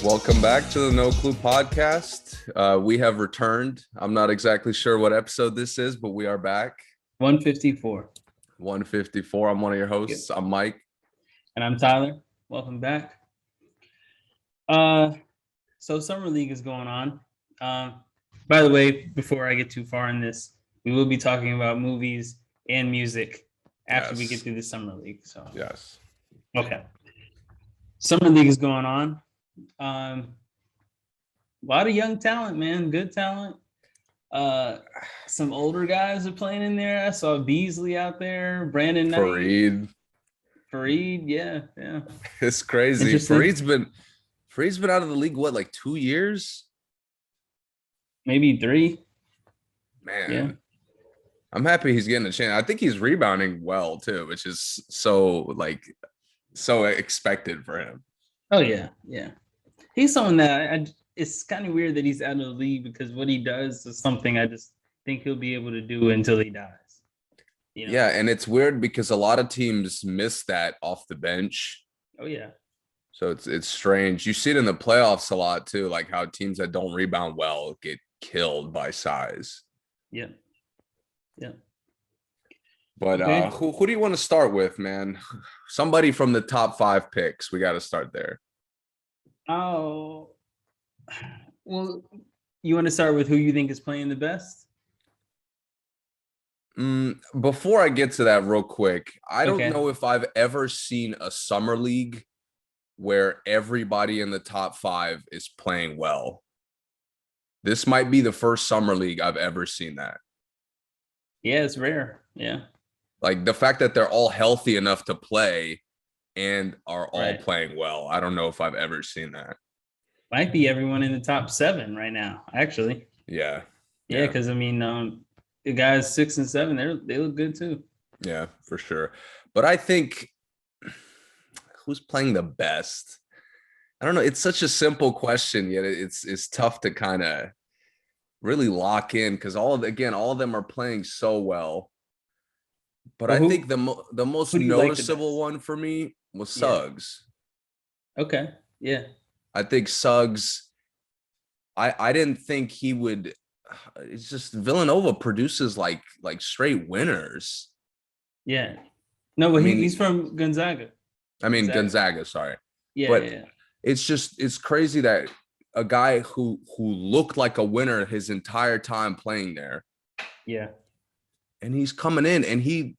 Welcome back to the No Clue podcast. We have returned. I'm not exactly sure what episode this is, but we are back. 154. 154. I'm one of your hosts. I'm Mike. And I'm Tyler. Welcome back. So Summer League is going on. By the way, before I get too far in this, we will be talking about movies and music after we get through the Summer League. So yes. Okay. Summer League is going on. A lot of young talent, man. Good talent. Some older guys are playing in there. I saw Beasley out there, Brandon Knight. Fareed, yeah. It's crazy. Fareed's been out of the league, what, like 2 years? Maybe 3. Man. Yeah. I'm happy he's getting a chance. I think he's rebounding well too, which is so expected for him. Oh yeah. He's someone that it's kind of weird that he's out of the league because what he does is something I just think he'll be able to do until he dies. You know? Yeah, and it's weird because a lot of teams miss that off the bench. Oh yeah. So it's strange. You see it in the playoffs a lot too, like how teams that don't rebound well get killed by size. Yeah. But okay. Who do you want to start with, man? Somebody from the top 5 picks. We got to start there. Oh, well, you want to start with who you think is playing the best? Before I get to that real quick, I don't know if I've ever seen a summer league where everybody in the top 5 is playing well. This might be the first summer league I've ever seen that. Yeah, it's rare. Yeah. Like the fact that they're all healthy enough to play and are all playing well. I don't know if I've ever seen that. Might be everyone in the top 7 right now, actually. Yeah. Yeah, because I mean, the guys 6 and 7, they look good too. Yeah, for sure. But I think who's playing the best? I don't know. It's such a simple question, yet it's tough to kind of really lock in because all of them are playing so well. But I think the most noticeable one for me was Suggs. Okay. Yeah. I think Suggs, I didn't think he would. It's just Villanova produces like straight winners. Yeah. No, but he's from Gonzaga. Gonzaga, sorry. Yeah. But yeah. It's crazy that a guy who looked like a winner his entire time playing there. Yeah. And he's coming in and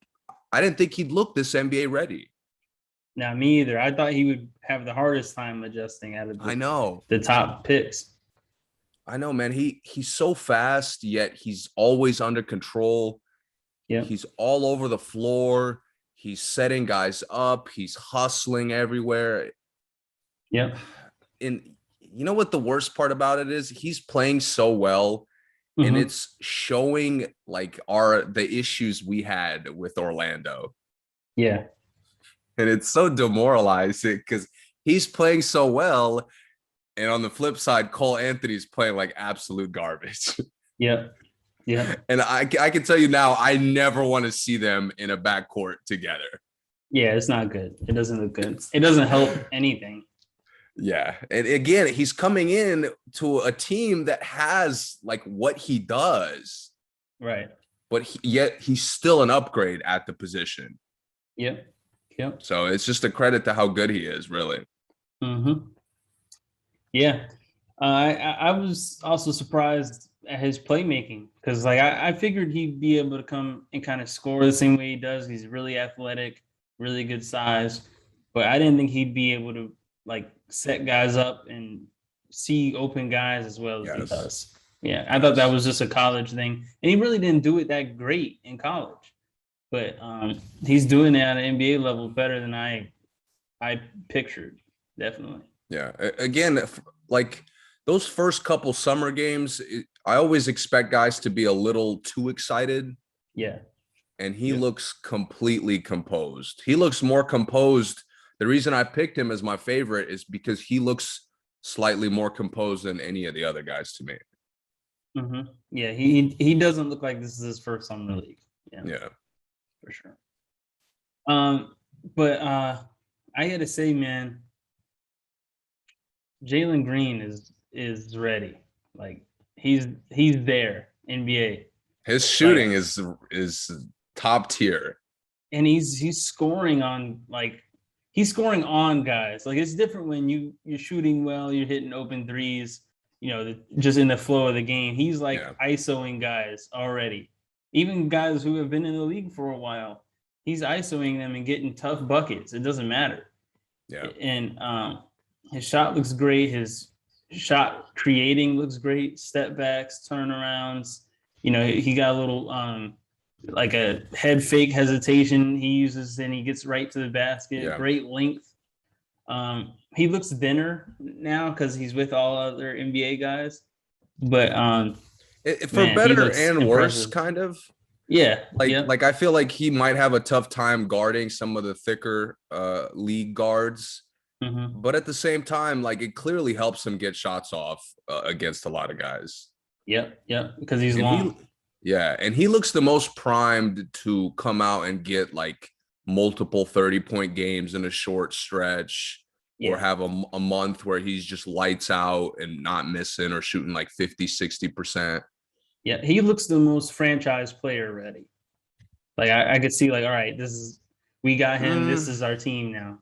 I didn't think he'd look this NBA ready. No, me either. I thought he would have the hardest time adjusting out of the top picks. I know, man. He's so fast, yet he's always under control. Yeah. He's all over the floor. He's setting guys up. He's hustling everywhere. Yeah. And you know what the worst part about it is? He's playing so well. And it's showing like the issues we had with Orlando. Yeah. And it's so demoralizing because he's playing so well. And on the flip side, Cole Anthony's playing like absolute garbage. Yeah. And I can tell you now, I never want to see them in a backcourt together. Yeah, it's not good. It doesn't look good. It doesn't help anything. Yeah. And again, he's coming in to a team that has like what he does. Right. But yet he's still an upgrade at the position. Yep. So it's just a credit to how good he is, really. Yeah. I was also surprised at his playmaking because like I figured he'd be able to come and kind of score the same way he does. He's really athletic, really good size. But I didn't think he'd be able to like set guys up and see open guys as well as he does. Yeah, I thought that was just a college thing. And he really didn't do it that great in college. But he's doing it at an NBA level better than I pictured, definitely. Yeah. Again, like those first couple summer games, I always expect guys to be a little too excited. Yeah. And he looks completely composed. He looks more composed. The reason I picked him as my favorite is because he looks slightly more composed than any of the other guys to me. Yeah, he doesn't look like this is his first summer league. Yeah. For sure. But I had to say, man, Jalen Green is ready. Like he's there, NBA. His Like, shooting is top tier. and he's scoring on he's scoring on guys. Like it's different when you're shooting well, you're hitting open threes, just in the flow of the game. He's like Yeah, ISOing guys already. Even guys who have been in the league for a while, he's ISOing them and getting tough buckets. It doesn't matter. yeah. And his shot looks great. His shot creating looks great. Step backs, turnarounds. He got a little like a head fake hesitation he uses, and he gets right to the basket. Yeah. Great length. He looks thinner now because he's with all other NBA guys. But For man, he better looks and worse, impressive. kind of. Yeah. Like Yep. like I feel like he might have a tough time guarding some of the thicker league guards. Mm-hmm. But at the same time, like it clearly helps him get shots off against a lot of guys. Yep. Yep. Because he's And long. he looks the most primed to come out and get like multiple 30-point games in a short stretch, or Yeah. have a month where he's just lights out and not missing or shooting like 50-60%. Yeah. He looks the most franchise player ready. Like I could see, like, all right, we got him. This is our team now.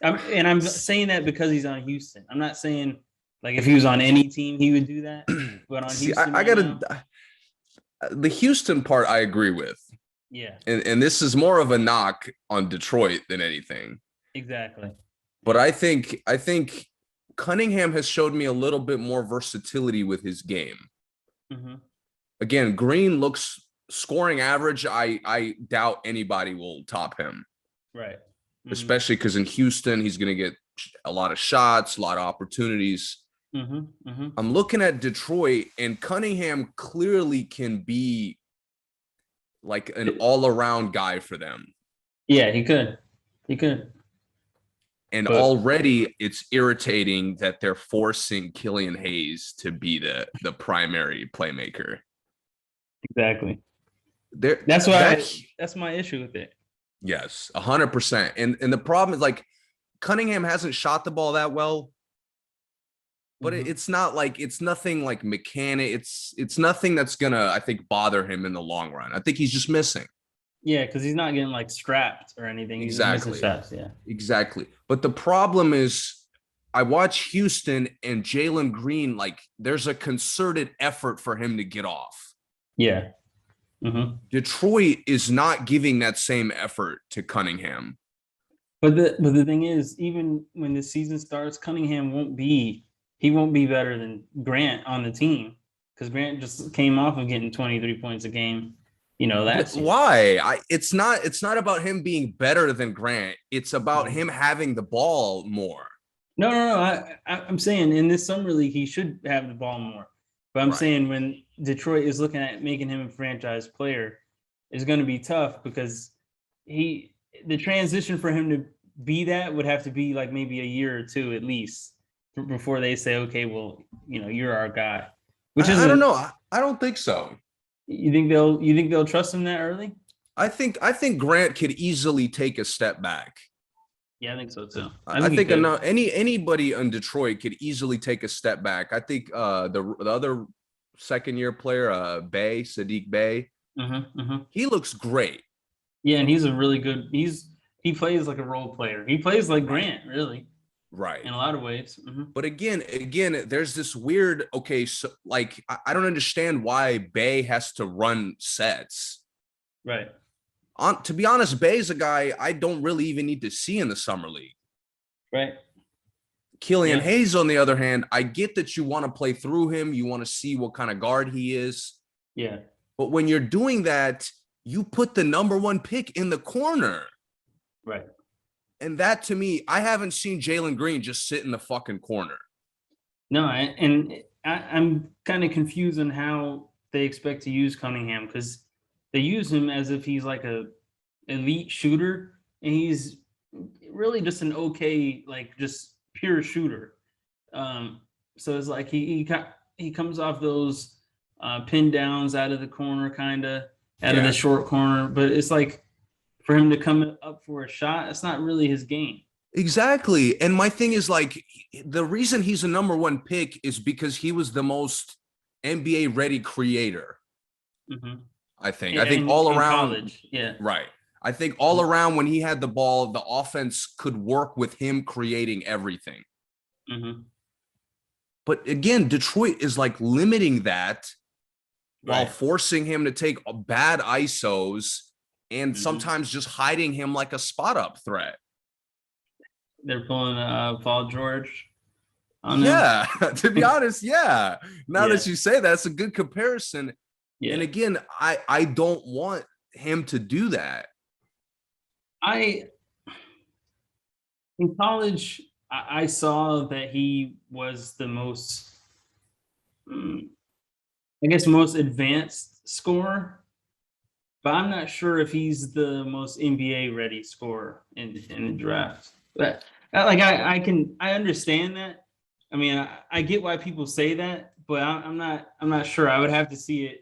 I'm saying that because he's on Houston. I'm not saying like if he was on any team he would do that, but on See, Houston, I right gotta now, the Houston part I agree with. yeah, And this is more of a knock on Detroit than anything. exactly. But I think Cunningham has showed me a little bit more versatility with his game. Mm-hmm. Again, Green looks scoring average. I doubt anybody will top him, Right. especially because in Houston he's going to get a lot of shots, a lot of opportunities. Mm-hmm. Mm-hmm. I'm looking at Detroit, and Cunningham clearly can be like an all-around guy for them. Yeah, he could. He could. And But already it's irritating that they're forcing Killian Hayes to be the primary playmaker. exactly. There, That's why that's my issue with it. yes, 100%. And the problem is like Cunningham hasn't shot the ball that well, but Mhm. it's not like it's nothing like mechanic. It's nothing that's gonna, I think, bother him in the long run. I think he's just missing. Yeah, because he's not getting like strapped or anything. He's just missing Exactly. shots. Yeah. Exactly. But the problem is I watch Houston and Jalen Green, like there's a concerted effort for him to get off. Yeah. Mm-hmm. Detroit is not giving that same effort to Cunningham. But the thing is, even when the season starts, Cunningham won't be better than Grant on the team, because Grant just came off of getting 23 points a game, last year. Why? It's not about him being better than Grant. It's about him having the ball more. No. I'm saying in this summer league he should have the ball more. But I'm saying when Detroit is looking at making him a franchise player, it's going to be tough because the transition for him to be that would have to be like maybe a year or two at least before they say, okay, well, you're our guy. Which is I don't know. I don't think so. You think they'll trust him that early? I think Grant could easily take a step back. Yeah, I think so too. I think anybody in Detroit could easily take a step back. I think the other second year player, Sadiq Bey, he looks great. Yeah, and he's a really good. He plays like a role player. He plays like Grant, really. Right. In a lot of ways. But again, there's this weird. Okay, so like I don't understand why Bey has to run sets. Right. To be honest, Bey is a guy I don't really even need to see in the summer league. Right. Killian Hayes, on the other hand, I get that you want to play through him. You want to see what kind of guard he is. Yeah. But when you're doing that, you put the number one pick in the corner. Right. And that, to me, I haven't seen Jalen Green just sit in the fucking corner. No, I'm kind of confused on how they expect to use Cunningham, because they use him as if he's like a elite shooter, and he's really just an okay, like just pure shooter. So it's like he comes off those pin downs out of the corner, kind of out of the short corner, but it's like for him to come up for a shot, it's not really his game. Exactly. And my thing is like the reason he's a number one pick is because he was the most NBA ready creator. Mm-hmm. I think. I think all In around, college, yeah. right. I think all around when he had the ball, the offense could work with him creating everything. Mm-hmm. But again, Detroit is like limiting that while Right. forcing him to take bad ISOs and Mm-hmm. sometimes just hiding him like a spot up threat. They're pulling Paul George on him. Yeah, to be honest, yeah. Now Yeah. that you say that's a good comparison. And Yeah. again, I don't want him to do that. I in college, I saw that he was the most, mm, I guess, most advanced scorer, but I'm not sure if he's the most NBA ready scorer in the draft. But I understand that. I mean, I get why people say that, but I'm not sure. I would have to see it.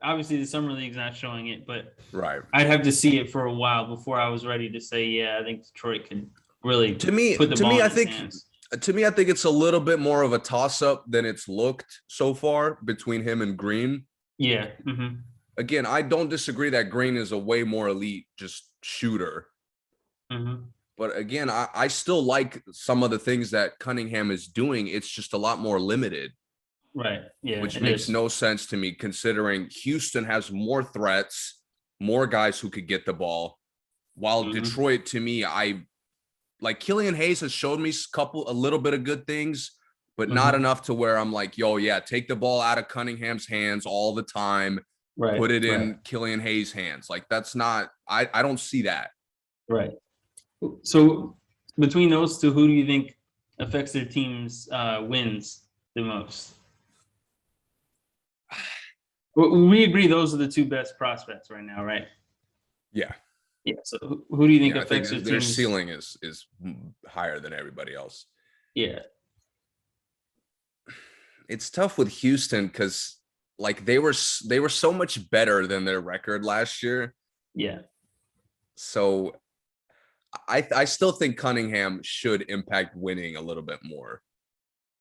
Obviously, the summer league's not showing it, but Right. I'd have to see it for a while before I was ready to say, yeah, I think Detroit can really To me, put the to ball me, in I his think hands. to me, I think it's a little bit more of a toss-up than it's looked so far between him and Green. Yeah. Mm-hmm. Again, I don't disagree that Green is a way more elite just shooter. Mm-hmm. But again, I still like some of the things that Cunningham is doing. It's just a lot more limited, Right. Yeah, which it makes is. no sense to me considering Houston has more threats, more guys who could get the ball. While Mm-hmm. Detroit, to me, I like Killian Hayes has showed me a little bit of good things, but not Mm-hmm. enough to where I'm like, yo, yeah, take the ball out of Cunningham's hands all the time, Right. put it Right. in Killian Hayes' hands. Like that's not, I don't see that. Right. So between those two, who do you think affects their team's wins the most? We agree those are the two best prospects right now, right? Yeah. Yeah. So who do you think Yeah. I think affects their their team's? ceiling is higher than everybody else. Yeah. It's tough with Houston because like they were so much better than their record last year. Yeah. So I still think Cunningham should impact winning a little bit more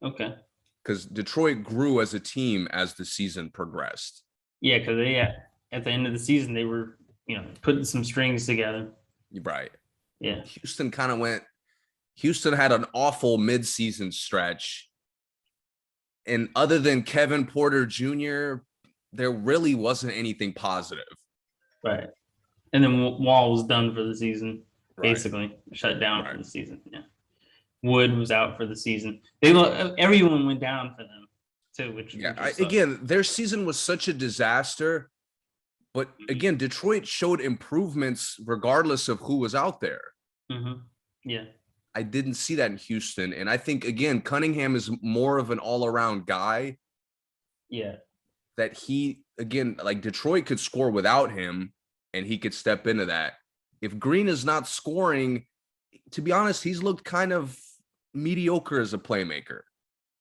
Okay. because Detroit grew as a team as the season progressed. Yeah, because they at the end of the season they were putting some strings together. Right. Yeah. Houston kind of went. Houston had an awful midseason stretch, and other than Kevin Porter Jr., there really wasn't anything positive. Right. And then Wall was done for the season, Right. basically shut down for Right. the season. Yeah. Wood was out for the season. Everyone went down for them too, Yeah. which sucked. Again, their season was such a disaster. But again, Detroit showed improvements regardless of who was out there. Mm-hmm. Yeah. I didn't see that in Houston. And I think, again, Cunningham is more of an all around guy Yeah. that he, again, like Detroit could score without him and he could step into that. If Green is not scoring, to be honest, he's looked kind of mediocre as a playmaker.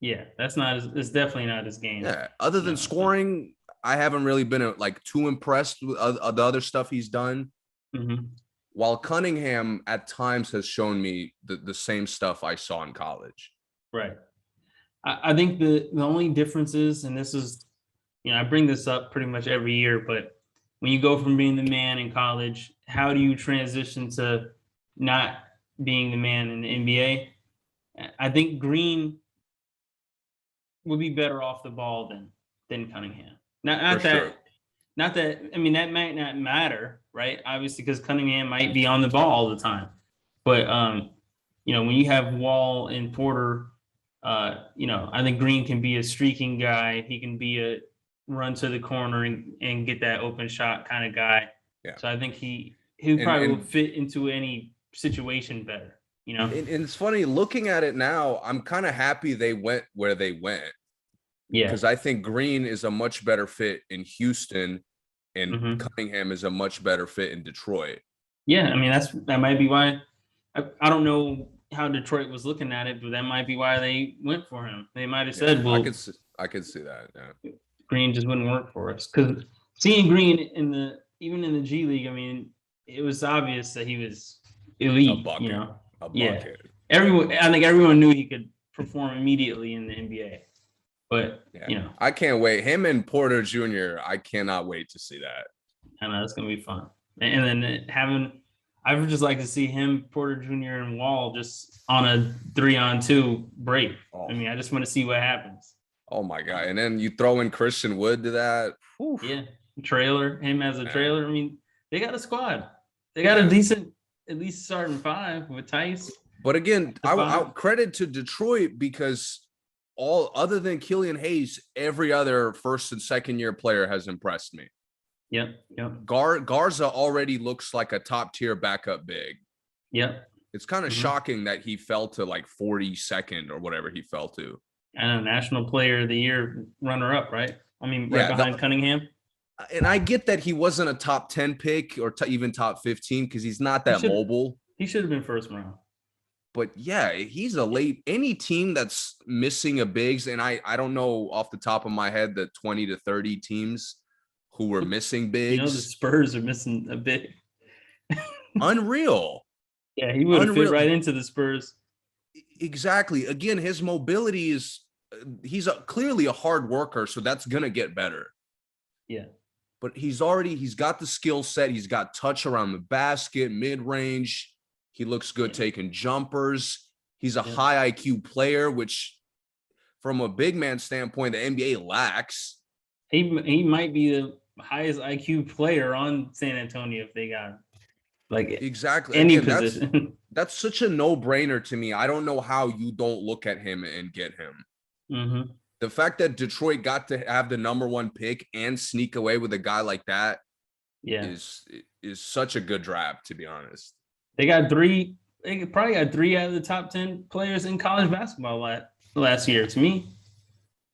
Yeah. It's definitely not his game. Yeah. Other than No, it's not. scoring, I haven't really been like too impressed with the other stuff he's done. Mm-hmm. While Cunningham at times has shown me the same stuff I saw in college. Right. I think the only difference is, and this is, I bring this up pretty much every year, but when you go from being the man in college, how do you transition to not being the man in the NBA? I think Green would be better off the ball than Cunningham. Not For not sure. that not that I mean that might not matter, right? Obviously, because Cunningham might be on the ball all the time. But when you have Wall and Porter, I think Green can be a streaking guy. He can be a run to the corner and get that open shot kind of guy. Yeah. So I think he And probably will and fit into any situation better. and it's funny looking at it now, I'm kind of happy they went where they went Yeah. because I think Green is a much better fit in Houston and Hmm. Cunningham is a much better fit in Detroit. Yeah. I mean, that might be why. I don't know how Detroit was looking at it, but that might be why they went for him. They might have Yeah, said, I "Well, could I could see that. Yeah. Green just wouldn't work for us." Because seeing Green even in the G League, I mean, it was obvious that he was A elite. bucket. a Yeah. bucket. I think everyone knew he could perform immediately in the NBA. But, Yeah, I can't wait. Him and Porter Jr., I cannot wait to see that. I know it's going to be fun. And then I would just like to see him, Porter Jr., and Wall just on a 3-on-2 break. Oh, I mean, I just want to see what happens. oh my God. And then you throw in Christian Wood to that. Whew, Yeah. Trailer, him as a man. trailer. I mean, they got a squad. They got a decent, at least starting five with Tice. But again, The I five. credit to Detroit because all other than Killian Hayes, every other first and second year player has impressed me. Yep. Garza already looks like a top tier backup big. Yep. It's kind of shocking that he fell to like 42nd or whatever he fell to. I know, National Player of the Year runner up, right? I mean, right behind Cunningham. And I get that he wasn't a top 10 pick or even top 15 because he's not that mobile. He should have been first round. But yeah, he's a late any team that's missing a bigs, and I don't know off the top of my head the 20 to 30 teams who were missing bigs. You know, the Spurs are missing a big. Unreal. Yeah, he would have fit right into the Spurs. Exactly. Again, his mobility is he's clearly a hard worker, so that's gonna get better. Yeah. But he's got the skill set. He's got touch around the basket, mid range. He looks good taking jumpers. He's a high IQ player, which from a big man standpoint, the NBA lacks. He might be the highest IQ player on San Antonio if they got like exactly any position. That's such a no-brainer to me. I don't know how you don't look at him and get him. The fact that Detroit got to have the number one pick and sneak away with a guy like that is such a good draft, to be honest. They probably got 3 out of the top 10 players in college basketball last year to me.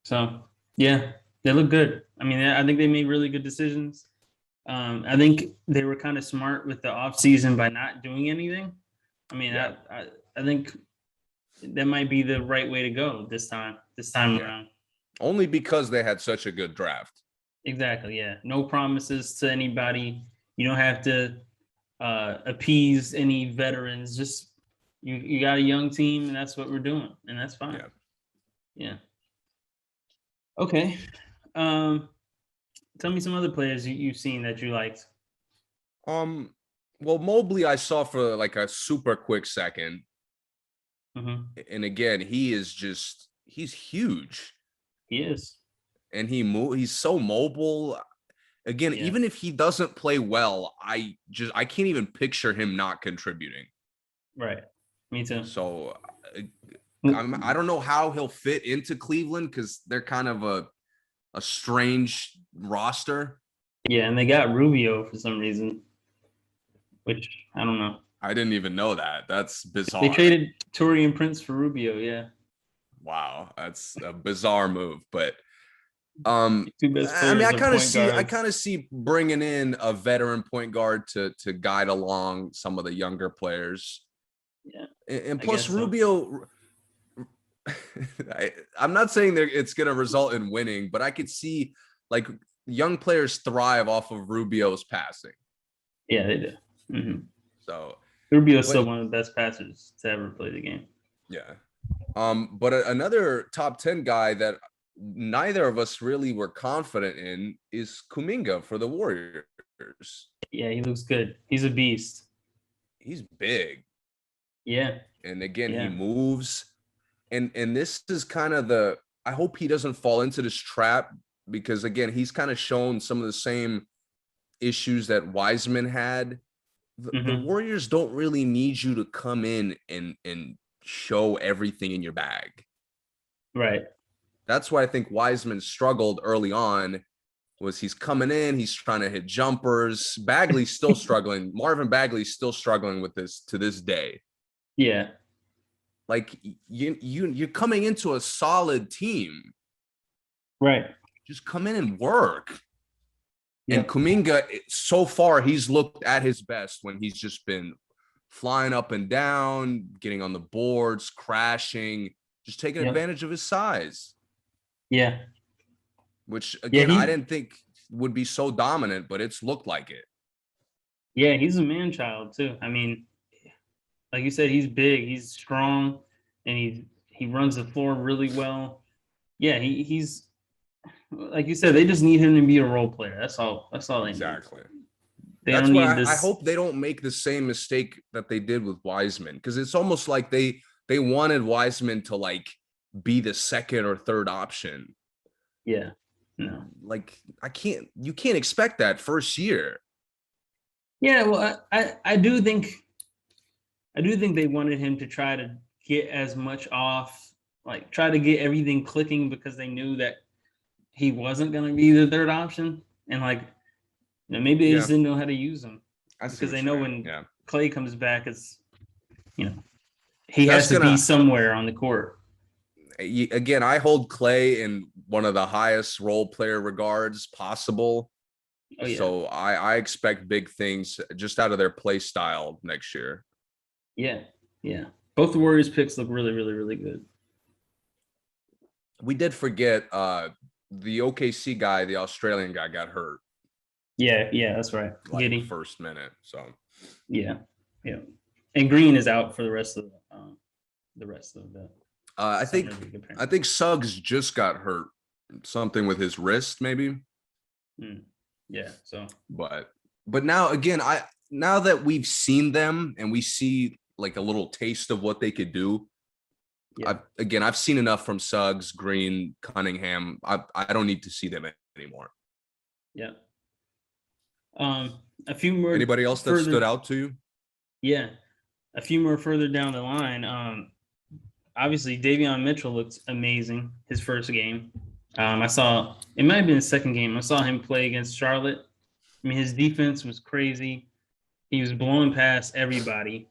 So yeah, they look good. I mean, I think they made really good decisions. I think they were kind of smart with the offseason by not doing anything. I mean, I think that might be the right way to go this time around. Only because they had such a good draft. Exactly, yeah. No promises to anybody. You don't have to appease any veterans. Just you got a young team, and that's what we're doing, and that's fine. Yeah. Okay. Tell me some other players you've seen that you liked. Well, Mobley I saw for like a super quick second. And again, he's huge. He is. And he's so mobile. Again, even if he doesn't play well, I can't even picture him not contributing. Right. Me too. So I don't know how he'll fit into Cleveland because they're kind of a strange roster. Yeah, and they got Rubio for some reason, which I don't know. I didn't even know that. That's bizarre. They traded Taurean Prince for Rubio, yeah. Wow, that's a bizarre move, but I mean, I kind of see bringing in a veteran point guard to guide along some of the younger players. Yeah, and plus Rubio. I'm not saying that it's going to result in winning, but I could see like young players thrive off of Rubio's passing. Yeah, they do. So Rubio's still one of the best passers to ever play the game. Yeah. But another top 10 guy that neither of us really were confident in is Kuminga for the Warriors. Yeah, he looks good. He's a beast. He's big. Yeah. And again, he moves. And this is kind of I hope he doesn't fall into this trap because again, he's kind of shown some of the same issues that Wiseman had. The Warriors don't really need you to come in and show everything in your bag. Right. That's why I think Wiseman struggled early on. Was he's coming in, he's trying to hit jumpers. Bagley's still struggling. Marvin Bagley's still struggling with this to this day. Yeah. Like you're coming into a solid team. Right. Just come in and work. And Kuminga, so far, he's looked at his best when he's just been flying up and down, getting on the boards, crashing, just taking advantage of his size. Yeah. Which, again, I didn't think would be so dominant, but it's looked like it. Yeah, he's a man-child, too. I mean, like you said, he's big, he's strong, and he runs the floor really well. Yeah, he's like you said, they just need him to be a role player. That's all. That's all they need. Exactly. They That's don't what need I this. hope they don't make the same mistake that they did with Wiseman, because it's almost like they wanted Wiseman to like be the second or third option. Yeah, no. Like you can't expect that first year. Yeah, well, I do think they wanted him to try to get as much off, like try to get everything clicking because they knew that he wasn't going to be the third option, and like maybe they just Yeah, didn't know how to use him I see because what they you know mean. when Yeah, Clay comes back, it's you know he that's has to be gonna somewhere on the court. again. I hold Clay in one of the highest role player regards possible. Oh yeah, So I expect big things just out of their play style next year. yeah, yeah. Both the Warriors picks look really, really, really good. We did forget the OKC guy, the Australian guy, got hurt Yeah, yeah, that's right. like Giddy. first minute. So Yeah, yeah. And Green is out for the rest of the I summer think league I apparently. think Suggs just got hurt, something with his wrist maybe. Mm. Yeah. So But now again, now that we've seen them and we see like a little taste of what they could do. yeah, I've seen enough from Suggs, Green, Cunningham. I don't need to see them anymore. yeah. A few more Anybody else that stood further. out to you? Yeah, a few more further down the line. Obviously Davion Mitchell looked amazing his first game. I saw it might have been his second game. I saw him play against Charlotte. I mean, his defense was crazy. He was blowing past everybody,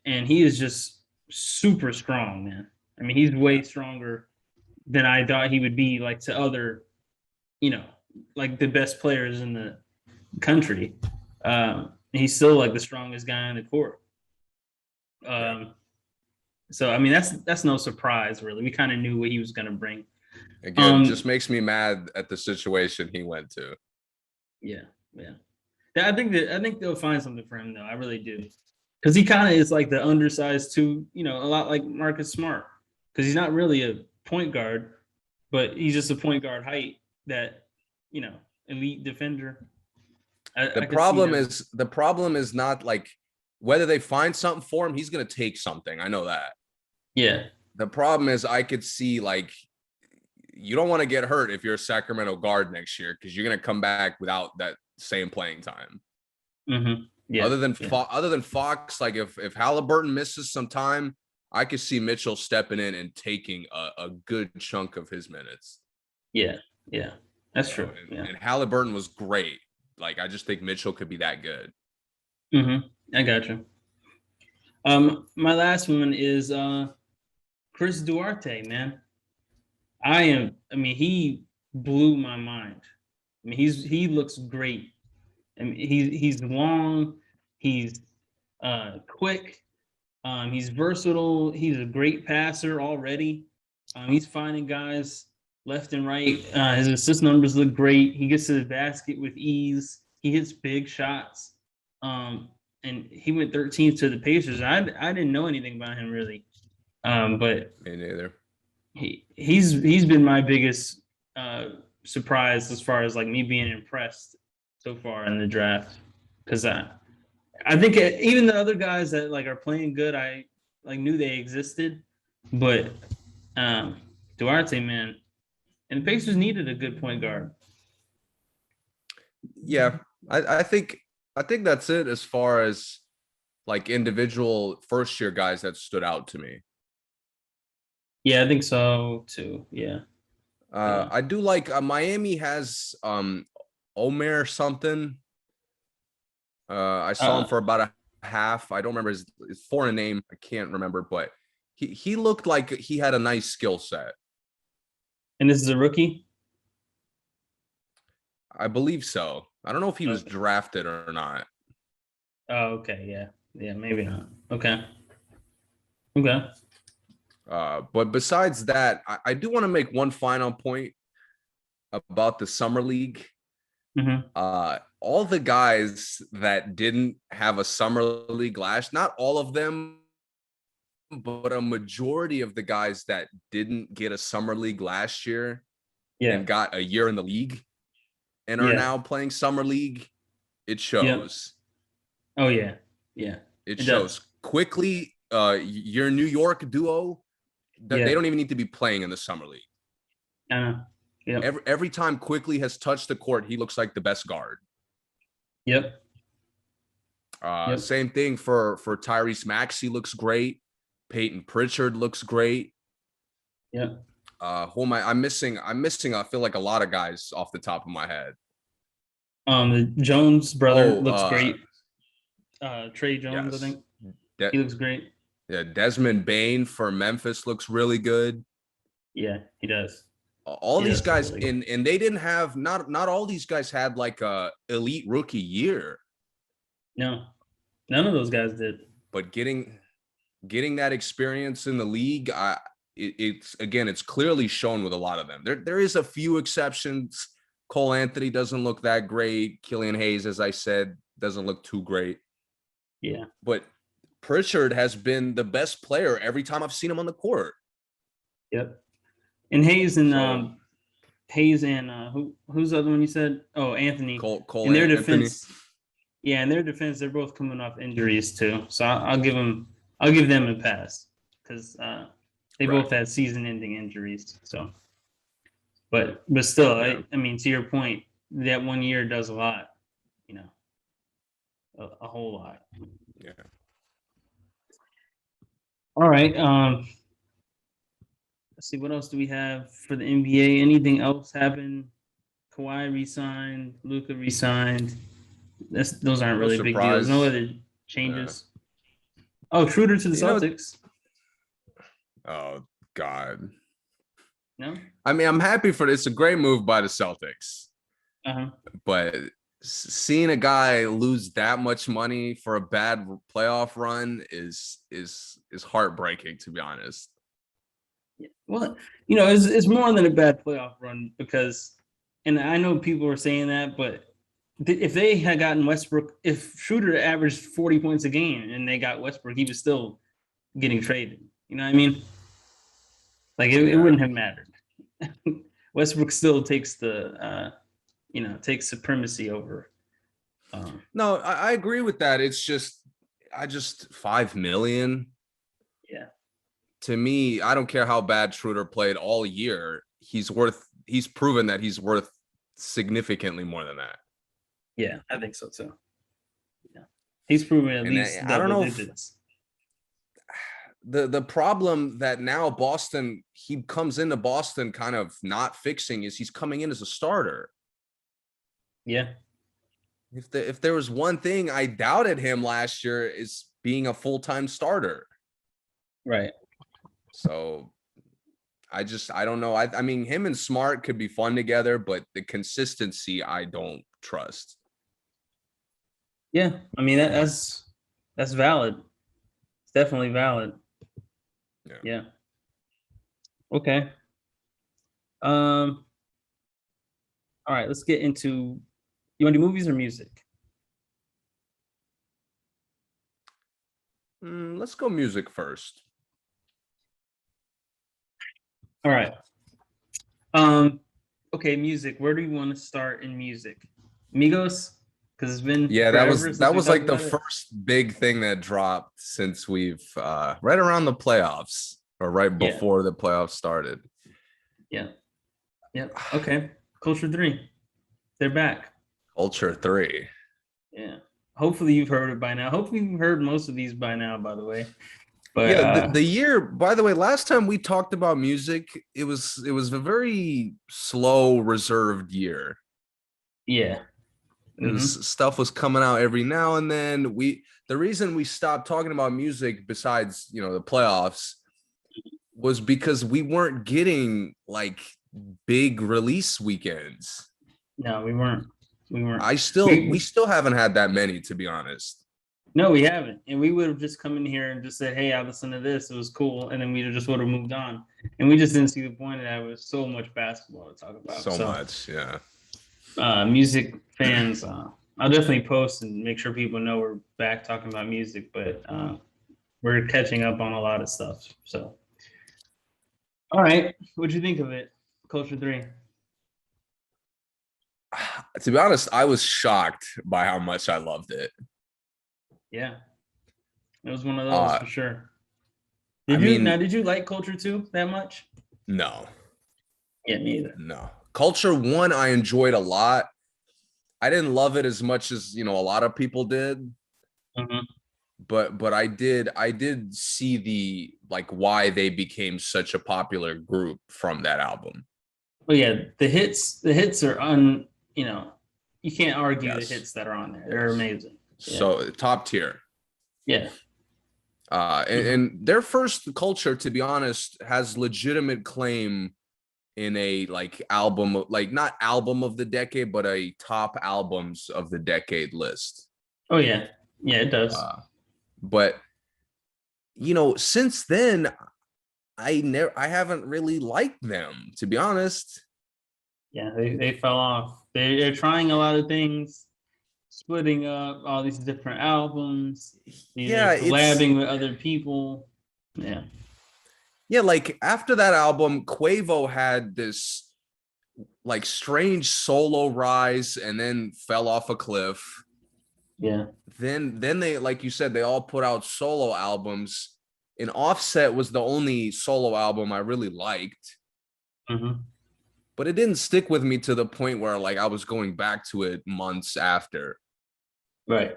and he is just super strong, man. I mean, he's way stronger than I thought he would be, like to other, you know, like the best players in the country. He's still like the strongest guy on the court. Right. So I mean, that's no surprise, really. We kind of knew what he was going to bring. Again, just makes me mad at the situation he went to. Yeah, yeah. I think they'll find something for him though. I really do, because he kind of is like the undersized too. You know, a lot like Marcus Smart, because he's not really a point guard, but he's just a point guard height that you know elite defender. I could see them. The problem is not like whether they find something for him, he's gonna take something. I know that. Yeah, The problem is I could see like you don't want to get hurt if you're a Sacramento guard next year because you're gonna come back without that same playing time. Yeah, yeah, Other than Fox, like if Halliburton misses some time, I could see Mitchell stepping in and taking a good chunk of his minutes. yeah, yeah. That's So true. Yeah. and Halliburton was great. Like I just think Mitchell could be that good. I got you. My last one is Chris Duarte, man. I mean, he blew my mind. I mean, he looks great. I mean, he's long, he's quick, he's versatile, he's a great passer already. He's finding guys left and right. His assist numbers look great. He gets to the basket with ease. He hits big shots. And he went 13th to the Pacers. I didn't know anything about him really, but Me neither. he's been my biggest surprise as far as like me being impressed so far in the draft, because I think even the other guys that like are playing good, I like knew they existed, but Duarte, man, and the Pacers needed a good point guard. Yeah, I think that's it as far as like individual first year guys that stood out to me. Yeah, I think so too. Yeah, yeah. I do like Miami has Omer something. I saw him Uh, for about a half. I don't remember his foreign name. I can't remember, but he looked like he had a nice skill set. and this is a rookie. I believe so. I don't know if he was Okay. drafted or not. Oh, okay. Yeah, yeah. Maybe not. Okay. Okay. But besides that, I do want to make one final point about the summer league. Mm-hmm. all the guys that didn't have a summer league last, not all of them, but a majority of the guys that didn't get a summer league last year Yeah. and got a year in the league and are Yeah. now playing summer league, it shows. Oh yeah. Yeah. It It shows does. quickly. Your New York duo, that they Yeah. don't even need to be playing in the summer league. I know. Yep. Every time Quickly has touched the court, he looks like the best guard. Yep. Yep. Same thing for Tyrese Maxey, looks great. Peyton Pritchard looks great. Yep. Who am I'm missing? I feel like a lot of guys off the top of my head. The Jones brother Oh, looks great. Trey Jones, yes. I think he looks great. Yeah, Desmond Bain for Memphis looks really good. Yeah, he does. All these guys, and they didn't have not all these guys had like a elite rookie year. No, none of those guys did. But getting that experience in the league, it's clearly shown with a lot of them. There is a few exceptions. Cole Anthony doesn't look that great. Killian Hayes, as I said, doesn't look too great. Yeah. But Pritchard has been the best player every time I've seen him on the court. Yep. And Hayes and who's the other one you said? Oh, Anthony. Cole in their Anthony. defense. Yeah, in their defense, they're both coming off injuries too. So I'll give them a pass because they both had season-ending injuries. So, but still, yeah. I mean, to your point, that 1 year does a lot. You know, a whole lot. Yeah. All right. Let's see. What else do we have for the NBA? Anything else happen? Kawhi resigned. Luka resigned. Those aren't really big deals. No other changes. Yeah. Oh, Schroeder to the Celtics. Oh God. No. I mean, I'm happy for this. It's a great move by the Celtics. But seeing a guy lose that much money for a bad playoff run is heartbreaking, to be honest. Yeah. Well, you know, it's more than a bad playoff run because, and I know people are saying that, but if they had gotten Westbrook, if Schroeder averaged 40 points a game and they got Westbrook, he was still getting traded. You know what I mean? Like it wouldn't have mattered. Westbrook still takes takes supremacy over. No, I agree with that. It's just, $5 million. Yeah. To me, I don't care how bad Schroeder played all year. He's proven that he's worth significantly more than that. Yeah, I think so too. Yeah, he's proven at least double digits. The problem that now he comes into Boston kind of not fixing is he's coming in as a starter. Yeah. If there was one thing I doubted him last year is being a full-time starter. Right. So I don't know. I mean, him and Smart could be fun together, but the consistency I don't trust. Yeah, I mean that's valid. It's definitely valid. Yeah. Okay. All right, let's get into. You want to do movies or music? Let's go music first. All right. Okay, music. Where do you want to start in music? Migos? Because it's been that was like the first big thing that dropped since we've right around the playoffs or right before the playoffs started. Yeah. Okay. Culture 3. They're back. Culture 3. Yeah. Hopefully you've heard it by now. Hopefully you've heard most of these by now, by the way. But yeah, the year, by the way, last time we talked about music, it was a very slow, reserved year. Yeah. It was stuff was coming out every now and then. The reason we stopped talking about music besides, the playoffs was because we weren't getting like big release weekends. No, we weren't. We still haven't had that many, to be honest. No, we haven't. And we would have just come in here and just said, hey, I listened to this. It was cool. And then we just would have moved on. And we just didn't see the point of that. It was so much basketball to talk about. So much, yeah. Music fans, I'll definitely post and make sure people know we're back talking about music, but we're catching up on a lot of stuff. So, all right, what'd you think of it, Culture 3? To be honest, I was shocked by how much I loved it. Yeah, it was one of those Uh, for sure. I mean, Did you like Culture 2 that much? no, Yeah, me either. no. Culture One, I enjoyed a lot. I didn't love it as much as a lot of people did, Mhm. but I did see the like why they became such a popular group from that album. But yeah, the hits are you know, you can't argue the Yes, hits that are on there. They're yes. amazing. Yeah. So top tier. Yeah. And, Hmm. and their first Culture, to be honest, has legitimate claim in a like album, like not album of the decade, but a top albums of the decade list. Oh yeah. Yeah, it does. Uh, but since then, I haven't really liked them, to be honest. Yeah, they fell off. They're trying a lot of things, splitting up all these different albums. They're Yeah, it's collabing with other people. Yeah. yeah, like after that album, Quavo had this like strange solo rise and then fell off a cliff. Yeah. Then they, like you said, they all put out solo albums. And Offset was the only solo album I really liked, Hmm. but it didn't stick with me to the point where like I was going back to it months after. Right.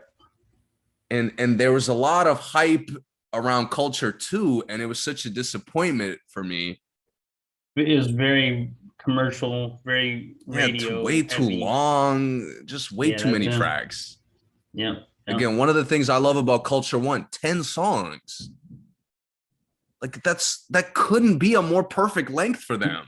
And there was a lot of hype around Culture too, and it was such a disappointment for me. It was very commercial, very Yeah, way radio too heavy. long, just way Yeah, too that many too. tracks. Yeah. Yeah. Again, one of the things I love about Culture One, 10 songs. Like that couldn't be a more perfect length for them.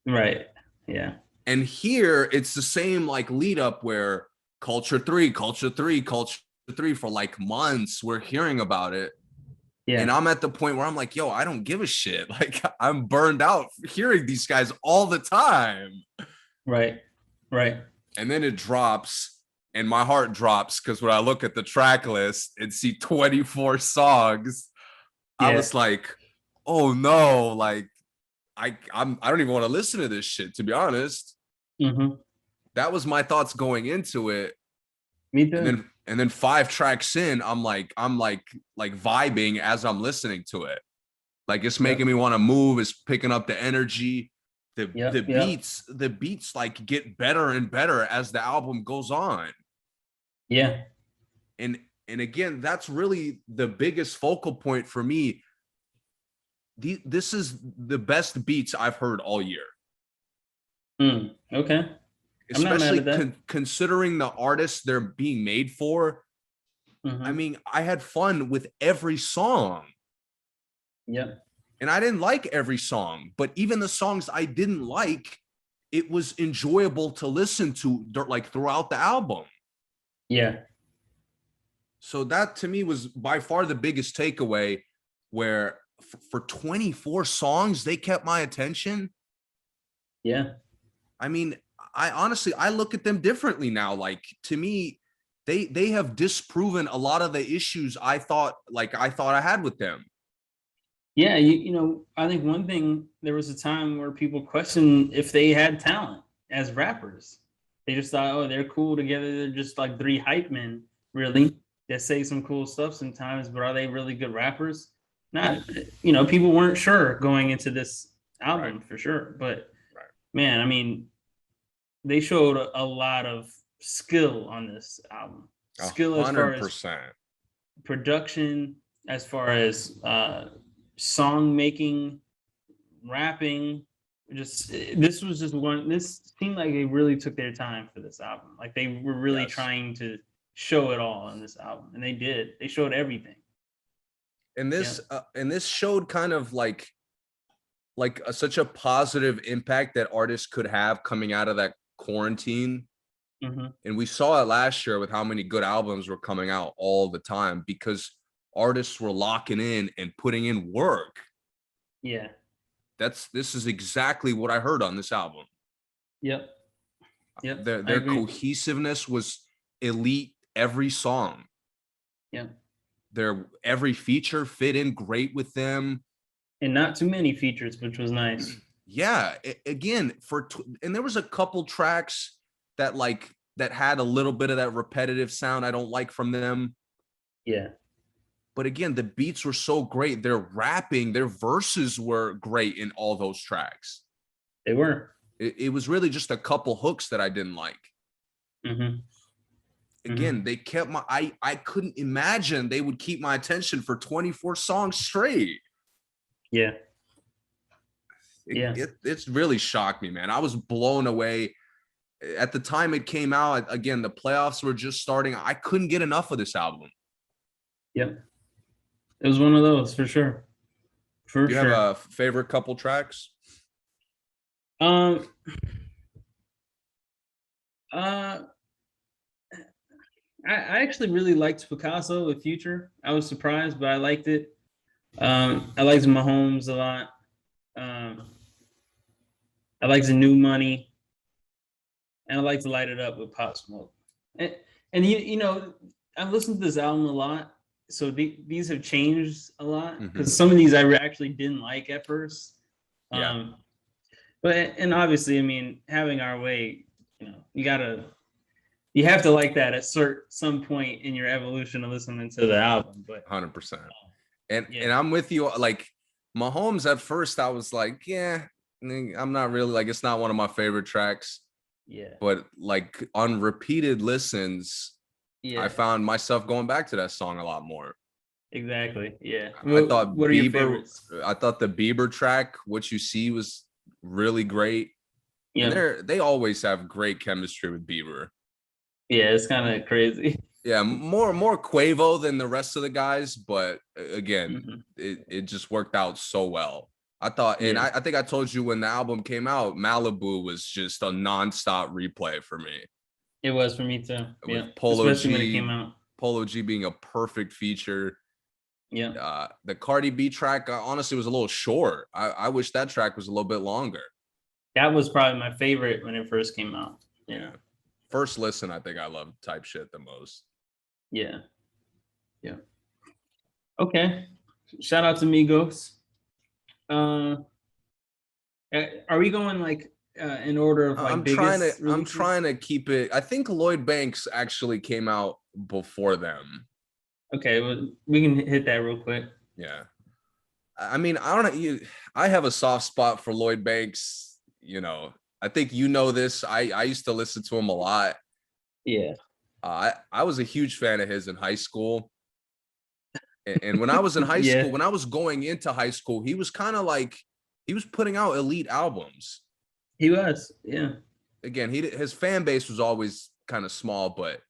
Right. Yeah. And here it's the same like lead up where Culture Three, Culture Three, Culture Three for like months. We're hearing about it. And Yeah. I'm at the point where I'm like, yo, I don't give a shit. Like I'm burned out hearing these guys all the time. Right. Right. And then it drops and my heart drops because when I look at the track list and see 24 songs, I Yeah. was like, oh no, like I don't even want to listen to this shit, to be honest. Hmm. That was my thoughts going into it. Me And too. then 5 tracks in, I'm like vibing as I'm listening to it. Like it's making Yep. me want to move, it's picking up the energy. The the Yep. Yep. beats, the beats like get better and better as the album goes on. Yeah. And again, that's really the biggest focal point for me. This is the best beats I've heard all year, Okay. I'm not mad especially at that. considering the artists they're being made for. I Hmm. mean, I had fun with every song, Yep. and I didn't like every song, but even the songs I didn't like, it was enjoyable to listen to like throughout the album. Yeah. So that to me was by far the biggest takeaway, where for 24 songs they kept my attention. Yeah. I mean, I honestly I look at them differently now. Like to me, they have disproven a lot of the issues I thought I had with them. Yeah. I think one thing, there was a time where people questioned if they had talent as rappers. They just thought, oh, they're cool together. They're just like three hype men, really, that say some cool stuff sometimes, but are they really good rappers? Not, people weren't sure going into this Right. album for sure. But Right. man, I mean, they showed a lot of skill on this album. A Skill as far hundred as percent. production, as far as song making, rapping. Just this was just one. This seemed like they really took their time for this album. Like they were really Yes. trying to show it all on this album, and they did. They showed everything. And Yeah. this showed kind of such a positive impact that artists could have coming out of that quarantine. Hmm. And we saw it last year with how many good albums were coming out all the time because artists were locking in and putting in work. Yeah. This is exactly what I heard on this album. Yep. Yep. Their I their agree. cohesiveness was elite every song. Yeah. Every feature fit in great with them. And not too many features, which was nice. Yeah, again, and there was a couple tracks that had a little bit of that repetitive sound I don't like from them. Yeah. But again, the beats were so great. Their rapping, their verses were great in all those tracks. They were. It was really just a couple hooks that I didn't like. Again, they kept I couldn't imagine they would keep my attention for 24 songs straight. Yeah. It's really shocked me, man. I was blown away. At the time it came out, again, the playoffs were just starting. I couldn't get enough of this album. Yep. It was one of those for sure. Do you have a favorite couple tracks? I actually really liked Picasso with Future. I was surprised, but I liked it. I liked Mahomes a lot. I liked the New Money, and I like to Light It Up with Pop Smoke. And you know, I've listened to this album a lot, so these have changed a lot because some of these I actually didn't like at first. Yeah. But and obviously, I mean, having our way, you know, you have to like that at some point in your evolution of listening to the album. But 100%. And I'm with you. Like Mahomes, at first I was like, yeah, I'm not really like, it's not one of my favorite tracks. Yeah. But like on repeated listens, I found myself going back to that song a lot more. Exactly. Yeah. I thought what are your favorites? I thought the Bieber track, What You See, was really great. Yeah. And they always have great chemistry with Bieber. Yeah, it's kind of crazy. Yeah, more Quavo than the rest of the guys, but again, it just worked out so well. I thought, and I think I told you when the album came out, Malibu was just a nonstop replay for me. It was for me too. With Polo especially G, when it came out. Polo G being a perfect feature. Yeah. The Cardi B track honestly was a little short. I wish that track was a little bit longer. That was probably my favorite when it first came out. Yeah. First listen, I think I love Type Shit the most. Yeah. Yeah. Okay. Shout out to Migos. Are we going like in order of like I'm trying to keep it. I think Lloyd Banks actually came out before them. Okay, well, we can hit that real quick. Yeah. I mean, I don't know. I have a soft spot for Lloyd Banks. You know, I think you know this. I used to listen to him a lot. Yeah. I was a huge fan of his in high school. And when I was in high school, when I was going into high school, he was kind of like, he was putting out elite albums. He was, yeah. Again, his fan base was always kind of small, but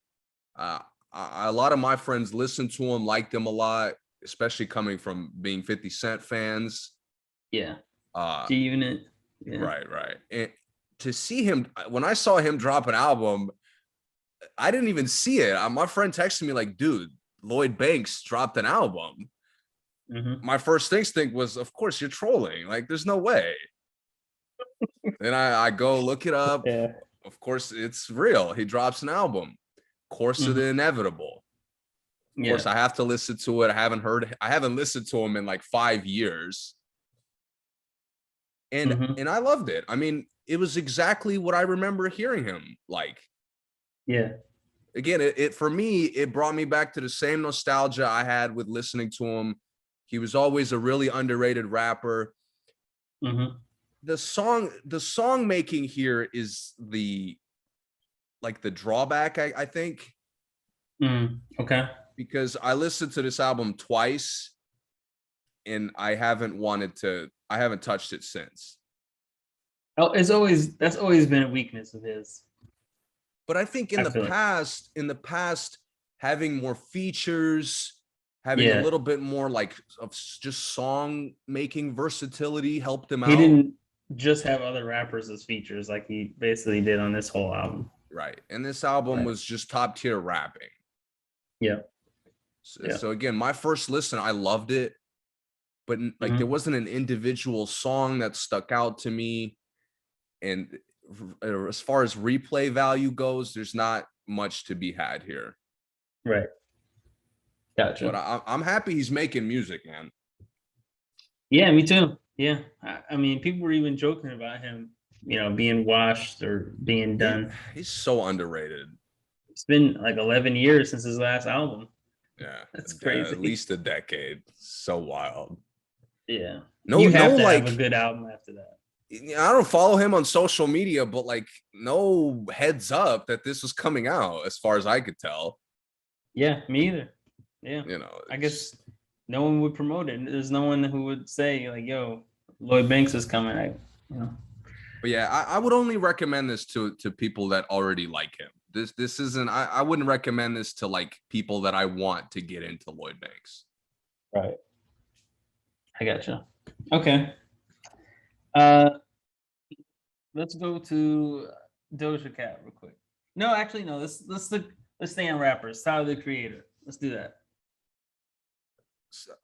a lot of my friends listened to him, liked him a lot, especially coming from being 50 Cent fans. Yeah. G-Unit. Yeah. Right. And to see him, when I saw him drop an album, I didn't even see it. My friend texted me like, dude, Lloyd Banks dropped an album. My first instinct was, of course, you're trolling. Like, there's no way. Then I go look it up. Yeah. Of course, it's real. He drops an album. Course of the Inevitable. Of course, I have to listen to it. I haven't listened to him in like 5 years. And I loved it. I mean, it was exactly what I remember hearing him like. Yeah. Again, it for me, it brought me back to the same nostalgia I had with listening to him. He was always a really underrated rapper. The song making here is the drawback, I think. Okay. Because I listened to this album twice and I haven't touched it since. Oh, that's always been a weakness of his. But I think in the past, having more features, having a little bit more like of just song making versatility helped him out. He didn't just have other rappers as features like he basically did on this whole album. Right. And this album was just top tier rapping. Yeah. So again, my first listen, I loved it. But like there wasn't an individual song that stuck out to me. And as far as replay value goes, there's not much to be had here. Right. Gotcha. But I'm happy he's making music, man. Yeah, me too. Yeah. I mean, people were even joking about him, being washed or being done. He's so underrated. It's been like 11 years since his last album. Yeah, That's at crazy. least a decade. So wild. Yeah. No, You have to like have a good album after that. I don't follow him on social media, but like no heads up that this was coming out, as far as I could tell. Yeah, me either. Yeah. I guess no one would promote it. There's no one who would say like, "Yo, Lloyd Banks is coming." But yeah, I would only recommend this to people that already like him. This isn't. I wouldn't recommend this to like people that I want to get into Lloyd Banks. Right. I gotcha. Okay. Let's go to Doja Cat real quick. No, actually, no. Let's stay on rappers. Tyler the Creator. Let's do that.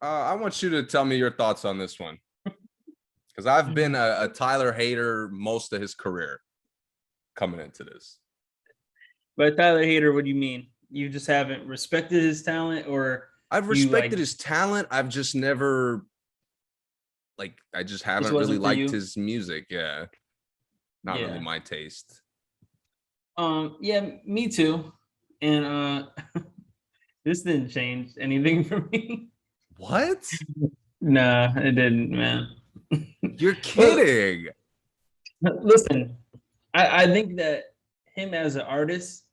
I want you to tell me your thoughts on this one, because I've been a Tyler hater most of his career coming into this. By Tyler hater, what do you mean? You just haven't respected his talent, or I've respected his talent. I've just never I just haven't really liked his music. Yeah. Not really my taste. Yeah, me too. And this didn't change anything for me. What? Nah, it didn't, man. You're kidding. Listen, I think that him as an artist,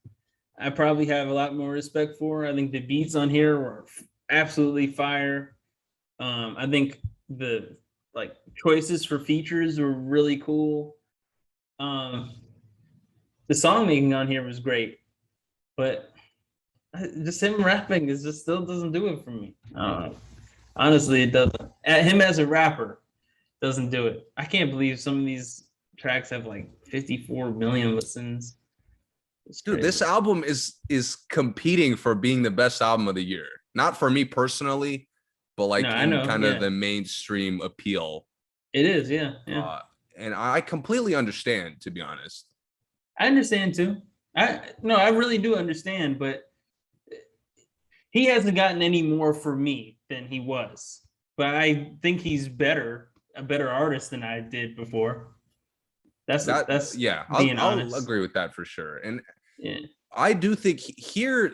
I probably have a lot more respect for. I think the beats on here were absolutely fire. I think the choices for features were really cool. The song making on here was great, but just him rapping still doesn't do it for me. Honestly, it doesn't. Him as a rapper doesn't do it. I can't believe some of these tracks have like 54 million listens. Dude, this album is competing for being the best album of the year. Not for me personally, but like of the mainstream appeal. It is, yeah. And I completely understand, to be honest. I understand too. I really do understand, but he hasn't gotten any more for me than he was. But I think he's a better artist than I did before. That's I'll agree with that for sure. And I do think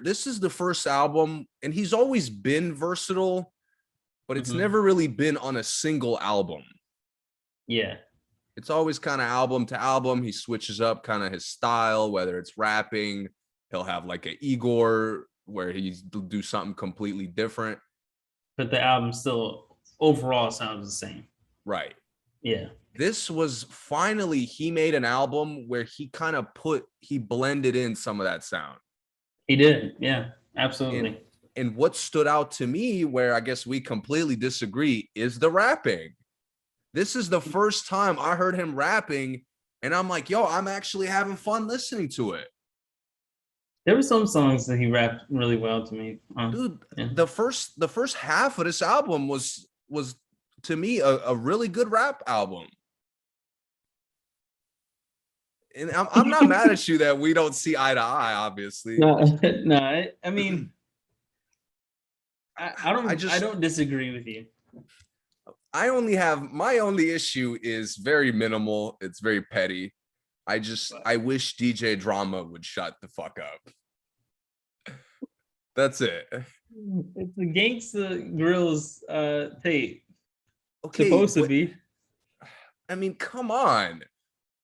this is the first album, and he's always been versatile, but it's never really been on a single album. Yeah. It's always kind of album to album. He switches up kind of his style, whether it's rapping, he'll have like an Igor where he do something completely different. But the album still overall sounds the same. Right. Yeah. This was finally, he made an album where he blended in some of that sound. He did. Yeah, absolutely. And what stood out to me, where I guess we completely disagree, is the rapping. This is the first time I heard him rapping, and I'm like, yo, I'm actually having fun listening to it. There were some songs that he rapped really well to me. Dude, the first half of this album was to me a really good rap album. And I'm not mad at you that we don't see eye to eye, obviously. No, I mean, I don't disagree with you. My only issue is very minimal. It's very petty. I wish DJ Drama would shut the fuck up. That's it. It's the Gangsta Grill's tape. Okay, supposed to be. I mean, come on.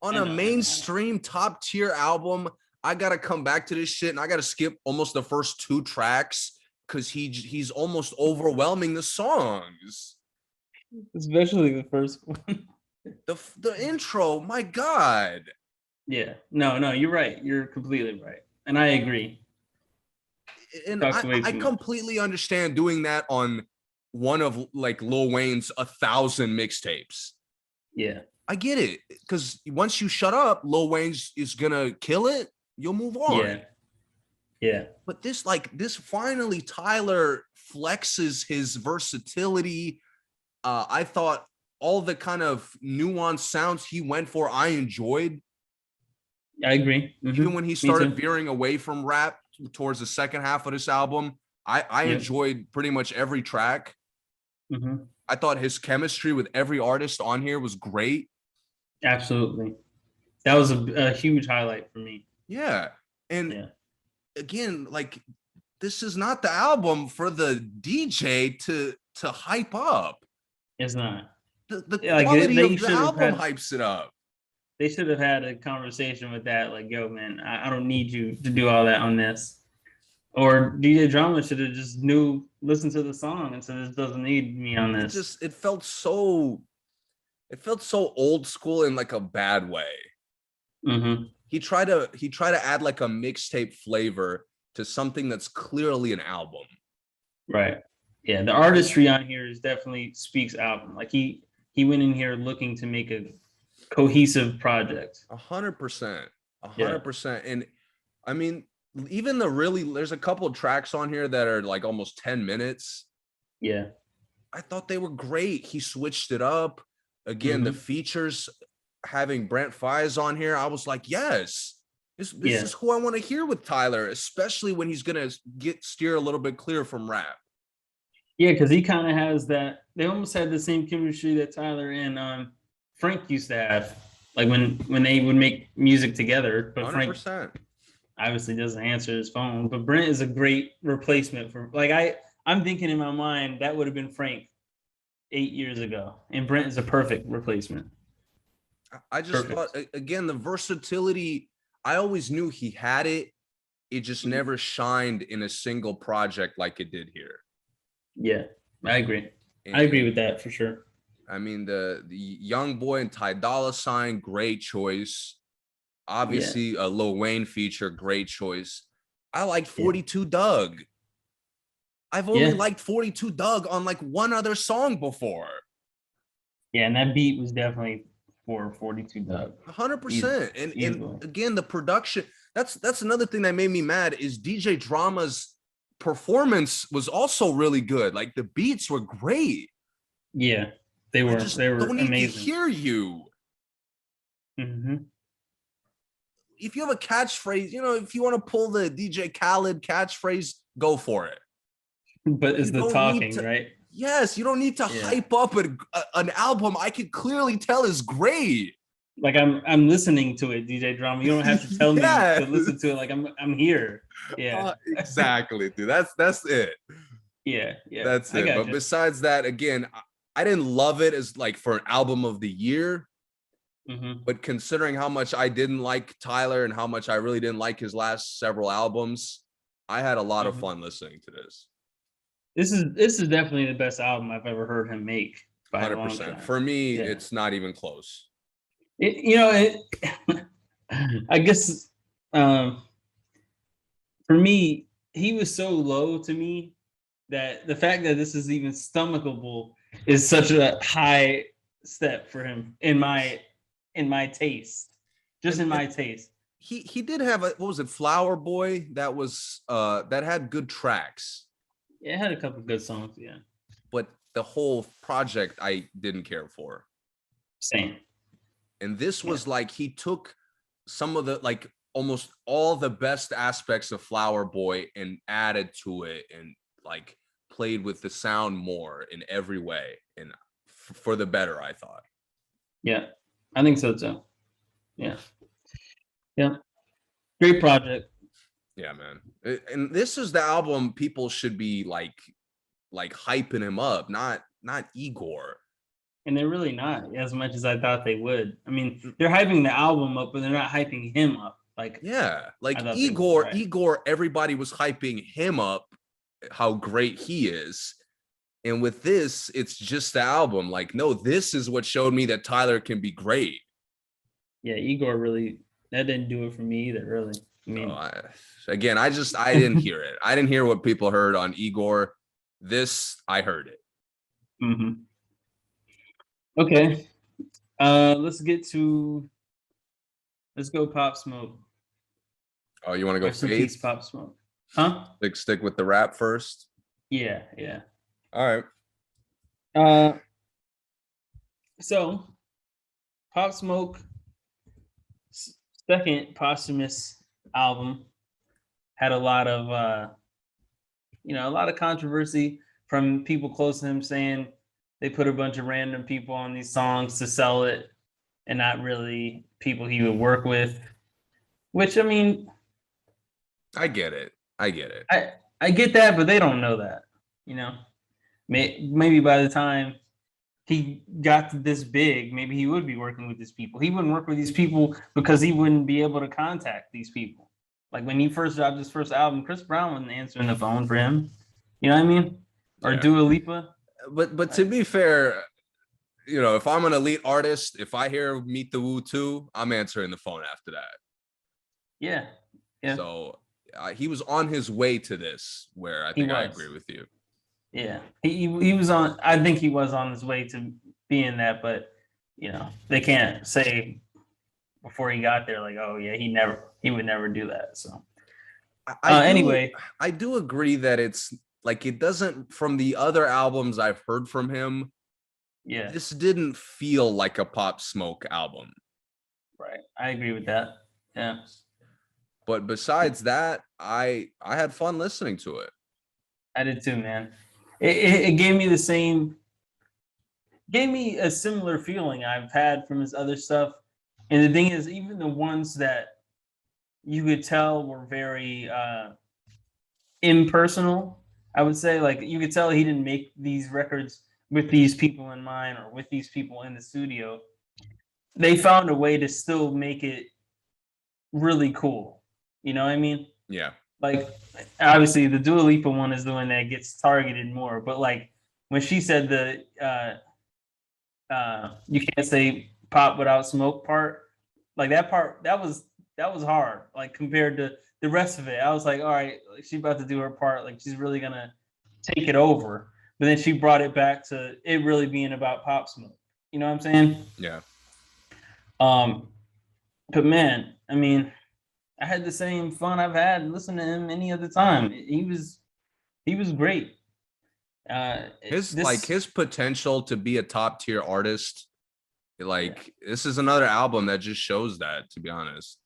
On a mainstream top tier album, I gotta come back to this shit and I gotta skip almost the first 2 tracks because he's almost overwhelming the songs. Especially the first one. The intro, my God. Yeah. No, you're right. You're completely right. And I agree. And I completely understand doing that on one of like Lil Wayne's 1,000 mixtapes. Yeah. I get it, because once you shut up, Lil Wayne is gonna kill it. You'll move on. Yeah. But this finally, Tyler flexes his versatility. I thought all the kind of nuanced sounds he went for, I enjoyed. I agree. Even when he Me started too. veering away from rap towards the second half of this album, I Yep. enjoyed pretty much every track. hmm I thought his chemistry with every artist on here was great. Absolutely. That was a huge highlight for me. Yeah. And Yeah. again, like this is not the album for the DJ to hype up. It's not. The Yeah, like quality they of the should have album had hypes it up. they should have had a conversation with that. Like, yo, man, I don't need you to do all that on this. Or DJ Drama should have just listen to the song and said, this doesn't need me on It this. just it felt so old school in like a bad way. hmm He tried to add like a mixtape flavor to something that's clearly an album. Right. Yeah, the artistry on here is definitely speaks album. Like he went in here looking to make a cohesive project. 100%. A Yeah. 100%. And I mean, even there's a couple of tracks on here that are like almost 10 minutes. Yeah. I thought they were great. He switched it up. Again, the hmm features having Brent Fires on here, I was like, yes, this Yeah. is who I want to hear with Tyler, especially when he's gonna steer a little bit clear from rap. Yeah, because he kind of has that. They almost had the same chemistry that Tyler and Frank used to have. Like when they would make music together, but Frank 100%. obviously doesn't answer his phone. But Brent is a great replacement for like I'm thinking in my mind that would have been Frank 8 years ago, and Brent is a perfect replacement. I just thought Perfect. again the versatility. I always knew he had it. It just never shined in a single project like it did here. Yeah, I agree. I agree And with that for sure. I mean the Young Boy and Ty Dolla Sign, great choice. Yeah, Obviously a Lil Wayne feature, great choice. I like yeah, 42 Doug. I've only yeah, liked 42 Doug on like one other song before. yeah. And that beat was definitely for 42 Doug. Easy, 100%. And easily. again, the production, that's another thing that made me mad is DJ Drama's performance was also really good. Like the beats were great. Yeah, they I were just they were don't need to amazing. hear you. hmm If you have a catchphrase, if you want to pull the DJ Khaled catchphrase, go for it. But it's You the don't need talking, to. right? Yes, you don't need to Yeah. hype up an album I could clearly tell is great. Like I'm listening to it, DJ Drama. You don't have to tell me to Yes. listen to it. Like I'm here. Yeah. Exactly, dude. That's it. Yeah. Yeah. That's I it. got But you. besides that, again, I didn't love it as like for an album of the year. hmm But considering how much I didn't like Tyler and how much I really didn't like his last several albums, I had a lot of hmm fun listening to this. This is definitely the best album I've ever heard him make by a long 100%. shot. For me, Yeah. it's not even close. I guess um, for me, he was so low to me that the fact that this is even stomachable is such a high step for him in my taste, just in And my taste. he did have a, what was it, Flower Boy, that had good tracks, Yeah, it had a couple good songs. Yeah, but the whole project I didn't care for. same. And this Yeah, was like he took some of the like almost all the best aspects of Flower Boy and added to it and like played with the sound more in every way and for the better, I thought. yeah, I think so too. Yeah, yeah, great project. Yeah, man. And this is the album people should be like hyping him up, not Igor. And they're really not as much as I thought they would. I mean, they're hyping the album up, but they're not hyping him up like Yeah, I like thought they would. Igor, Right? Igor, everybody was hyping him up, how great he is. And with this, it's just the album. Like, no, this is what showed me that Tyler can be great. Yeah, Igor really that didn't do it for me either. Really, I So mean, I didn't hear it. I didn't hear what people heard on Igor. This, I heard it. mhm. Okay. Let's get to let's go Pop Smoke. Oh, you want to go Rest in Fade? peace, Pop Smoke. Huh? Stick with the rap first. Yeah, yeah. All right. Uh, so Pop Smoke second posthumous album had a lot of a lot of controversy from people close to him saying they put a bunch of random people on these songs to sell it and not really people he would work with. Which I mean, I get it. I get it. I get that, but they don't know that. You know, maybe by the time he got to this big, maybe he would be working with these people. He wouldn't work with these people because he wouldn't be able to contact these people. Like when he first dropped his first album, Chris Brown wasn't answering the phone for him. You know what I mean? Or Yeah. Dua Lipa. But to be fair, you know, if I'm an elite artist, if I hear Meet the Woo 2, I'm answering the phone after that. Yeah. Yeah. So he was on his way to this, where I think I agree with you. Yeah. He was on, I think he was on his way to being that, but you know, they can't say before he got there, like, oh yeah, he would never do that. So anyway, I do agree that it's like, it doesn't, from the other albums I've heard from him, yeah, this didn't feel like a Pop Smoke album. Right. I agree with that. Yeah. But besides that, I had fun listening to it. I did too, man. It gave me gave me a similar feeling I've had from his other stuff. And the thing is, even the ones that you could tell were very impersonal, I would say, like you could tell he didn't make these records with these people in mind or with these people in the studio. They found a way to still make it really cool. You know what I mean? Yeah. Like obviously the Dua Lipa one is the one that gets targeted more, but like when she said the you can't say pop without smoke part, like that part that was hard, like compared to the rest of it. I was like, all right, like, she's about to do her part, like she's really gonna take it over. But then she brought it back to it really being about Pop Smoke. You know what I'm saying? Yeah. But man, I mean, I had the same fun I've had listening to him any other time. He was great. His potential to be a top tier artist, like this is another album that just shows that, to be honest.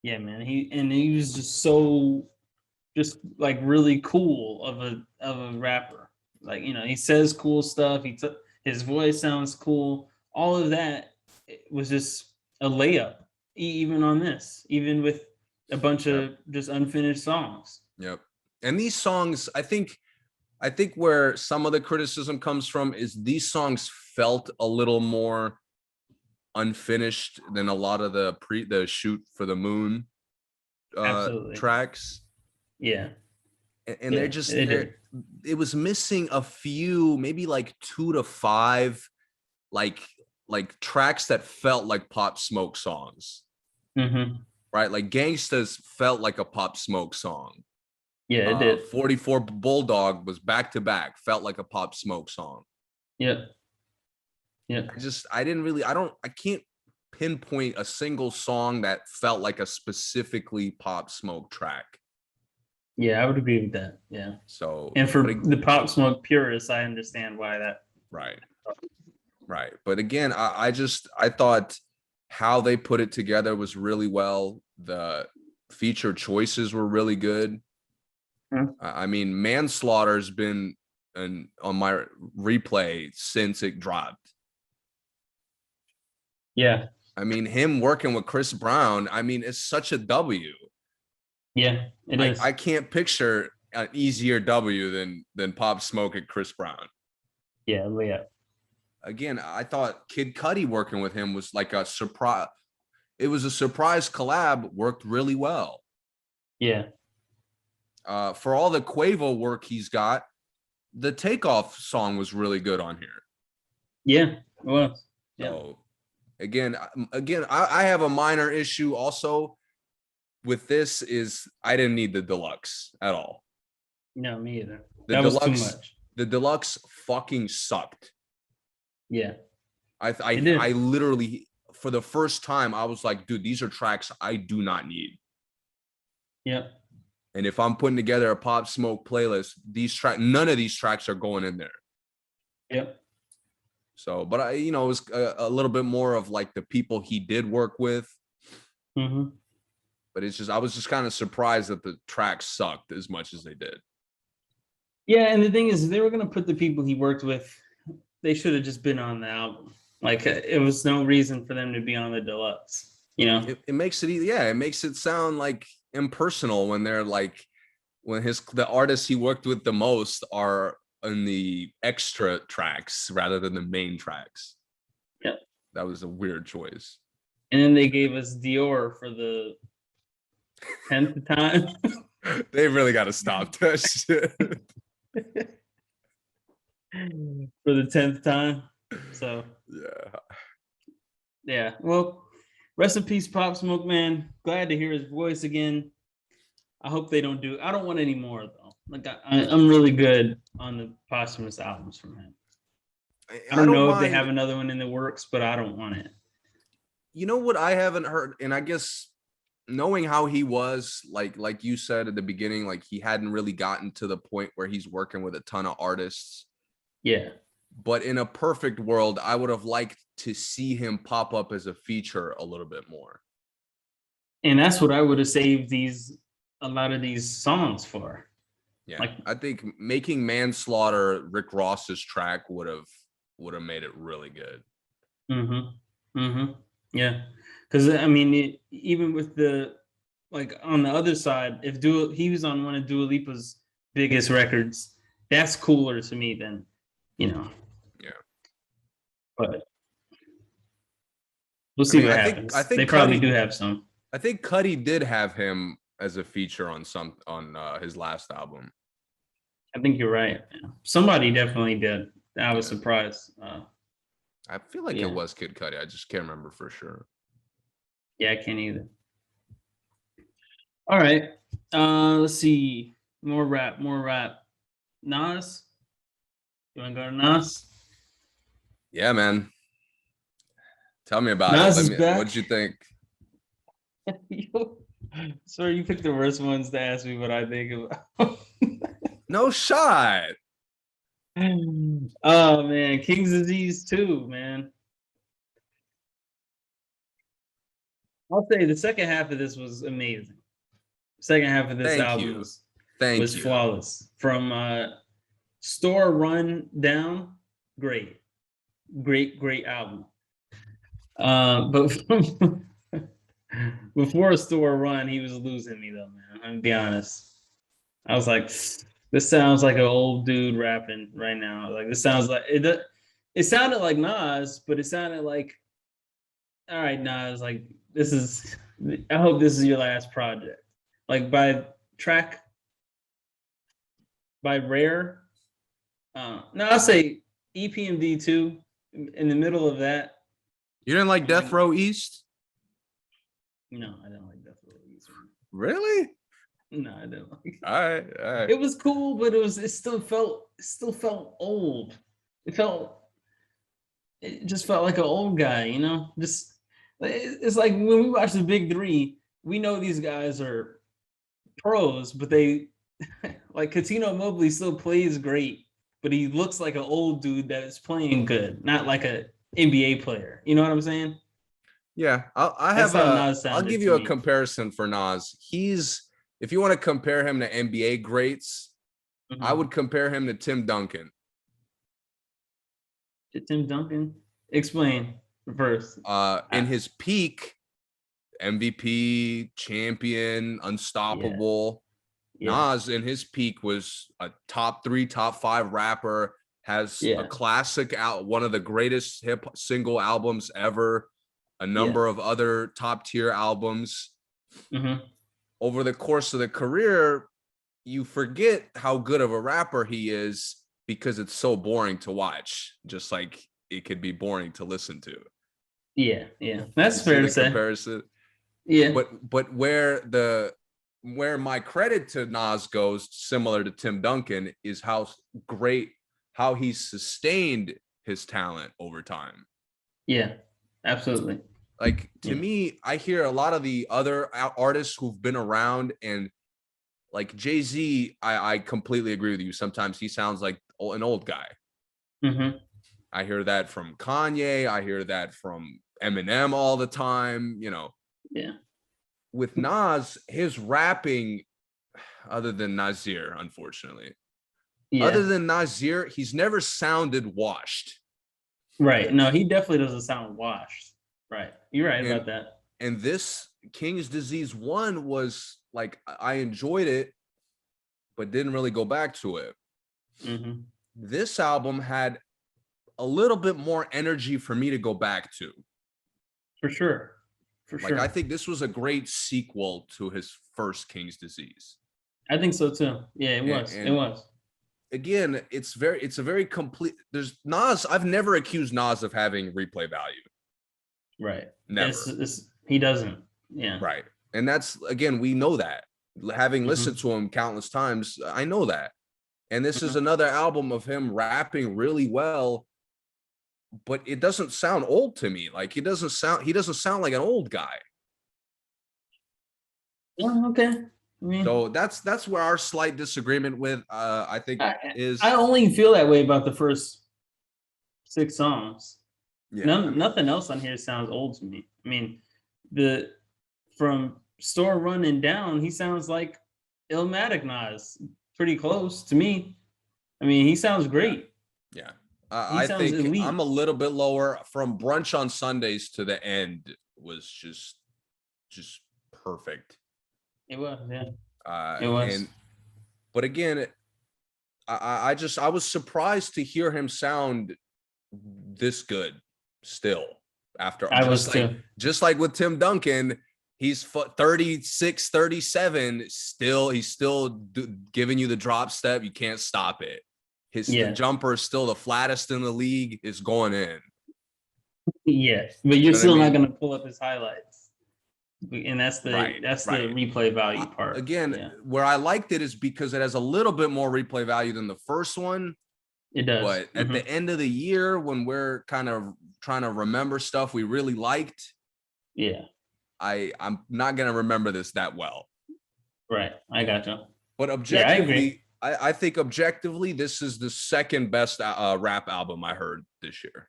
Yeah, man. He was just like really cool of a rapper. Like, you know, he says cool stuff. His voice sounds cool. All of that was just a layup, even on this, even with a bunch of just unfinished songs. Yep. And these songs, I think where some of the criticism comes from is these songs felt a little more unfinished than a lot of the Shoot for the Moon tracks. Yeah. And they're just it was missing a few, maybe like 2 to 5 like tracks that felt like Pop Smoke songs. Mm-hmm. Right? Like Gangstas felt like a Pop Smoke song. Yeah, it did. 44 Bulldog was back to back, felt like a Pop Smoke song. Yeah. Yeah. I can't pinpoint a single song that felt like a specifically Pop Smoke track. Yeah, I would agree with that. Yeah. So, and for the Pop Smoke purists, I understand why that. Right. Right. But again, I thought how they put it together was really well. The feature choices were really good. I mean, Manslaughter's been on my replay since it dropped. Yeah. I mean, him working with Chris Brown, I mean, it's such a W. Yeah, it is. I can't picture an easier W than Pop Smoke and Chris Brown. Yeah. Again, I thought Kid Cudi working with him was like a surprise. It was a surprise collab, worked really well. Yeah. For all the Quavo work he's got, the Takeoff song was really good on here. Yeah, it was. Yeah. So again, I have a minor issue also with this is I didn't need the deluxe at all. No, me either. That was too much. The deluxe fucking sucked. Yeah. I literally, for the first time, I was like, dude, these are tracks I do not need. Yeah. And if I'm putting together a Pop Smoke playlist, none of these tracks are going in there. Yep. So, but it was a little bit more of like the people he did work with. Mm-hmm. But it's just I was just kind of surprised that the tracks sucked as much as they did. Yeah, and the thing is, if they were gonna put the people he worked with, they should have just been on the album. Like it was no reason for them to be on the deluxe. You know? It makes it it makes it sound like impersonal when they're like when the artists he worked with the most are in the extra tracks rather than the main tracks. Yeah. That was a weird choice. And then they gave us Dior for the 10th time. They really got to stop that shit. For the 10th time. So yeah. Well, rest in peace, Pop Smoke, man. Glad to hear his voice again. I hope they don't do. I don't want any more though. Like I'm really good on the posthumous albums from him. I don't know if they have another one in the works, but I don't want it. You know what I haven't heard, and I guess knowing how he was, like you said at the beginning, like he hadn't really gotten to the point where he's working with a ton of artists. Yeah. But in a perfect world, I would have liked to see him pop up as a feature a little bit more. And that's what I would have saved a lot of these songs for. Yeah, like, I think making Manslaughter Rick Ross's track would have made it really good. Mm-hmm. Mm-hmm. Yeah, because I mean, even with the like on the other side, if he was on one of Dua Lipa's biggest records, that's cooler to me than, you know. Yeah. But we'll see what happens. I think they probably do have some. I think Cuddy did have him as a feature on his last album. I think you're right. Somebody definitely did. I was surprised. I feel like it was Kid Cudi. I just can't remember for sure. Yeah, I can't either. All right. Let's see. More rap. Nas? You want to go to Nas? Yeah, man. Tell me about it. What'd you think? Sorry, you picked the worst ones to ask me what I think about. No shot. Oh man, King's Disease 2, man. I'll say the second half of this was amazing. Second half of this album was flawless. From Store Run Down, great album. But before Store Run, he was losing me though, man. I'm gonna be honest. I was like, this sounds like an old dude rapping right now. Like this sounds like it. It sounded like Nas, but it sounded like, all right, Nas. Like this is. I hope this is your last project. Like by Rare. No, I'll say EPMD 2 in the middle of that. You didn't like Death Row East? No, I didn't like Death Row East. Really? No, I didn't like it. All right. It was cool, but it still felt old. It just felt like an old guy, you know? It's like when we watch the Big Three, we know these guys are pros, but they like Katino Mobley still plays great, but he looks like an old dude that is playing good, not like a NBA player. You know what I'm saying? Yeah, I'll give you a comparison for Nas. If you want to compare him to NBA greats, I would compare him to Tim Duncan. Tim Duncan? Explain first. In his peak, MVP, champion, unstoppable. Yeah. Nas in his peak was a top 3, top 5 rapper, has a classic one of the greatest hip single albums ever, a number of other top tier albums. Over the course of the career, you forget how good of a rapper he is because it's so boring to watch, just like it could be boring to listen to. Yeah. That's fair to say. Comparison. Yeah. But where my credit to Nas goes, similar to Tim Duncan, is how he's sustained his talent over time. Yeah, absolutely. Like to me, I hear a lot of the other artists who've been around, and like Jay-Z, I completely agree with you. Sometimes he sounds like an old guy. I hear that from Kanye. I hear that from Eminem all the time, you know. Yeah. with Nas, his rapping, other than Nasir, unfortunately, other Yeah. than Nasir, he's never sounded washed. Right. No, he definitely doesn't sound washed. Right. You're right And about that. and this King's Disease 1 was like, I enjoyed it, but didn't really go back to it. Mm-hmm. This album had a little bit more energy for me to go back to. For sure. For Like, I sure. think this was a great sequel to his first King's Disease. I think so too. Yeah, it And, was. It and was. again, it's a very complete. There's Nas. I've never accused Nas of having replay value. Right. Never. It's he doesn't. Yeah. Right. And that's, again, we know that. Having Mm-hmm. listened to him countless times, I know that. And this is Mm-hmm. another album of him rapping really well, but it doesn't sound old to me. Like, he doesn't sound like an old guy. Oh, okay. I mean, So that's where our slight disagreement with I think I, I is. only feel that way about the first 6 songs. Yeah, I mean, Nothing else on here sounds old to me. I mean, the from Store Run and Down, he sounds like Illmatic Nas, pretty close to me. I mean, he sounds great. yeah. He I sounds think I'm elite. a little bit lower. From Brunch on Sundays to the end was just perfect. It was, yeah. It was. And but again, I I was surprised to hear him sound this good still, after I was too. just like with Tim Duncan. He's 36, 37. He's still giving you the drop step. You can't stop it. The Yeah. jumper is still the flattest in the league. Is going in. Yeah. But you're You know what I still not mean? gonna pull up his highlights. And that's the Right. the replay value part. Again, Yeah. where I liked it is because it has a little bit more replay value than the first one. It does. But at the end of the year, when we're kind of trying to remember stuff we really liked, Yeah. I'm not gonna remember this that well. Right. I gotcha. But Yeah, I agree. I think objectively, this is the second best rap album I heard this year.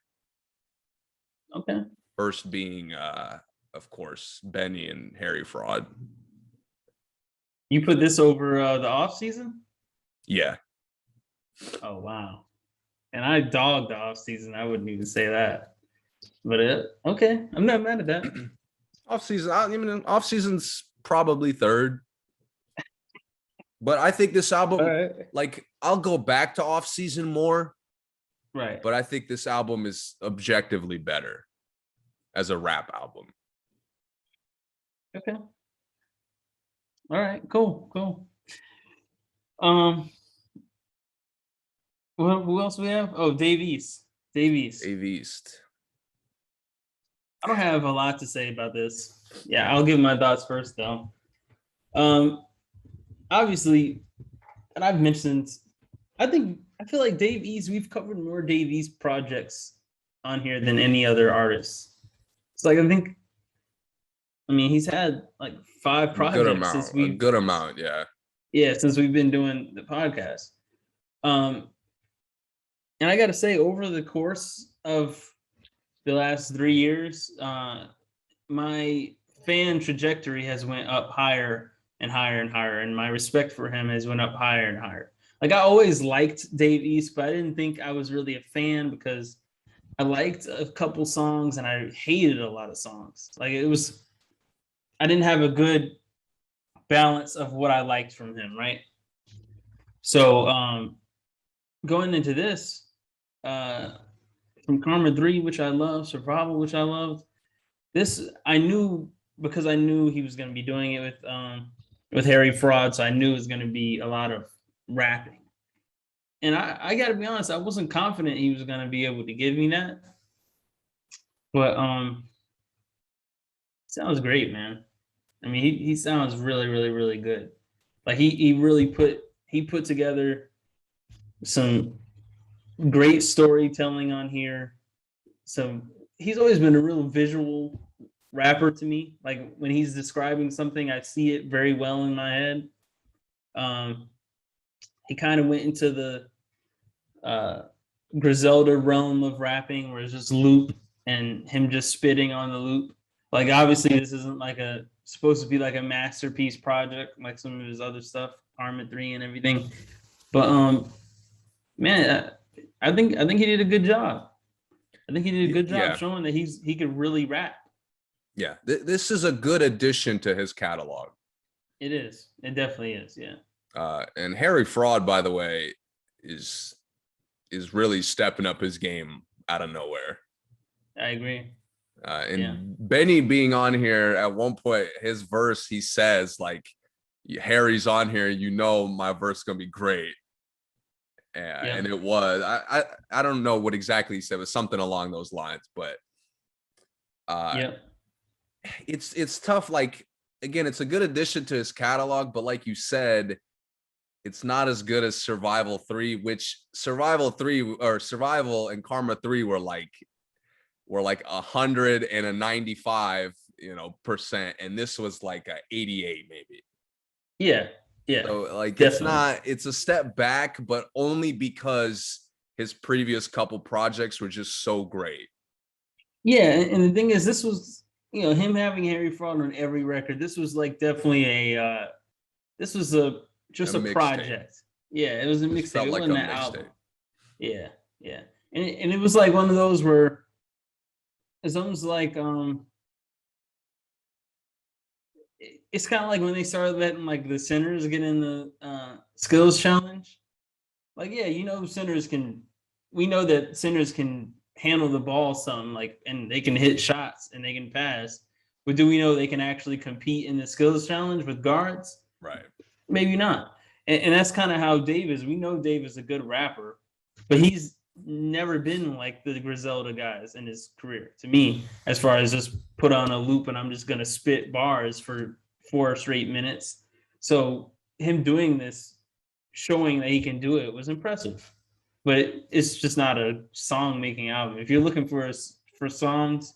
Okay. First being, of course, Benny and Harry Fraud. You put this over the off season? Yeah. Oh wow. And I dogged the off season. I wouldn't even say that. But okay. I'm not mad at that. Off season, I mean, off season's probably third. But I think this album, right. like, I'll go back to off season more. Right. But I think this album is objectively better as a rap album. Okay. All right. Cool. Who else we have? Oh, Dave East. Dave East. I don't have a lot to say about this. Yeah, I'll give my thoughts first though. Obviously, and I've mentioned, I feel like Dave East, we've covered more Dave East projects on here than any other artist. It's like, I mean, he's had like 5 projects since a good amount, yeah. Yeah, since we've been doing the podcast. And I gotta say, over the course of the last 3 years, my fan trajectory has went up higher and higher and higher, and my respect for him has went up higher and higher. Like, I always liked Dave East, but I didn't think I was really a fan because I liked a couple songs and I hated a lot of songs. Like, I didn't have a good balance of what I liked from him, right? So going into this, from Karma 3, which I love, Survival, which I loved, this I knew, because I knew he was going to be doing it with Harry Fraud, so I knew it was going to be a lot of rapping. And I got to be honest, I wasn't confident he was going to be able to give me that. But sounds great, man. I mean, he sounds really, really, really good. Like, he really put together some great storytelling on here. So he's always been a real visual rapper to me. Like, when he's describing something, I see it very well in my head. He kind of went into the Griselda realm of rapping, where it's just loop and him just spitting on the loop. Like, obviously, this isn't like a supposed to be like a masterpiece project, like some of his other stuff, Arma 3 and everything. But man, I think he did a good job. I think he did a good job Yeah, showing that he could really rap. yeah. This is a good addition to his catalog. It is. It definitely is. Yeah. And Harry Fraud, by the way, is really stepping up his game out of nowhere. I agree. And Yeah. Benny being on here at one point, his verse, he says like, Harry's on here, you know my verse is gonna be great. And it was. I don't know what exactly he said, but something along those lines. But Yeah. it's tough. Like again, it's a good addition to his catalog, but like you said, it's not as good as Survival 3, which Survival 3 or Survival and Karma 3 were like 100 and a 95, percent, and this was like a 88 maybe. Yeah. Yeah. So like Definitely. it's a step back, but only because his previous couple projects were just so great. Yeah, and the thing is, this was him having Harry Fraud on every record. This was like definitely this was just a mixtape. project. Yeah, it was a This mixtape. felt It like wasn't a an album. mixtape. Yeah, yeah, and it was like one of those where it's almost like it's kind of like when they started letting like the sinners get in the skills challenge. Like, yeah, sinners can. We know that sinners can handle the ball some, like, and they can hit shots and they can pass. But do we know they can actually compete in the skills challenge with guards? Right. Maybe not. And that's kind of how Dave is. We know Dave is a good rapper, but he's never been like the Griselda guys in his career, to me, as far as just put on a loop and I'm just going to spit bars for 4 straight minutes. So him doing this, showing that he can do it, was impressive. But it's just not a song making album. If you're looking for songs,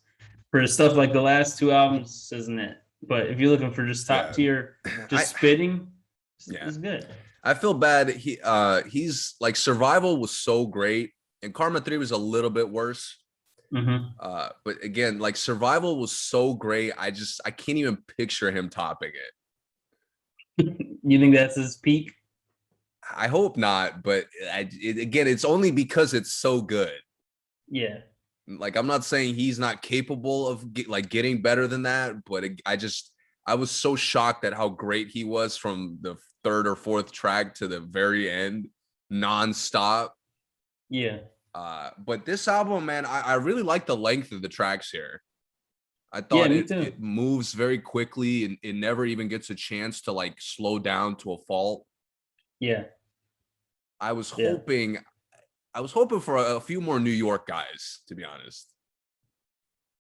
for stuff like the last 2 albums, this isn't it. But if you're looking for just top tier, just spitting, it's good. I feel bad. He's like Survival was so great, and Karma 3 was a little bit worse. But again, like Survival was so great, I can't even picture him topping it. You think that's his peak? I hope not, but again, it's only because it's so good. Yeah. Like I'm not saying he's not capable of getting better than that, but I was so shocked at how great he was from the 3rd or 4th track to the very end, nonstop. Yeah. But this album, man, I really like the length of the tracks here. I thought it moves very quickly and it never even gets a chance to like slow down to a fault. Yeah. I was hoping for a few more New York guys, to be honest.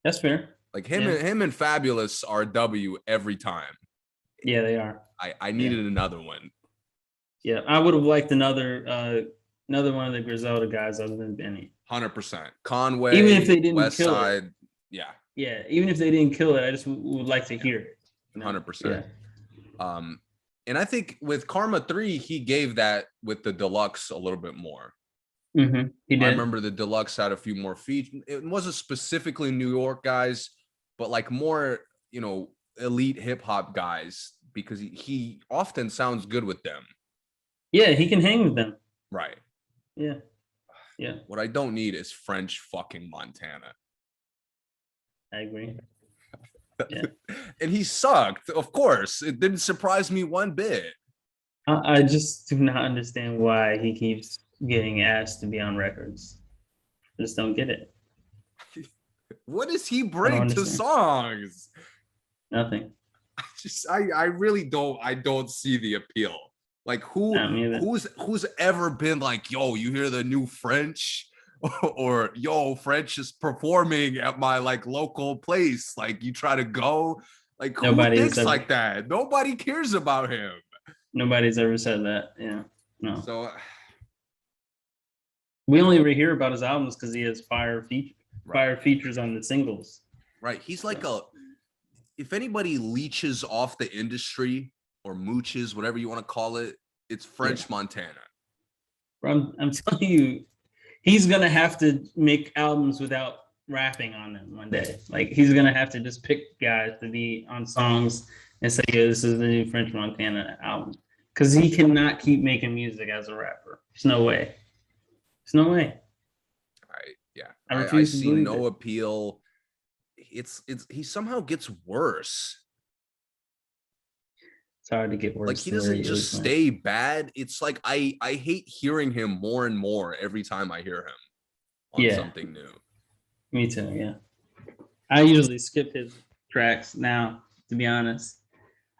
That's fair. Like him and Fabulous are W every time. Yeah, they are. I needed another one. Yeah, I would have liked another one of the Griselda guys other than Benny. 100%. Conway, even if they didn't West kill Side, it. Yeah. Yeah, even if they didn't kill it, I just would like to hear it. 100%. And I think with Karma 3, he gave that with the deluxe a little bit more. He did. I remember the deluxe had a few more features. It wasn't specifically New York guys, but like more, elite hip hop guys, because he often sounds good with them. Yeah, he can hang with them. Right. Yeah. Yeah. What I don't need is French fucking Montana. I agree. Yeah. And he sucked, of course. It didn't surprise me one bit. I just do not understand why he keeps getting asked to be on records. I just don't get it. What does he bring to songs? Nothing. I really don't see the appeal. Like who's ever been like, yo, you hear the new French? Or yo, French is performing at my like local place. Like you try to go. Like who thinks like that? Nobody cares about him. Nobody's ever said that. Yeah. No. So we only ever hear about his albums because he has fire features on the singles. Right. He's like if anybody leeches off the industry or mooches, whatever you want to call it, it's French Montana. I'm telling you, he's gonna have to make albums without rapping on them one day. Like he's gonna have to just pick guys to be on songs and say, "Yeah, this is the new French Montana album," because he cannot keep making music as a rapper. There's no way. There's no way. I I refuse to see believe no it. appeal. It's he somehow gets worse. It's hard to get Like worse he than where doesn't he just is, man. stay bad. It's like I hate hearing him more and more every time I hear him on Yeah, something new. me too. Yeah, I usually skip his tracks now. To be honest,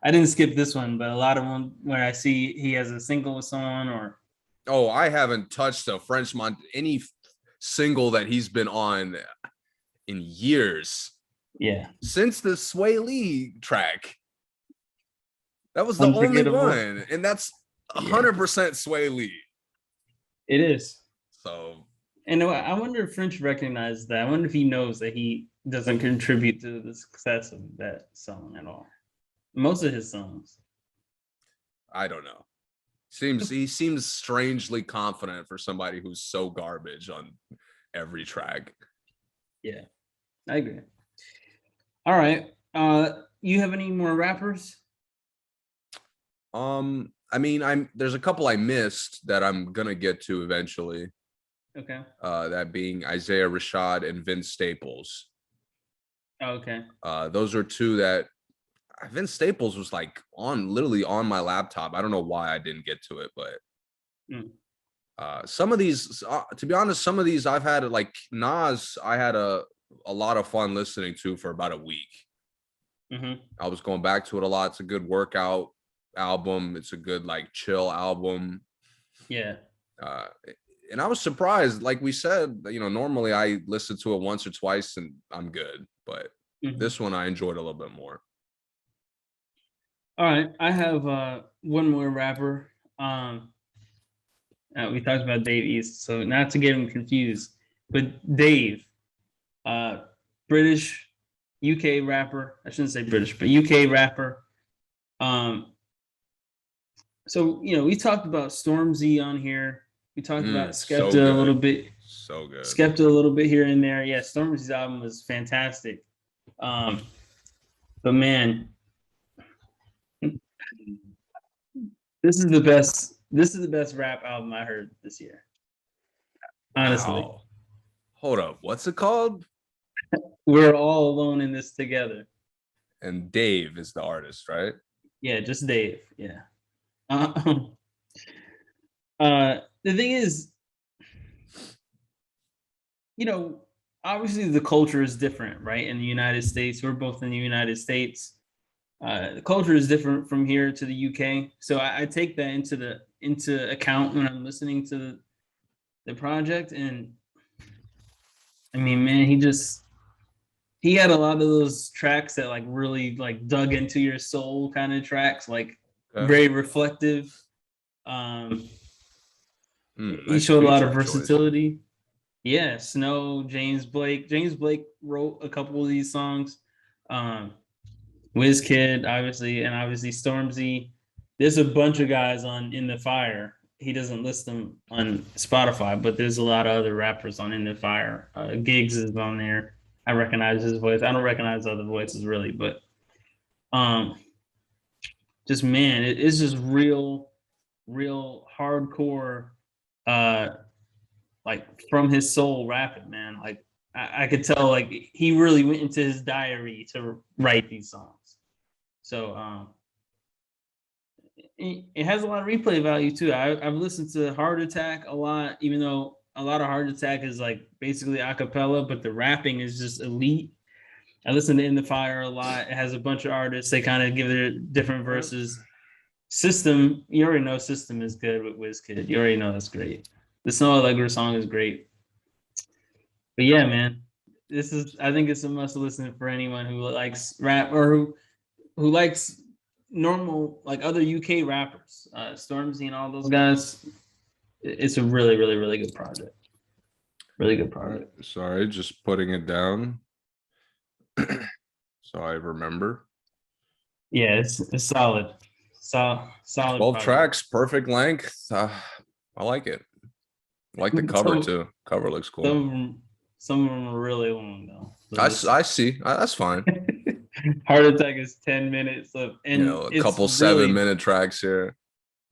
I didn't skip this one, but a lot of them where I see he has a single with someone or Oh, I haven't touched a any single that he's been on in years yeah, since the Sway Lee track. That was the only unforgettable. one, and that's Yeah, 100% Sway Lee. it is. So And I wonder if French recognizes that. I wonder if he knows that he doesn't contribute to the success of that song at all. Most of his songs. I don't know. He seems strangely confident for somebody who's so garbage on every track. Yeah, I agree. All right. You have any more rappers? I mean, there's a couple I missed that I'm gonna get to eventually. Okay. That being Isaiah Rashad and Vince Staples. Okay. Those are two that Vince Staples was like literally on my laptop. I don't know why I didn't get to it, but some of these, to be honest, some of these I've had like Nas. I had a lot of fun listening to for about a week. I was going back to it a lot. It's a good workout album. It's a good like chill album. Yeah. And I was surprised. Like we said, normally I listen to it once or twice and I'm good, but this one I enjoyed a little bit more. All right, I have one more rapper. We talked about Dave East, so not to get him confused, but Dave, British, UK rapper. I shouldn't say British, but UK rapper. So we talked about Stormzy on here. We talked about Skepta so a little bit. So good. Skepta a little bit here and there. Yeah, Stormzy's album was fantastic. But man, this is the best. This is the best rap album I heard this year. Honestly. Wow. Hold up. What's it called? We're all alone in this together. And Dave is the artist, right? Yeah, just Dave. Yeah. The thing is, obviously the culture is different, right? In the United States, we're both in the United States. The culture is different from here to the UK, so I take that into account when I'm listening to the project. And I mean, man, he had a lot of those tracks that like really like dug into your soul kind of tracks, like very reflective. He showed a lot of versatility. Choice. Yeah, Snow, James Blake. James Blake wrote a couple of these songs. WizKid, obviously, and obviously Stormzy. There's a bunch of guys on In the Fire. He doesn't list them on Spotify, but there's a lot of other rappers on In the Fire. Giggs is on there. I recognize his voice. I don't recognize other voices really, but just man, it's just real hardcore, like from his soul rapping, man. Like I could tell, like he really went into his diary to write these songs. So it has a lot of replay value too. I've listened to Heart Attack a lot, even though a lot of Heart Attack is like basically a cappella, but the rapping is just elite. I listen to In the Fire a lot. It has a bunch of artists. They kind of give their different verses. System, you already know System is good with WizKid. You already know that's great. The Snow Allegra song is great. But yeah, man, I think it's a must listen for anyone who likes rap or who likes normal, like other UK rappers, Stormzy and all those guys. It's a really, really, really good project. Really good project. Right. Sorry, just putting it down. So I remember. Yeah, it's solid. Solid 12 project. Tracks, perfect length. I like it. I like the cover too. Cover looks cool. Some of them are really long though. So I see. That's fine. Heart Attack is 10 minutes of, You and know, a it's couple really 7-minute tracks here.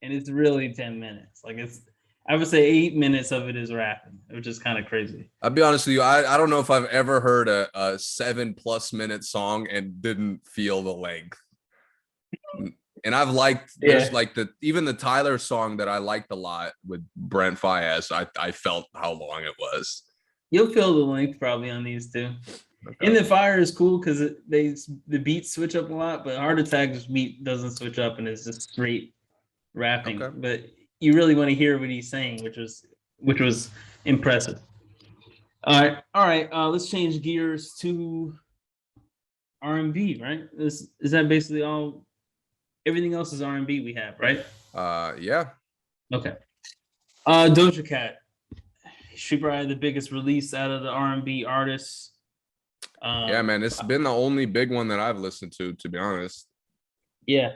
and it's really 10 minutes. Like it's I would say 8 minutes of it is rapping, which is kind of crazy. I'll be honest with you. I don't know if I've ever heard a 7+ minute song and didn't feel the length. And I've liked there's Yeah. like even the Tyler song that I liked a lot with Brent Faiyaz. I felt how long it was. You'll feel the length probably on these two. Okay. In the Fire is cool because the beats switch up a lot, but Heart Attack's beat doesn't switch up and it's just straight rapping. Okay. But you really want to hear what he's saying, which was impressive. All right. Let's change gears to R&B. Right? Is that basically all? Everything else is R&B we have, right? Yeah. Okay. Doja Cat. She probably the biggest release out of the R&B artists. Yeah, man, it's been the only big one that I've listened to be honest. Yeah.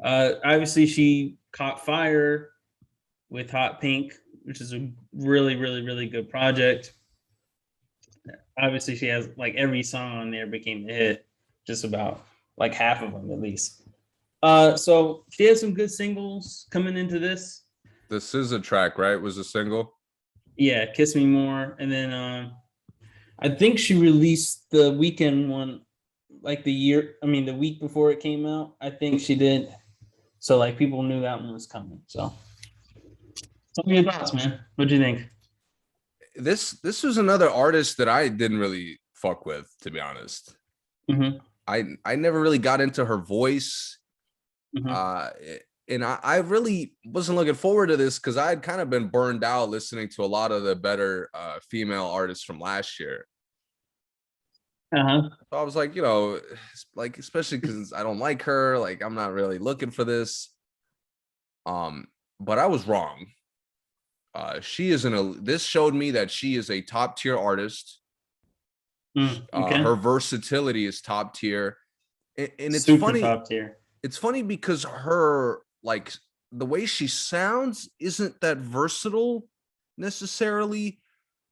Obviously, she caught fire with Hot Pink, which is a really, really, really good project. Obviously, she has like every song on there became a hit, just about like half of them at least. So she has some good singles coming into this. This is a track, right? Was a single. Yeah, Kiss Me More, and then I think she released the weekend one like the week before it came out. I think she did. So like people knew that one was coming. So tell me your thoughts, man. What do you think? This was another artist that I didn't really fuck with, to be honest. Mm-hmm. I never really got into her voice. Mm-hmm. And I really wasn't looking forward to this because I had kind of been burned out listening to a lot of the better female artists from last year. Uh-huh. So I was like, you know, like especially because I don't like her, like I'm not really looking for this. But I was wrong. She is this showed me that she is a top tier artist. Okay. Her versatility is top tier, and it's Super funny. top tier. It's funny because her like the way she sounds isn't that versatile necessarily,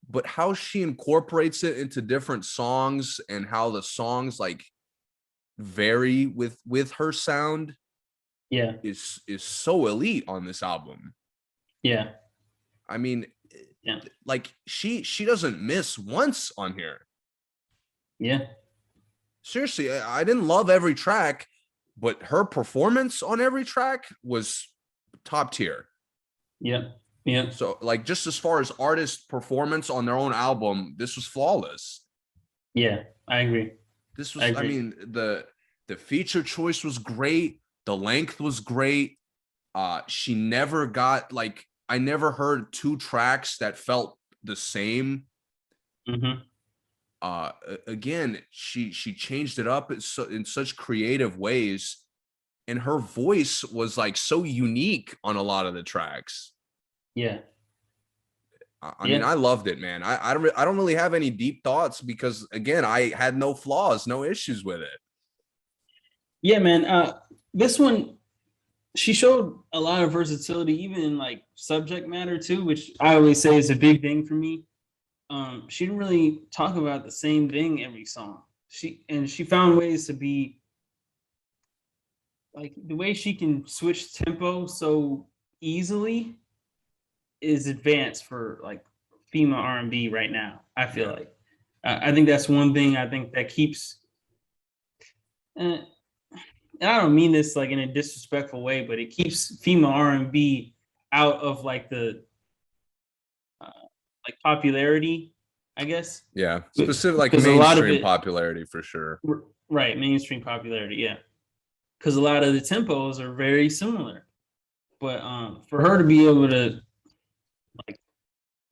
but how she incorporates it into different songs and how the songs like vary with her sound Yeah. is so elite on this album. Yeah. I mean, Yeah. like she doesn't miss once on here. Yeah. Seriously, I didn't love every track, but her performance on every track was top tier. Yeah. Yeah. So like just as far as artist performance on their own album, this was flawless. Yeah. I agree. This was, I mean, the feature choice was great. The length was great. She never got like, I never heard two tracks that felt the same. Mm-hmm. Again, she changed it up in such creative ways, and her voice was like so unique on a lot of the tracks. Yeah. I mean, I loved it, man. I don't really have any deep thoughts because again, I had no flaws, no issues with it. Yeah, man. This one, she showed a lot of versatility, even in like subject matter too, which I always say is a big thing for me. She didn't really talk about the same thing every song. She found ways to be like the way she can switch tempo so easily is advanced for like female R&B right now. I feel like I think that's one thing I think that keeps. And I don't mean this like in a disrespectful way, but it keeps female R&B out of like the like popularity, I guess. Yeah, specific like because mainstream popularity for sure. Right, mainstream popularity, yeah. Because a lot of the tempos are very similar, but for her to be able to like,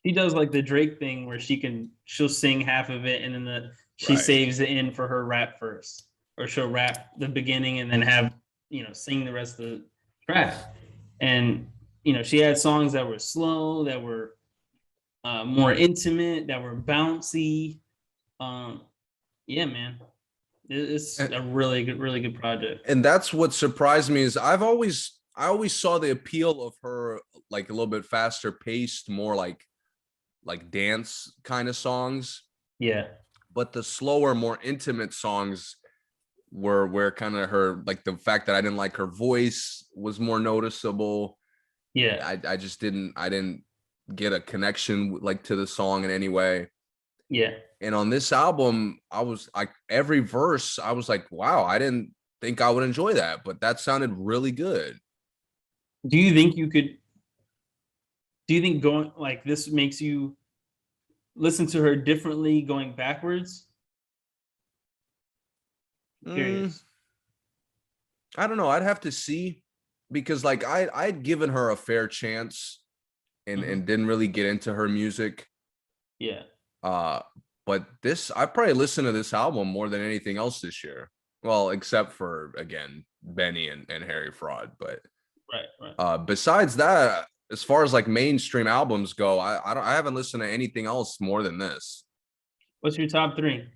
she does like the Drake thing where she'll sing half of it and then she saves the end for her rap first, or she'll rap the beginning and then have sing the rest of the track. And she had songs that were slow, that were more intimate, that were bouncy. Yeah, man, it's a really good project. And that's what surprised me is I always saw the appeal of her like a little bit faster paced, more like like dance kind of songs, Yeah. but the slower, more intimate songs were where kind of her, like the fact that I didn't like her voice was more noticeable. Yeah. I just I didn't get a connection like to the song in any way. Yeah. And on this album, I was like, every verse, I was like, wow, I didn't think I would enjoy that, but that sounded really good. Do you think you could? Do you think going like this makes you listen to her differently going backwards? Mm, Curious. I don't know. I'd have to see because like I'd given her a fair chance and Hmm. didn't really get into her music. Yeah. Uh, but this I probably listened to this album more than anything else this year. Well, except for again Benny and Harry Fraud. But Right. Right. besides that, as far as like mainstream albums go, I haven't listened to anything else more than this. What's your top three?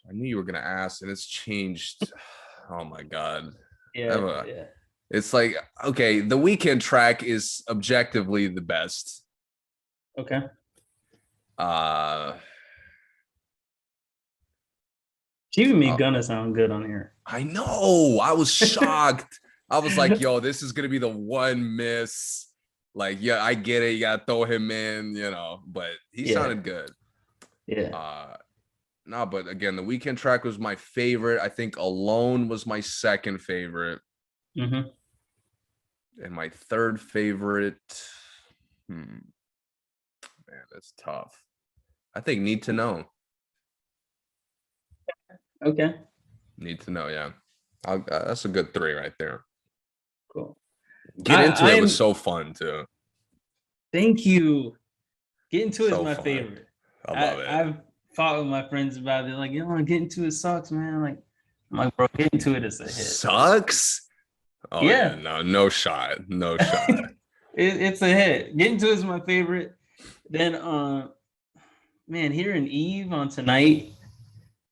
I knew you were gonna ask, and it's changed. Oh my god. I Yeah. have a, Yeah. it's like okay, the weekend track is objectively the best. Okay. Uh, She even made uh Gunna sound good on here. I know. I was shocked. I was like, yo, this is gonna be the one miss. Like, yeah, I get it. You gotta throw him in, but he Yeah. sounded good. Yeah. Uh no, but again, the weekend track was my favorite. I think Alone was my second favorite. Hmm. And my third favorite, man, that's tough. I think Need to Know. Okay. Need to Know, yeah. That's a good three right there. Cool. Get Into I It was am. so fun too. Thank you. Get Into It is So my fun. favorite. I love it. I've fought with my friends about it. They're like, Get Into It sucks, man. I'm like, bro, Get Into It is a hit. Sucks. Oh yeah, Yeah. no shot. No shot. It's a hit. Get Into It is my favorite. Then man, hearing Eve on tonight.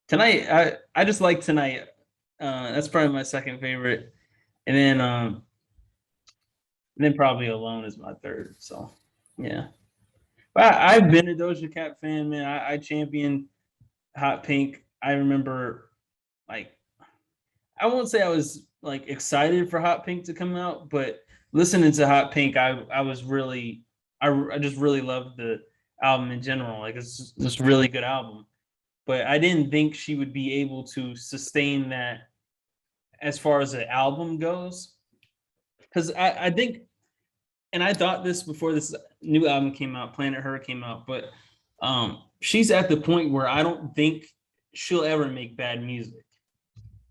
Tonight, I just like tonight. That's probably my second favorite. And then probably Alone is my third. So yeah. But I've been a Doja Cat fan, man. I championed Hot Pink. I remember, like, I won't say I was like excited for Hot Pink to come out, but listening to Hot Pink, I was really, I just really loved the album in general. Like, it's just really good album. But I didn't think she would be able to sustain that as far as the album goes, because I think, and I thought this before this new album came out, Planet Her came out, but she's at the point where I don't think she'll ever make bad music.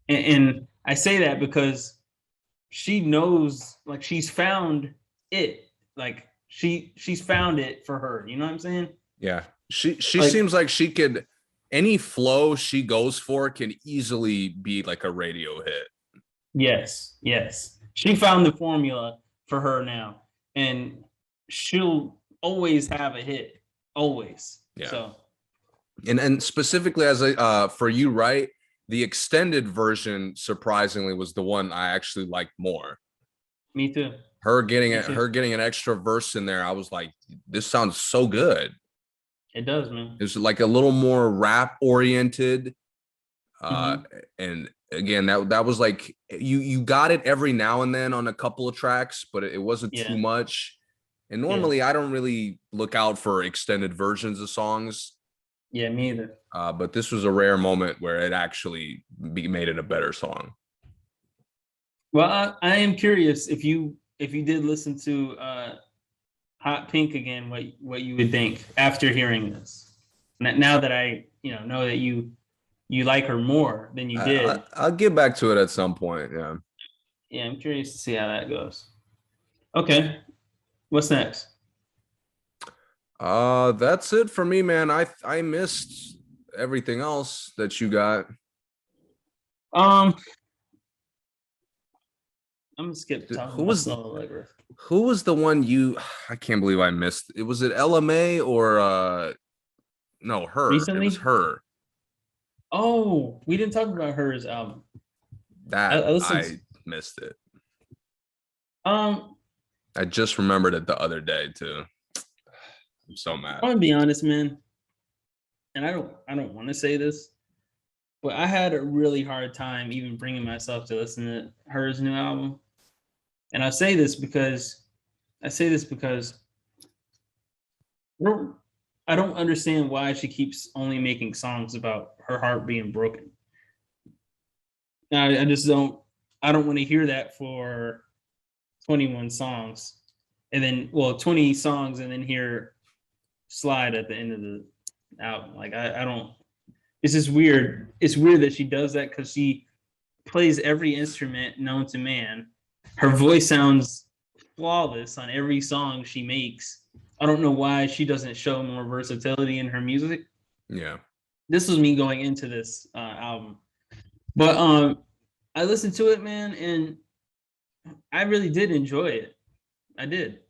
And I say that because she knows, like, she's found it. Like, she's found it for her. You know what I'm saying? Yeah. She Like, seems like she could any flow she goes for can easily be like a radio hit. yes, yes. She found the formula for her now. And she'll always have a hit. Always. Yeah. So And specifically as a for you, right? The extended version surprisingly was the one I actually liked more. me too. Her getting Me it, too. her getting an extra verse in there, I was like, this sounds so good. It does, man. It's like a little more rap oriented. Hmm. And again, that was like you got it every now and then on a couple of tracks, but it wasn't too Yeah. much. And Yeah. normally I don't really look out for extended versions of songs. Yeah, me either. But this was a rare moment where it actually made it a better song. Well, I am curious if you did listen to Hot Pink again, what you would think after hearing this. Now that I know that you like her more than you did. I'll get back to it at some point. Yeah. Yeah, I'm curious to see how that goes. Okay, what's next? That's it for me, man. I missed everything else that you got. Um, I'm gonna skip talking Who about was Snow Allegra. who was the one you I can't believe I missed. It was it LMA or no, her. It was Recently? her. Oh, we didn't talk about hers album. That I listened. I missed it. Um, I just remembered it the other day too. I'm so mad. I want to be honest, man, and I don't want to say this, but I had a really hard time even bringing myself to listen to her new album. And I say this because I don't, I don't understand why she keeps only making songs about her heart being broken. I just don't. I don't want to hear that for 21 songs, and then 20 songs, and then hear slide at the end of the album. Like I don't. It's just weird. It's weird that she does that because she plays every instrument known to man. Her voice sounds flawless on every song she makes. I don't know why she doesn't show more versatility in her music. Yeah. This was me going into this album, but I listened to it, man, and I really did enjoy it. I did.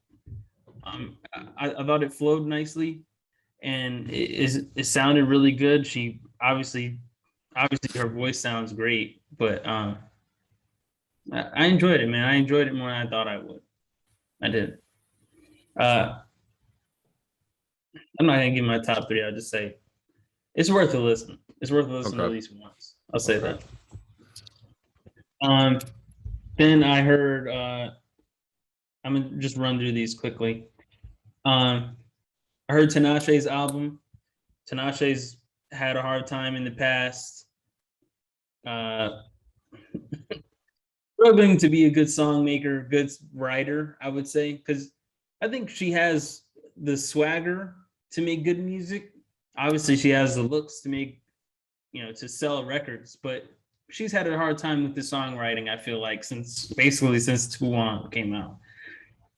I thought it flowed nicely, and it sounded really good. She obviously her voice sounds great, but I enjoyed it, man. I enjoyed it more than I thought I would. I did. I'm not gonna give my top three. I'll just say it's worth a listen. It's worth a listen at least once. I'll say that. Then I heard. I'm gonna just run through these quickly. I heard Tinashe's album. Tinashe's had a hard time in the past. Struggling to be a good song maker, good writer, I would say, because I think she has the swagger to make good music. Obviously, she has the looks to make, to sell records, but she's had a hard time with the songwriting, I feel like, since 2 came out,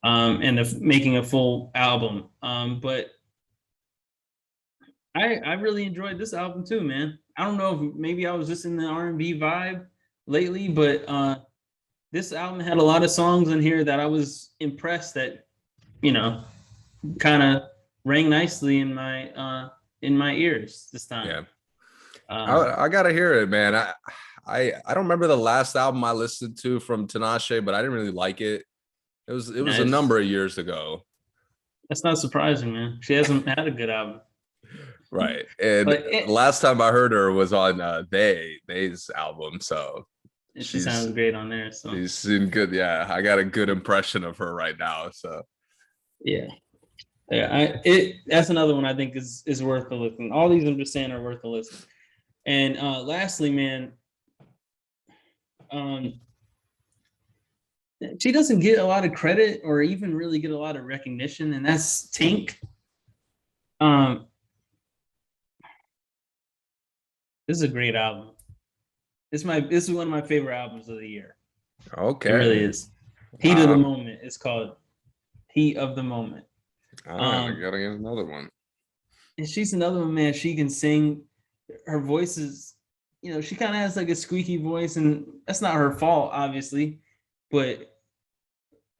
and making a full album. But I really enjoyed this album too, man. I don't know if maybe I was just in the R&B vibe lately, but this album had a lot of songs in here that I was impressed that, kind of rang nicely in my ears this time. Yeah. I gotta hear it, man. I don't remember the last album I listened to from Tinashe, but I didn't really like it. It was a number of years ago. That's not surprising, man. She hasn't had a good album. Right. And last time I heard her was on They's album. So she sounds great on there. So she's in good. Yeah, I got a good impression of her right now. So yeah. That's another one I think is worth a listen. All these I'm just saying are worth a listen. And lastly, man, she doesn't get a lot of credit or even really get a lot of recognition, and that's Tink. This is a great album. This is one of my favorite albums of the year. Okay. It really is. Heat of the Moment. It's called Heat of the Moment. I gotta get another one. And she's another one, man. She can sing. Her voice is, she kind of has like a squeaky voice, and that's not her fault, obviously, but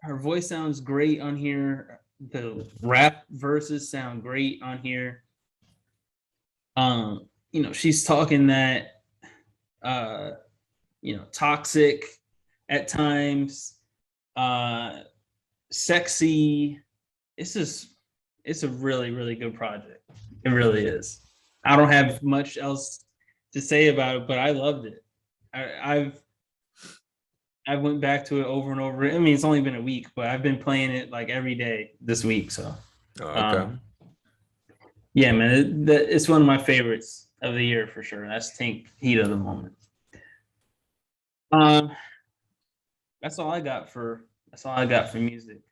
her voice sounds great on here. The rap verses sound great on here. She's talking that, toxic at times, sexy. It's a really, really good project. It really is. I don't have much else to say about it, but I loved it. I went back to it over and over. I mean, it's only been a week, but I've been playing it like every day this week. So, okay. Yeah, man, it's one of my favorites of the year for sure. That's Tink, Heat of the Moment. That's all I got for music.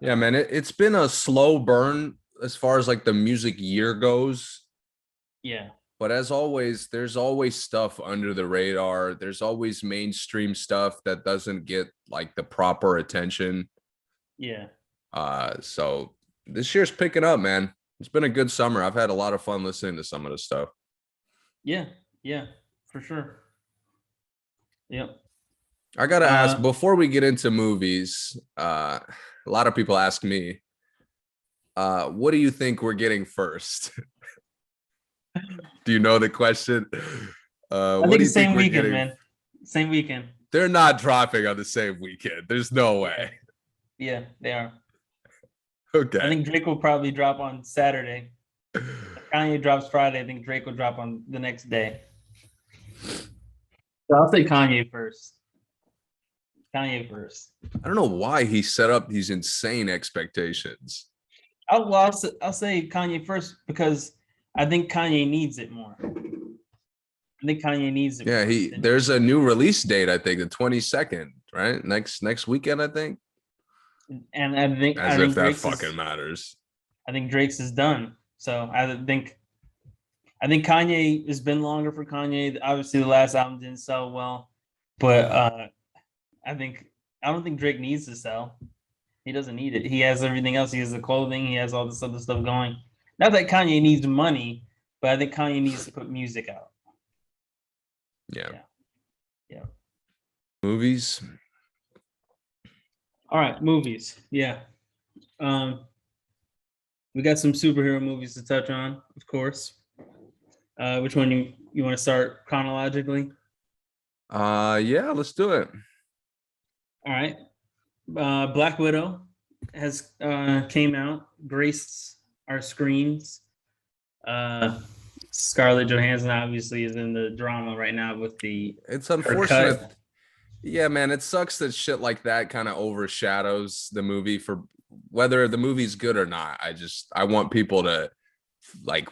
Yeah, man, it's been a slow burn as far as like the music year goes. Yeah. But as always, there's always stuff under the radar. There's always mainstream stuff that doesn't get like the proper attention. Yeah. So this year's picking up, man. It's been a good summer. I've had a lot of fun listening to some of the stuff. Yeah, for sure. Yep. I gotta ask before we get into movies. A lot of people ask me, what do you think we're getting first? Do you know the question? I think same weekend, man. Same weekend. They're not dropping on the same weekend. There's no way. Yeah, they are. Okay. I think Drake will probably drop on Saturday. Kanye drops Friday. I think Drake will drop on the next day. So I'll say Kanye first. Kanye first. I don't know why he set up these insane expectations. I'll say Kanye first because I think Kanye needs it more. I think Kanye needs it. Yeah, more there's a new release date, I think, the 22nd, right? Next weekend, I think. And I think If that Drake's fucking matters. I think Drake's is done. So I think Kanye has been longer for Kanye. Obviously, the last album didn't sell well, but I don't think Drake needs to sell. He doesn't need it. He has everything else. He has the clothing. He has all this other stuff going. Not that Kanye needs money, but I think Kanye needs to put music out. Yeah. Yeah. Movies. All right, movies. Yeah. We got some superhero movies to touch on, of course. Which one you want to start chronologically? Yeah, let's do it. All right. Black Widow has came out, graced our screens. Scarlett Johansson obviously is in the drama right now with it's unfortunate. Yeah, man, it sucks that shit like that kind of overshadows the movie for whether the movie's good or not. I want people to like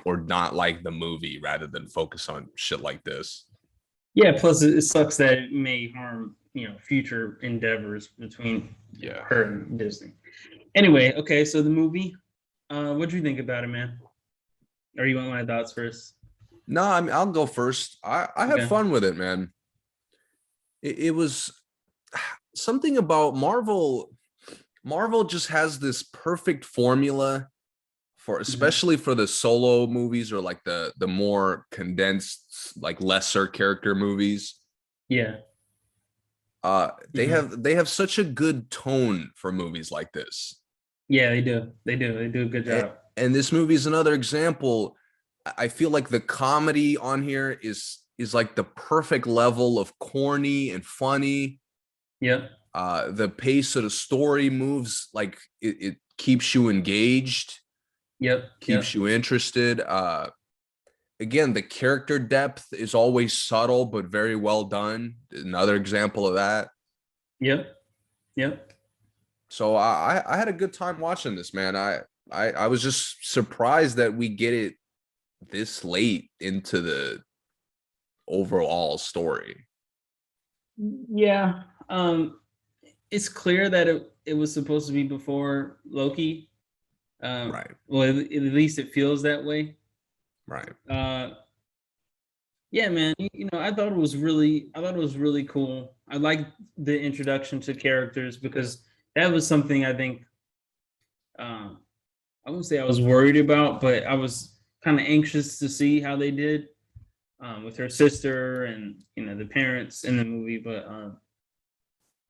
or not like the movie rather than focus on shit like this. Yeah, plus it sucks that it may harm, future endeavors between her and Disney. Anyway, okay, so the movie, what do you think about it, man? Or you want my thoughts first? No, I'll go first. I had fun with it, man. It was something about Marvel. Marvel just has this perfect formula for, especially for the solo movies or like the more condensed, like lesser character movies. Yeah. They have such a good tone for movies like this. Yeah, they do. They do a good job. And this movie is another example. I feel like the comedy on here is like the perfect level of corny and funny. Yep. The pace of the story moves like it keeps you engaged. Yep. Keeps you interested. Again, the character depth is always subtle but very well done. Another example of that. Yep. So I had a good time watching this, man. I was just surprised that we get it this late into the overall story. Yeah. It's clear that it was supposed to be before Loki. Right. Well, at least it feels that way. Right. Yeah, man. I thought it was really cool. I liked the introduction to characters because that was something I think. I wouldn't say I was worried about, but I was kind of anxious to see how they did with her sister and the parents in the movie. But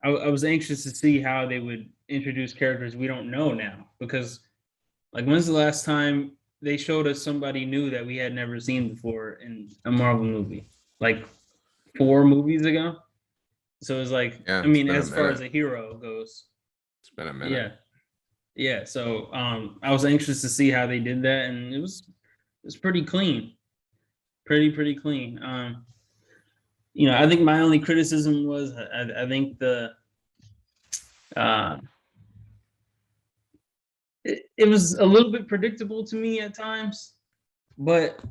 I was anxious to see how they would introduce characters we don't know now, because like, when's the last time they showed us somebody new that we had never seen before in a Marvel movie? Like 4 movies ago. So it's like, I mean, as far as a hero goes, it's been a minute. Yeah. So I was anxious to see how they did that, and it was pretty clean, pretty clean. I think my only criticism was I think it was a little bit predictable to me at times, but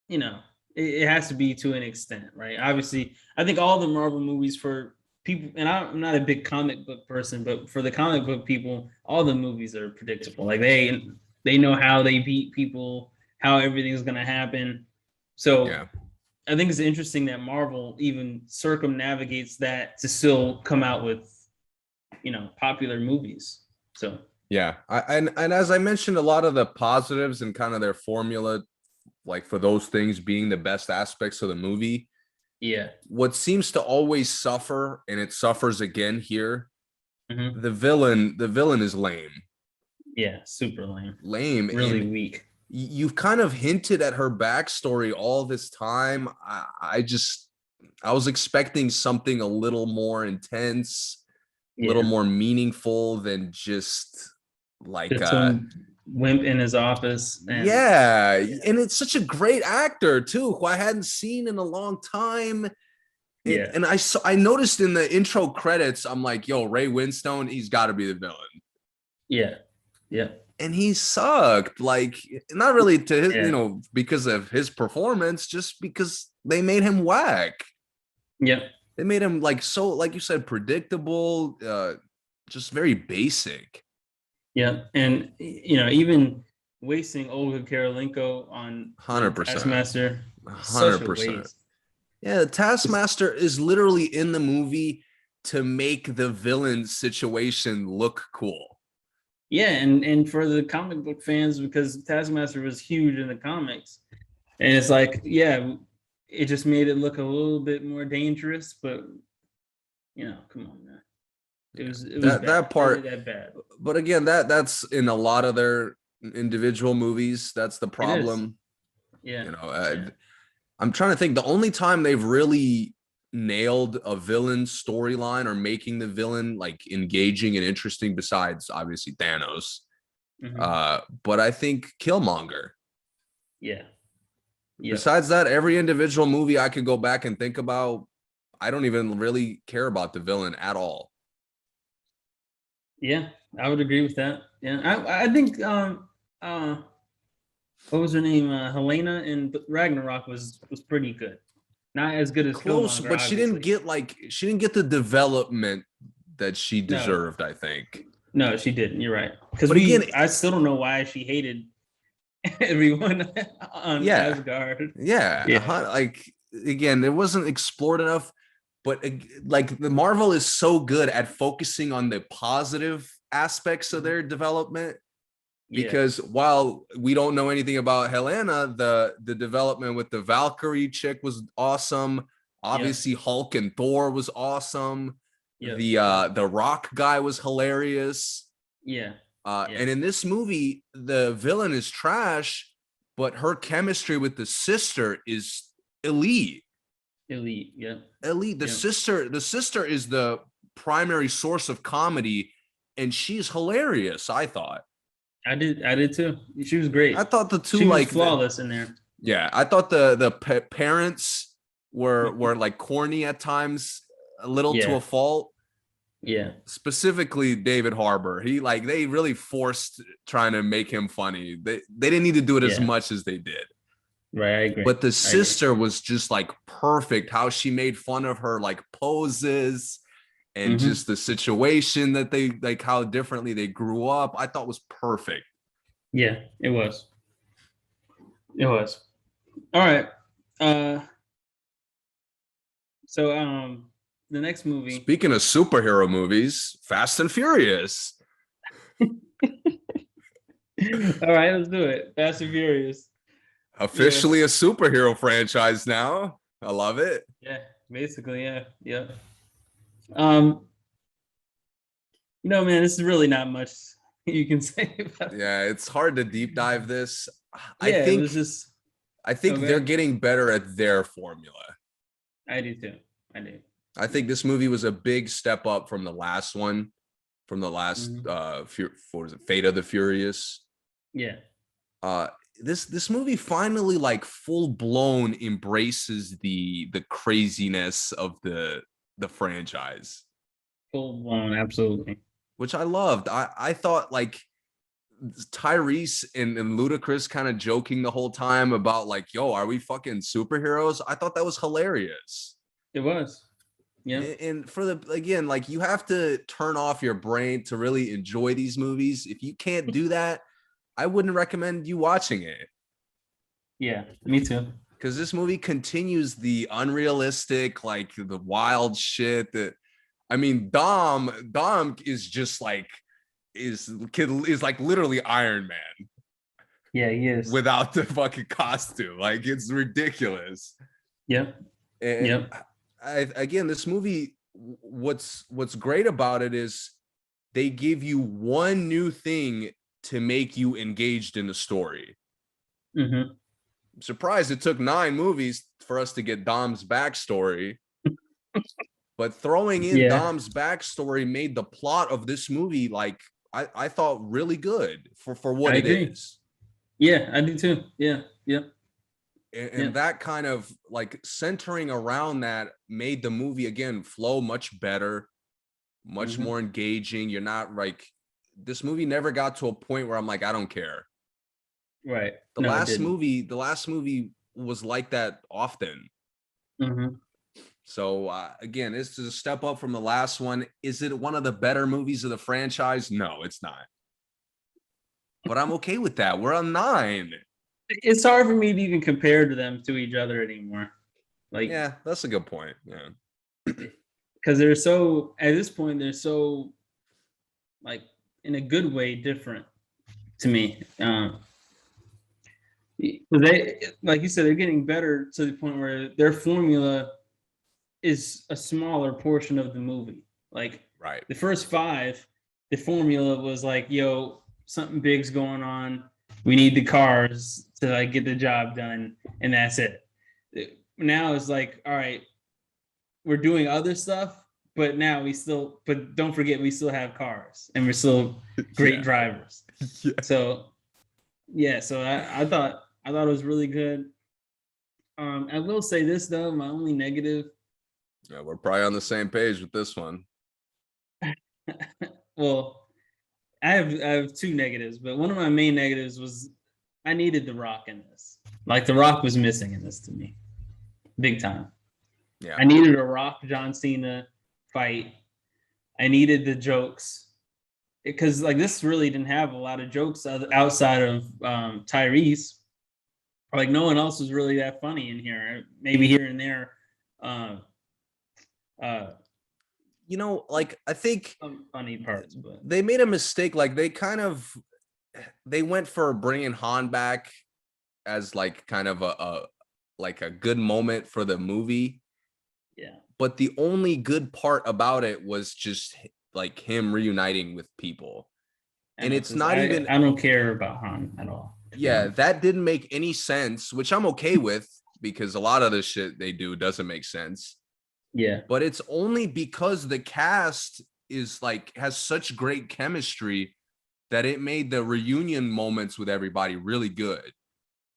it has to be to an extent, right? Obviously, I think all the Marvel movies for people, and I'm not a big comic book person, but for the comic book people, all the movies are predictable. Like they know how they beat people, how everything's gonna happen. So I think it's interesting that Marvel even circumnavigates that to still come out with, popular movies. So yeah, and as I mentioned, a lot of the positives and kind of their formula, like for those things being the best aspects of the movie. Yeah. What seems to always suffer, and it suffers again here, the villain is lame. Yeah, super lame. Lame. Really weak. You've kind of hinted at her backstory all this time. I was expecting something a little more intense, a little more meaningful than just like Just some wimp in his office, and yeah, yeah, and it's such a great actor too, who I hadn't seen in a long time. yeah, And I noticed in the intro credits, I'm like, yo, Ray Winstone, he's got to be the villain. yeah, yeah, And he sucked, like, not really to his, yeah, because of his performance, just because they made him whack. yeah, They made him like, so, like you said, predictable, just very basic. yeah. And even wasting Olga Karolinko on the 100%. Taskmaster, such a 100%. waste. Yeah, the Taskmaster is literally in the movie to make the villain situation look cool. Yeah, and for the comic book fans, because Taskmaster was huge in the comics, and it's like, yeah, it just made it look a little bit more dangerous, but come on, man, it was bad, That really part, that bad. but again, that's in a lot of their individual movies. That's the It is, problem. yeah, You know, yeah, I'm trying to think. The only time they've really nailed a villain storyline or making the villain like engaging and interesting, besides obviously Thanos, hmm, but I think Killmonger. yeah, yeah, Besides that, every individual movie I could go back and think about, I don't even really care about the villain at all. yeah. I would agree with that. Yeah, I think uh what was her name? Helena in Ragnarok was pretty good. Not as good as Close, Killmonger, but obviously. she didn't get the development that she No, deserved, I think. no, she didn't. You're right. Because But again, I still don't know why she hated everyone on yeah, Asgard. yeah, Yeah, like again, it wasn't explored enough. But like the Marvel is so good at focusing on the positive aspects of their development, yeah, because while we don't know anything about Helena, the development with the Valkyrie chick was awesome. yeah, Obviously, Hulk and Thor was awesome. yeah, The Rock guy was hilarious. yeah, yeah. And in this movie, the villain is trash, but her chemistry with the sister is elite. Elite. Yeah, Elite. yeah. The sister is the primary source of comedy, and she's hilarious, I thought. I did too. She was great. I thought the two She was like the flawless in there. yeah, I thought the parents were like corny at times, a little to Yeah, a fault. yeah, Specifically, David Harbour. He like they really forced trying to make him funny. They didn't need to do it as yeah. much as they did. Right. I agree. But the I agree. sister was just like perfect. How she made fun of her like poses and Hmm. just the situation that they like, how differently they grew up. I thought was perfect. Yeah, it was. It was. All right. Uh, so the next movie. Speaking of superhero movies, Fast and Furious. All right, let's do it. Fast and Furious. Yeah, Officially a superhero franchise now. I love it. yeah. Basically, yeah, yeah. Um, man, this is really not much you can say about it. Yeah, it's hard to deep dive this. I Yeah, it think was just I think they're okay. getting better at their formula. I do too. I do. I think this movie was a big step up from the last one, from the last Hmm. what was it, Fate of the Furious. Yeah, Uh this movie finally like full blown embraces the craziness of the franchise, full blown, absolutely. which I loved. I thought like Tyrese and Ludacris kind of joking the whole time about like, yo, are we fucking superheroes? I thought that was hilarious. It was. Yeah, And for the again, like you have to turn off your brain to really enjoy these movies. If you can't do that, I wouldn't recommend you watching it, yeah. Me too. because this movie continues the unrealistic, like the wild shit that I mean, Dom is just like is like literally Iron Man Yeah, he is. without the fucking costume. Like it's ridiculous. Yep. And Yep. again, this movie, what's great about it is they give you one new thing to make you engaged in the story. Hmm. I'm surprised it took 9 movies for us to get Dom's backstory, but throwing in Yeah. Dom's backstory made the plot of this movie like I thought really good for what I it agree. is. Yeah, I do too. Yeah, yeah, And yeah. that kind of like centering around that made the movie again flow much better, much Hmm. more engaging. You're not like this movie never got to a point where I'm like, I don't care. Right. The No, it last didn't. movie, the last movie was like that often. Hmm. So again, this is a step up from the last one. Is it one of the better movies of the franchise? No, it's not. But I'm okay with that. We're on 9. It's hard for me to even compare to them to each other anymore. Like, Yeah, that's a good point. Yeah. because they're so at this point they're so like in a good way different to me. 'Cause they, like you said, they're getting better to the point where their formula is a smaller portion of the movie. Like Right. the first five, the formula was like, yo, something big's going on. We need the cars to like get the job done, and that's it. Now it's like, all right, we're doing other stuff, but now but don't forget, we still have cars and we're still great Yeah. drivers. Yeah. So yeah, so I thought it was really good. I will say this though, my only negative. Yeah, we're probably on the same page with this one. Well, I have two negatives, but one of my main negatives was I needed The Rock in this. Like The Rock was missing in this to me, big time. Yeah. I needed a Rock John Cena fight. I needed the jokes because like this really didn't have a lot of jokes outside of Tyrese. Like no one else was really that funny in here. Maybe here and there, uh, uh, Like I think some funny parts, but they made a mistake. Like they went for bringing Han back as like kind of a good moment for the movie. yeah. But the only good part about it was just like him reuniting with people. I And know it's because not even, I don't care about Han at all. To be yeah, honest. that didn't make any sense, which I'm okay with because a lot of the shit they do doesn't make sense. Yeah. But it's only because the cast is like has such great chemistry that it made the reunion moments with everybody really good.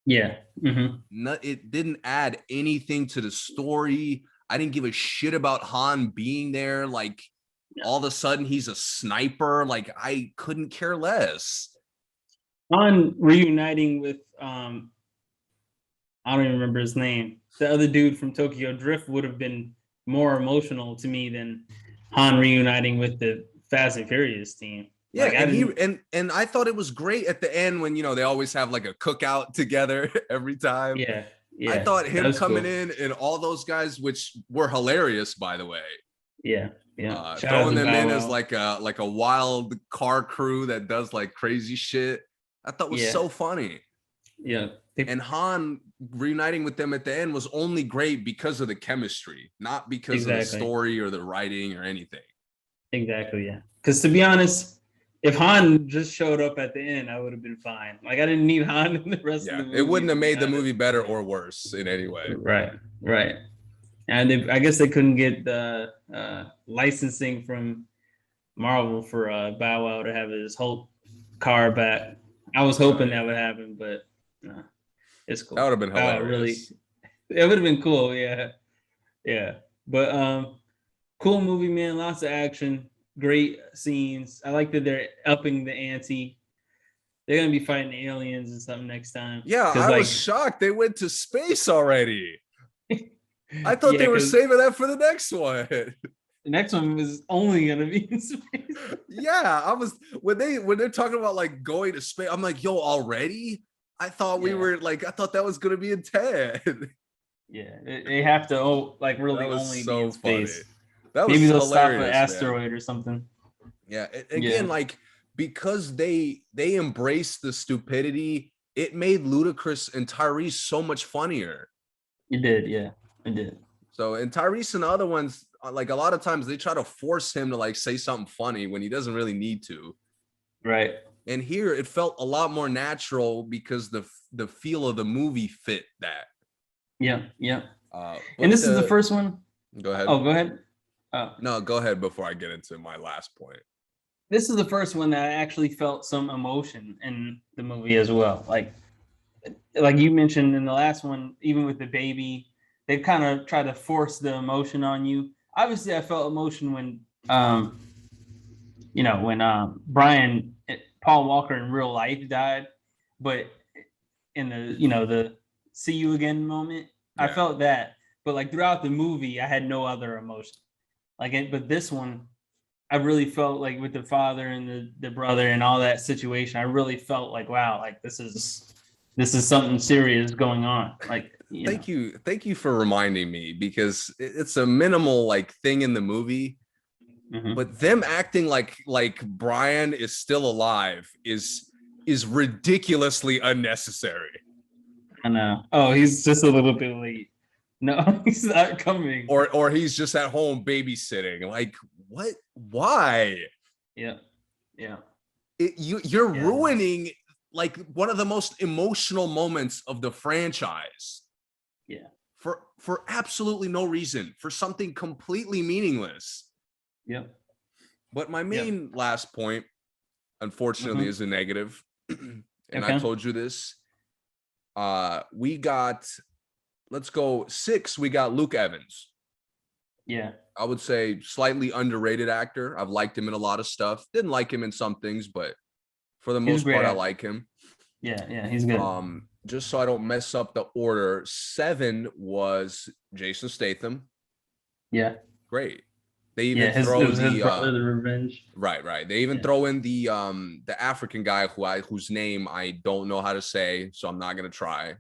Yeah. Hmm. It didn't add anything to the story. I didn't give a shit about Han being there. Like all of a sudden he's a sniper. Like I couldn't care less. Han reuniting with I don't even remember his name. The other dude from Tokyo Drift would have been more emotional to me than Han reuniting with the Fast and Furious team. Yeah, Like I and he didn't. and I thought it was great at the end when they always have like a cookout together every time. Yeah. I Yeah. thought That him was coming cool. in and all those guys, which were hilarious, by the way, Yeah. Yeah. Shout out throwing to them Bow in as Wow. like a wild car crew that does like crazy shit. I thought was Yeah. so funny. Yeah. And Han reuniting with them at the end was only great because of the chemistry, not because of the Exactly. story or the writing or anything. Exactly. Yeah. Because to be honest, if Han just showed up at the end, I would have been fine. Like I didn't need Han in the rest of Yeah, the it movie, wouldn't to have be made the honest. movie better or worse in any way. Right. Right. And I guess they couldn't get the licensing from Marvel for Bow Wow to have his whole car back. I was Oh hoping that yeah, would happen, but it's that would cool. have been Bow Wow really, hilarious. it would have been cool. Yeah, yeah. But cool movie, man. Lots of action, great scenes. I like that they're upping the ante. They're gonna be fighting aliens and something next time. Yeah, Cause I was like, shocked they went to space already. I thought yeah, they were cause saving that for the next one. the next one is only gonna be in space. Yeah, I was when they're talking about like going to space. I'm like, yo, already? I thought we Yeah. were like, I thought that was gonna be in 10. Yeah, they have to like That really was only be in so funny. space. That Maybe was they'll stop an hilarious, man. asteroid or something. Yeah, Yeah, again, like because they embraced the stupidity, it made Ludacris and Tyrese so much funnier. it did. Yeah, it did. So, and Tyrese and the other ones, like a lot of times they try to force him to like say something funny when he doesn't really need to. Right. And here it felt a lot more natural because the feel of the movie fit that. Yeah, yeah. And But this is the the first one. Go ahead. Oh, go ahead. Oh, No, go ahead before I get into my last point. this is the first one that I actually felt some emotion in the movie as well. Like you mentioned in the last one, even with the baby, they kind of try to force the emotion on you. Obviously, I felt emotion when Brian Paul Walker in real life died, but in the see you again moment, I Yeah. felt that. But like throughout the movie, I had no other emotion. But this one, I really felt like with the father and the brother and all that situation, I really felt like, wow, like this is something serious going on. Thank you for reminding me, because it's a minimal like thing in the movie, but them acting like Brian is still alive is ridiculously unnecessary. I know. Oh, he's just a little bit late. No, he's not coming. Or he's just at home babysitting. Like, what? Why? Yeah. Yeah. You're ruining like one of the most emotional moments of the franchise. Yeah. For absolutely no reason, for something completely meaningless. Yep. But my main last point, unfortunately, is a negative. And I told you this. We got, let's go 6. We got Luke Evans. Yeah. I would say slightly underrated actor. I've liked him in a lot of stuff. Didn't like him in some things, but for the most part, I like him. Yeah, he's good. Just so I don't mess up the order, 7 was Jason Statham. Yeah. Great. They even throw his brother, the revenge. Right. They even throw in the African guy whose name I don't know how to say, so I'm not gonna try.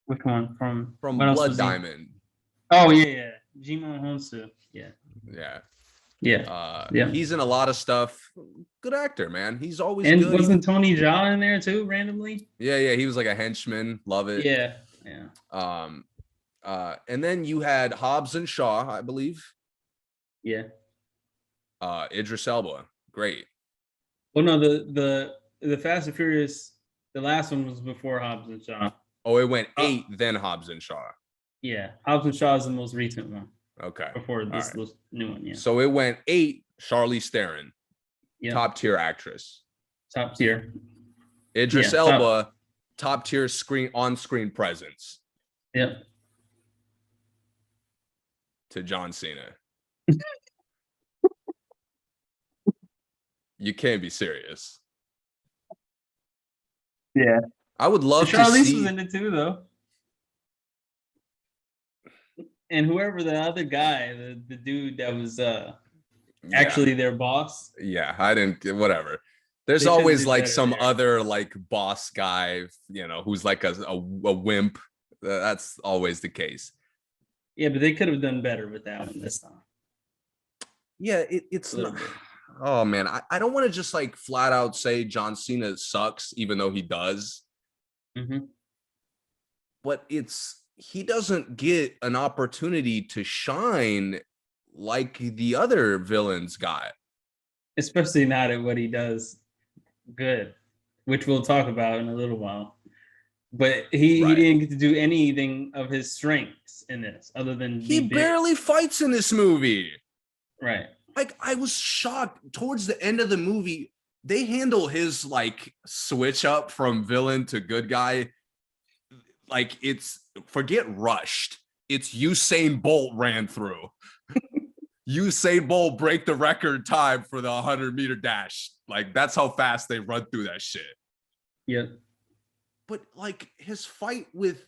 Which one? From Blood Diamond. Oh yeah. Jimon Honsu. Yeah. He's in a lot of stuff. Good actor, man. He's always and good. Wasn't Tony Jaa in there too, randomly? Yeah. He was like a henchman. Love it. Yeah. And then you had Hobbs and Shaw, I believe. Yeah. Idris Elba. Great. Well, no, the Fast and Furious, the last one was before Hobbs and Shaw. Oh, it went 8, then Hobbs and Shaw. Yeah. Hobbs and Shaw is the most recent one. Okay. Before this new one, yeah. So it went 8, Charlize Theron. Yep. Top tier actress. Top tier. Idris Elba, top tier on-screen presence. Yep. To John Cena. You can't be serious. Yeah. I would love to see. Charlize was in it too, though. And whoever the other guy, the dude that was actually their boss. Yeah, I didn't. Whatever. There's always like some other like boss guy, who's like a wimp. That's always the case. Yeah, but they could have done better with that one this time. Yeah, it's not. Oh man, I don't want to just like flat out say John Cena sucks, even though he does. But he doesn't get an opportunity to shine like the other villains got. Especially not at what he does good, which we'll talk about in a little while. But he didn't get to do anything of his strengths in this, other than he barely fights in this movie. Right. Like, I was shocked towards the end of the movie. They handle his like switch up from villain to good guy. Like, forget rushed. It's Usain Bolt ran through. Usain Bolt break the record time for the 100-meter dash. Like, that's how fast they run through that shit. Yep. But like his fight with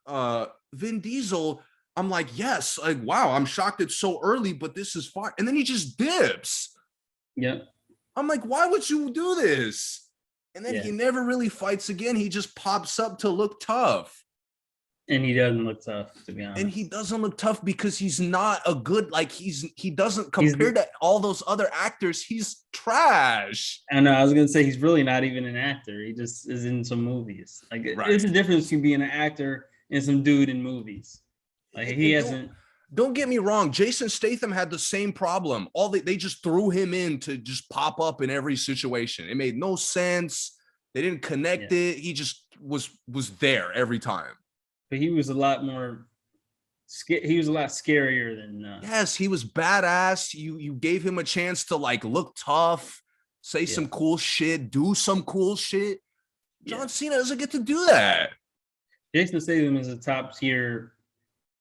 Vin Diesel, I'm like, yes, like, wow, I'm shocked it's so early, but this is fine. And then he just dips. Yep. I'm like, why would you do this? And then he never really fights again. He just pops up to look tough. And he doesn't look tough, to be honest. And he doesn't look tough because he's not a good, like, he doesn't, compared to all those other actors, he's trash. I know, I was going to say, he's really not even an actor. He just is in some movies. Like, there's a difference between being an actor and some dude in movies. Like, he hasn't. Don't get me wrong. Jason Statham had the same problem. They just threw him in to just pop up in every situation. It made no sense. They didn't connect it. He just was there every time. But he was a lot more. He was a lot scarier than. Yes, he was badass. You gave him a chance to like look tough. say Yeah. some cool shit, do some cool shit. Yeah. John Cena doesn't get to do that. Jason Statham is a top tier,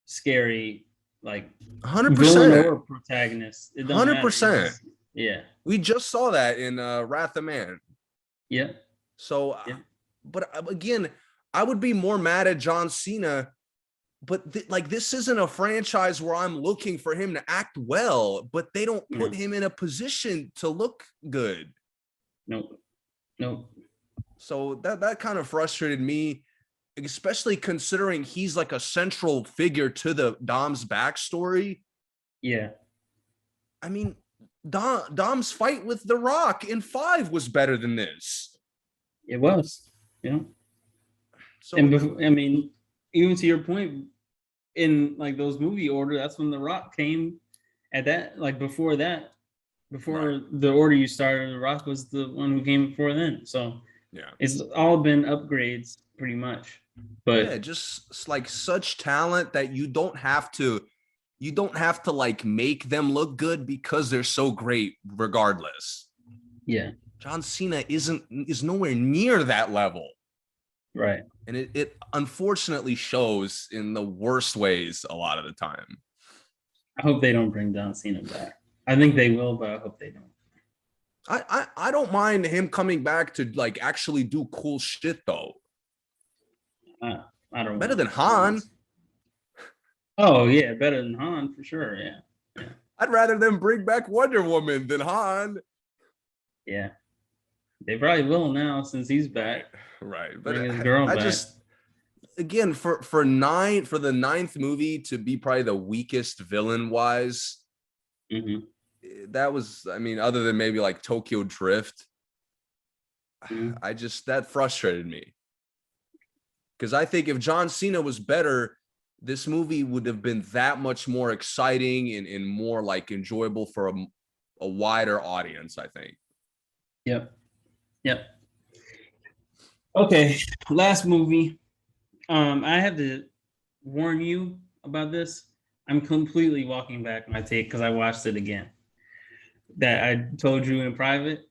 scary, like villain 100%. or protagonist. It don't matter. 100%. Yeah. We just saw that in Wrath of Man. Yeah. So, Yeah. but again, I would be more mad at John Cena. But like, this isn't a franchise where I'm looking for him to act well, but they don't put No. him in a position to look good. Nope. Nope. So that kind of frustrated me, especially considering he's like a central figure to the Dom's backstory. Yeah. I mean, Dom's fight with The Rock in 5 was better than this. It was. You know. So And I mean, even to your point, in like those movie order, that's when The Rock came. At that, like before that, before the order you started, The Rock was the one who came before then. So yeah, it's all been upgrades pretty much. But yeah, just like such talent that you don't have to like make them look good because they're so great regardless. yeah, John Cena is nowhere near that level. right. And it unfortunately shows in the worst ways a lot of the time. I hope they don't bring John Cena back. I think they will, but I hope they don't. I don't mind him coming back to like actually do cool shit though. I don't Better want than Han. Oh yeah, better than Han for sure. Yeah. I'd rather them bring back Wonder Woman than Han. Yeah. They probably will now since he's back. Right. But Bring his girl I back. just again for the 9th movie to be probably the weakest villain wise. Mm-hmm. That was, I mean, other than maybe like Tokyo Drift, Mm-hmm. that frustrated me. Because I think if John Cena was better, this movie would have been that much more exciting and more like enjoyable for a wider audience, I think. Yep. Okay, last movie. I have to warn you about this. I'm completely walking back my take because I watched it again. That I told you in private.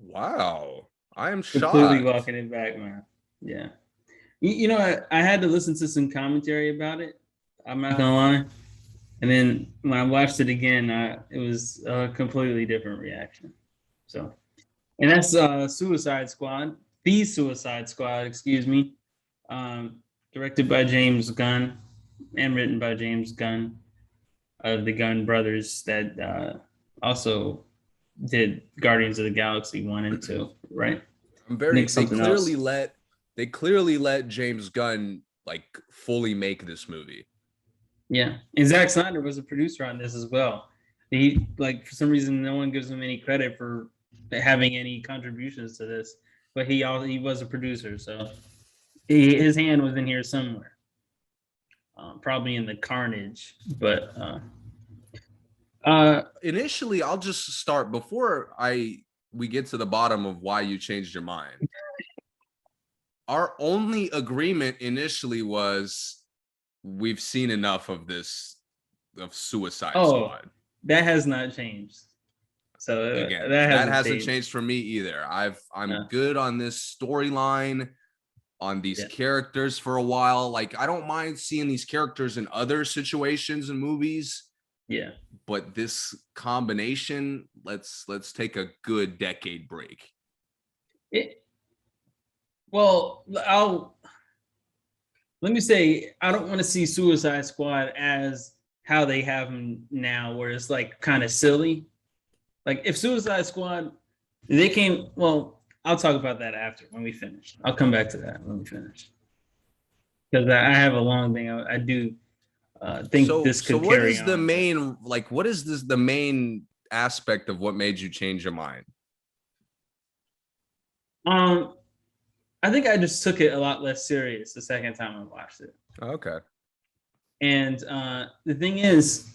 Wow. I am Completely shocked. walking it back, man. Yeah. You know, I had to listen to some commentary about it. I'm not gonna lie. And then when I watched it again, it was a completely different reaction. So, and that's Suicide Squad, the Suicide Squad, excuse me, directed by James Gunn and written by James Gunn of the Gunn brothers that also did Guardians of the Galaxy 1 and 2, right? They clearly let James Gunn like fully make this movie. Yeah, and Zack Snyder was a producer on this as well. He like for some reason no one gives him any credit for having any contributions to this, but he was a producer, so his hand was in here somewhere, probably in the Carnage. But initially, I'll just start before we get to the bottom of why you changed your mind. Our only agreement initially was we've seen enough of this of Suicide Squad. That has not changed. So again, that hasn't changed for me either. I'm good on this storyline, on these characters for a while. Like I don't mind seeing these characters in other situations and movies. Yeah. But this combination, let's take a good decade break. Let me say, I don't want to see Suicide Squad as how they have them now, where it's like kind of silly. Like if Suicide Squad, I'll talk about that after when we finish. I'll come back to that when we finish. Because I have a long thing. I do think this could carry on. So what is the main, like, what is the main aspect of what made you change your mind? I think I just took it a lot less serious the second time I watched it. Okay. And the thing is,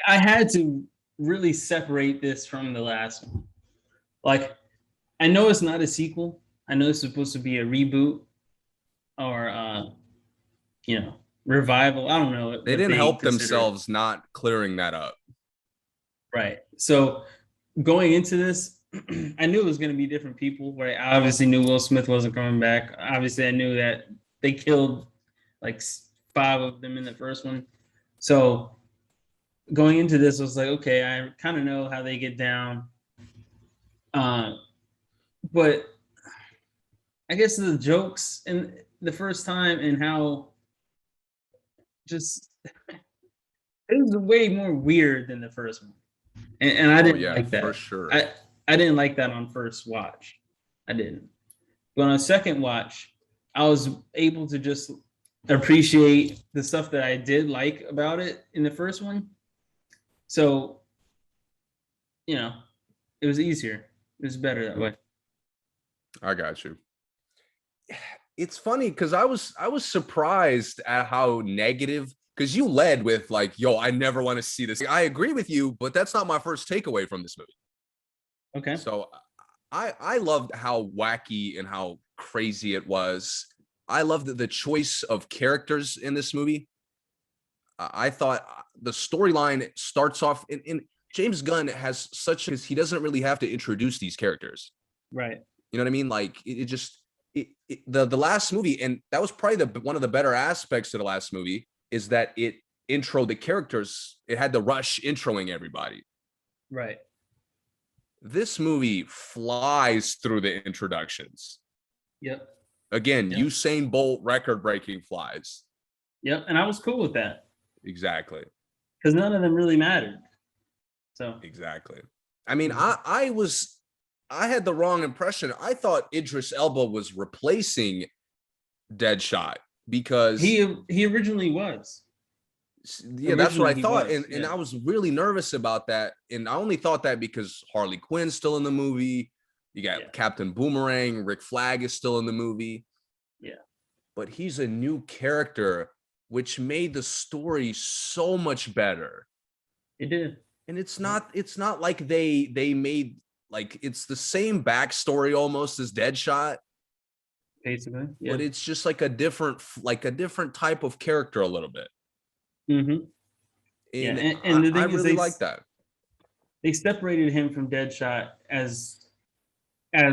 I had to really separate this from the last one. Like, I know it's not a sequel. I know it's supposed to be a reboot or, revival. I don't know. They didn't help themselves not clearing that up. Right. So going into this, I knew it was going to be different people. Right. I obviously knew Will Smith wasn't coming back. Obviously, I knew that they killed like five of them in the first one. So going into this, I was like, okay, I kind of know how they get down. Uh, but I guess the jokes in the first time and how just it was way more weird than the first one, and I Oh didn't yeah, like for that. sure. I didn't like that on first watch. I didn't. But on second watch, I was able to just appreciate the stuff that I did like about it in the first one. So, you know, it was easier. It was better that way. I got you. It's funny because I was surprised at how negative, because you led with like, yo, I never want to see this. I agree with you, but that's not my first takeaway from this movie. Okay. So I loved how wacky and how crazy it was. I loved the choice of characters in this movie. I thought the storyline starts off in James Gunn has such as he doesn't really have to introduce these characters. Right. You know what I mean? Like it just the last movie, and that was probably the one of the better aspects of the last movie is that it intro the characters. It had the rush introing everybody. Right. This movie flies through the introductions. Yep. Again, Yep. Usain Bolt record breaking flies. Yep. And I was cool with that Exactly. because none of them really mattered. So, Exactly. I mean, mhm. I had the wrong impression. I thought Idris Elba was replacing Deadshot because He originally was. yeah, that's what Originally I he thought. was. And Yeah. I was really nervous about that. And I only thought that because Harley Quinn's still in the movie. You Yeah. got Captain Boomerang, Rick Flag is still in the movie, Yeah. but he's a new character, which made the story so much better. It did. And Yep. it's not like they made like it's the same backstory almost as Deadshot, Basically. Yeah. but it's just like a different type of character a little bit. Mm-hmm. Yeah. And And the I thing is, really like that. they separated him from Deadshot as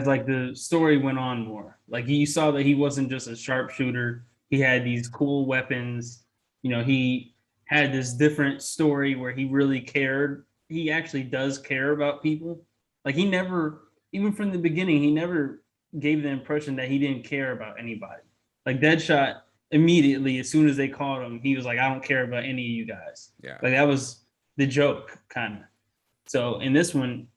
like the story went on more. Like you saw that he wasn't just a sharpshooter. He had these cool weapons. You know, he had this different story where he really cared. He actually does care about people. Like he never, even from the beginning, he never gave the impression that he didn't care about anybody. Like Deadshot immediately, as soon as they called him, he was like, I don't care about any of you guys. Yeah. Like that was the joke, kind of. So in this one,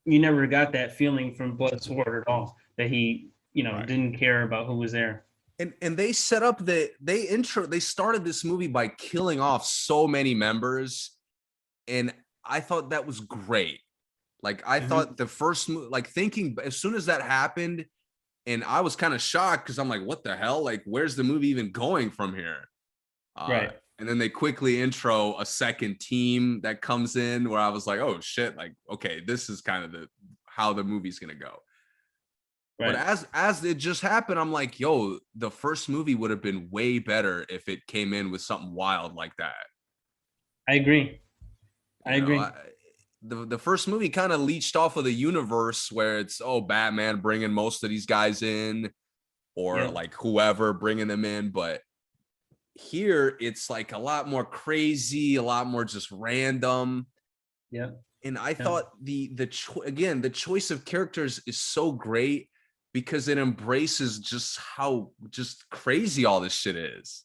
you never got that feeling from Bloodsport at all that he, Right. didn't care about who was there. And they set up they started this movie by killing off so many members, and I thought that was great. Like I Mm-hmm. thought the first like thinking as soon as that happened, and I was kind of shocked because I'm like, what the hell? Like, where's the movie even going from here? Right. And then they quickly intro a second team that comes in where I was like, oh shit, like, okay, this is kind of the how the movie's gonna go. But Right. as it just happened, I'm like, yo, the first movie would have been way better if it came in with something wild like that. I agree. I You know, agree. the first movie kind of leached off of the universe where it's Batman bringing most of these guys in, or Yep. like whoever bringing them in, but here it's like a lot more crazy, a lot more just random. Yep. And I Yep. thought again the choice of characters is so great because it embraces just how just crazy all this shit is.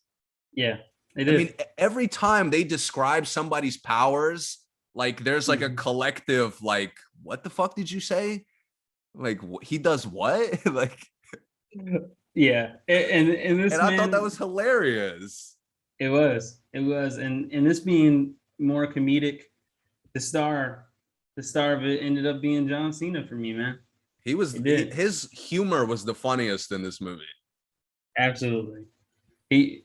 Yeah. It I mean, is. every time they describe somebody's powers, like there's like a Mm-hmm. collective like, what the fuck did you say? Like he does what? Like, Yeah. And and this I thought that man, was hilarious. it was, and this being more comedic, the star of it ended up being John Cena for me, man. It did. His humor was the funniest in this movie. Absolutely.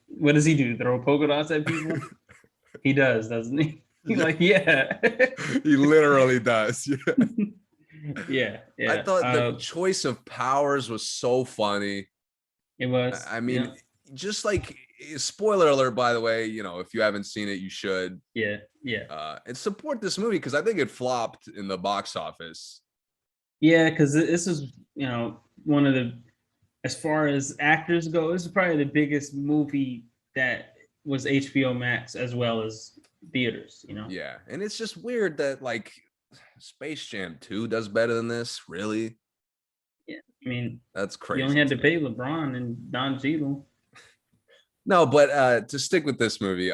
What does he do? Throw polka dots at people? He does, doesn't he? He's Yeah, like, yeah. he literally does. Yeah. Yeah, I yeah. thought the choice of powers was so funny. It was. I mean, Yeah. just like spoiler alert, by the way, you know, if you haven't seen it, you should. Yeah, yeah, And support this movie because I think it flopped in the box office. yeah. Because this is, you know, one of the, as far as actors go, this is probably the biggest movie that was HBO Max as well as theaters. You know. Yeah, and it's just weird that like Space Jam 2 does better than this. Really, Yeah, I mean, that's you only crazy had to to me. pay LeBron and Don Cheadle. No, but to stick with this movie,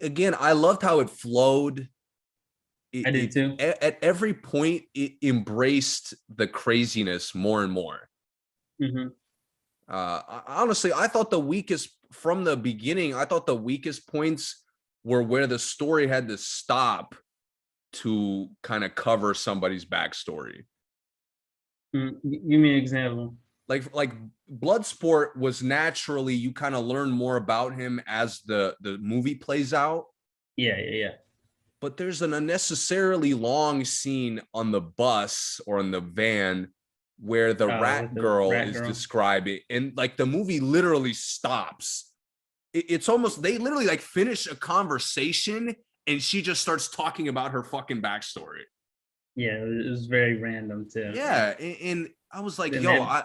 again, I loved how it flowed. I did too. At every point it embraced the craziness more and more. Hmm. Honestly, I thought the weakest from the beginning, I thought the weakest points were where the story had to stop to kind of cover somebody's backstory. Give me an example. Like Bloodsport was naturally, you kind of learn more about him as the movie plays out. Yeah, yeah, yeah. But there's an unnecessarily long scene on the bus or in the van where the With rat the girl rat is girl. describing, and like the movie literally stops. It's almost, they literally like finish a conversation and she just starts talking about her fucking backstory. Yeah, it was very random too. Yeah, and I was like, And yo, then,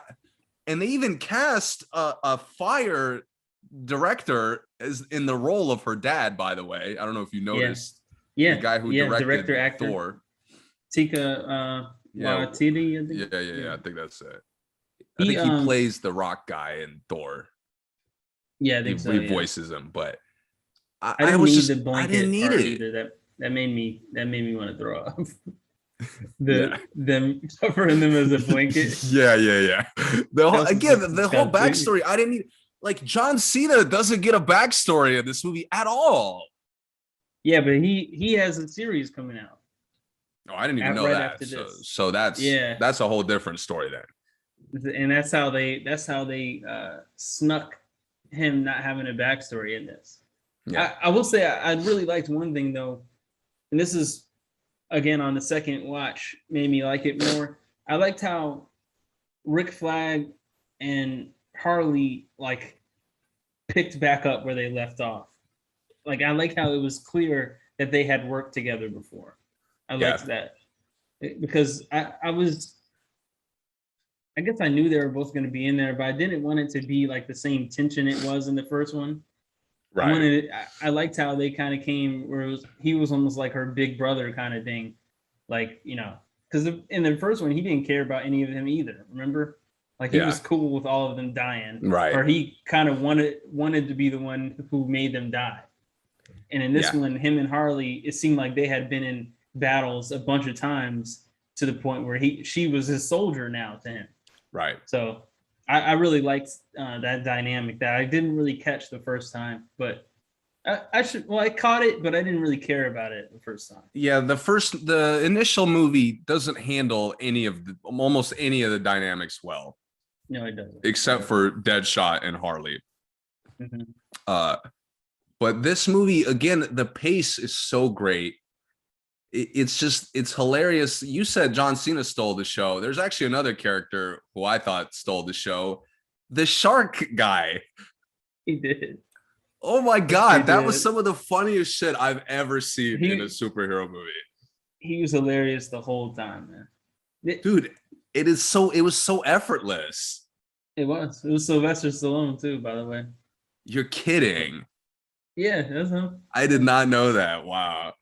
and they even cast a fire director as in the role of her dad. By the way, I don't know if you yeah, noticed the yeah, guy who yeah. directed Director, actor, Thor. Tika Yeah, Waititi, I think. yeah. I think that's it. I He think he plays the rock guy in Thor. yeah, I He think so. Yeah. voices him, but I I didn't was need the just, I didn't blanket need part it. either. That made me want to throw up. Yeah. Them covering them as a blanket. Yeah. The whole, That was again, the whole disgusting. backstory. I didn't need, like, John Cena doesn't get a backstory in this movie at all. Yeah, but he has a series coming out Oh, I didn't even know right that. after this. So Yeah, that's a whole different story then. and that's how they snuck him not having a backstory in this. Yeah. I will say I really liked one thing though, and this is again on the second watch made me like it more. I liked how Rick Flag and Harley like picked back up where they left off. Like I like how it was clear that they had worked together before. I liked that because I guess I knew they were both going to be in there, but I didn't want it to be like the same tension it was in the first one. Right. I liked how they kind of came where he was almost like her big brother kind of thing. Like, you know, because in the first one, he didn't care about any of them either. Remember? Like he was cool with all of them dying. Right. Or he kind of wanted to be the one who made them die. And in this one, him and Harley, it seemed like they had been in battles a bunch of times to the point where she was his soldier now to him. Right. So I really liked that dynamic that I didn't really catch the first time, but I caught it, but I didn't really care about it the first time. Yeah, the initial movie doesn't handle almost any of the dynamics well. No, it doesn't. Except for Deadshot and Harley. Mm-hmm. But this movie, again, the pace is so great. It's hilarious. You said John Cena stole the show. There's actually another character who I thought stole the show. The shark guy. He did. Oh my God. That was some of the funniest shit I've ever seen in a superhero movie. He was hilarious the whole time, man. Dude, it was so effortless. It was Sylvester Stallone too, by the way. You're kidding. Yeah, that's him. I did not know that. Wow.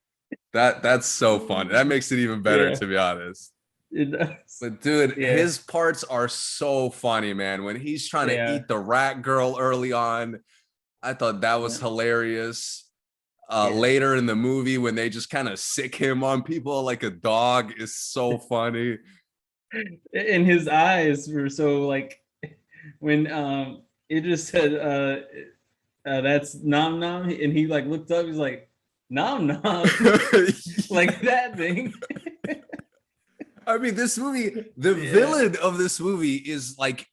That's so funny. That makes it even better, to be honest. It does. But dude, his parts are so funny, man. When he's trying to eat the rat girl early on, I thought that was hilarious. Later in the movie, when they just kind of sick him on people like a dog, is so funny. And his eyes were so like when it just said that's nom nom, and he like looked up, he's like nom nom, like that thing. I mean, this movie, the villain of this movie is like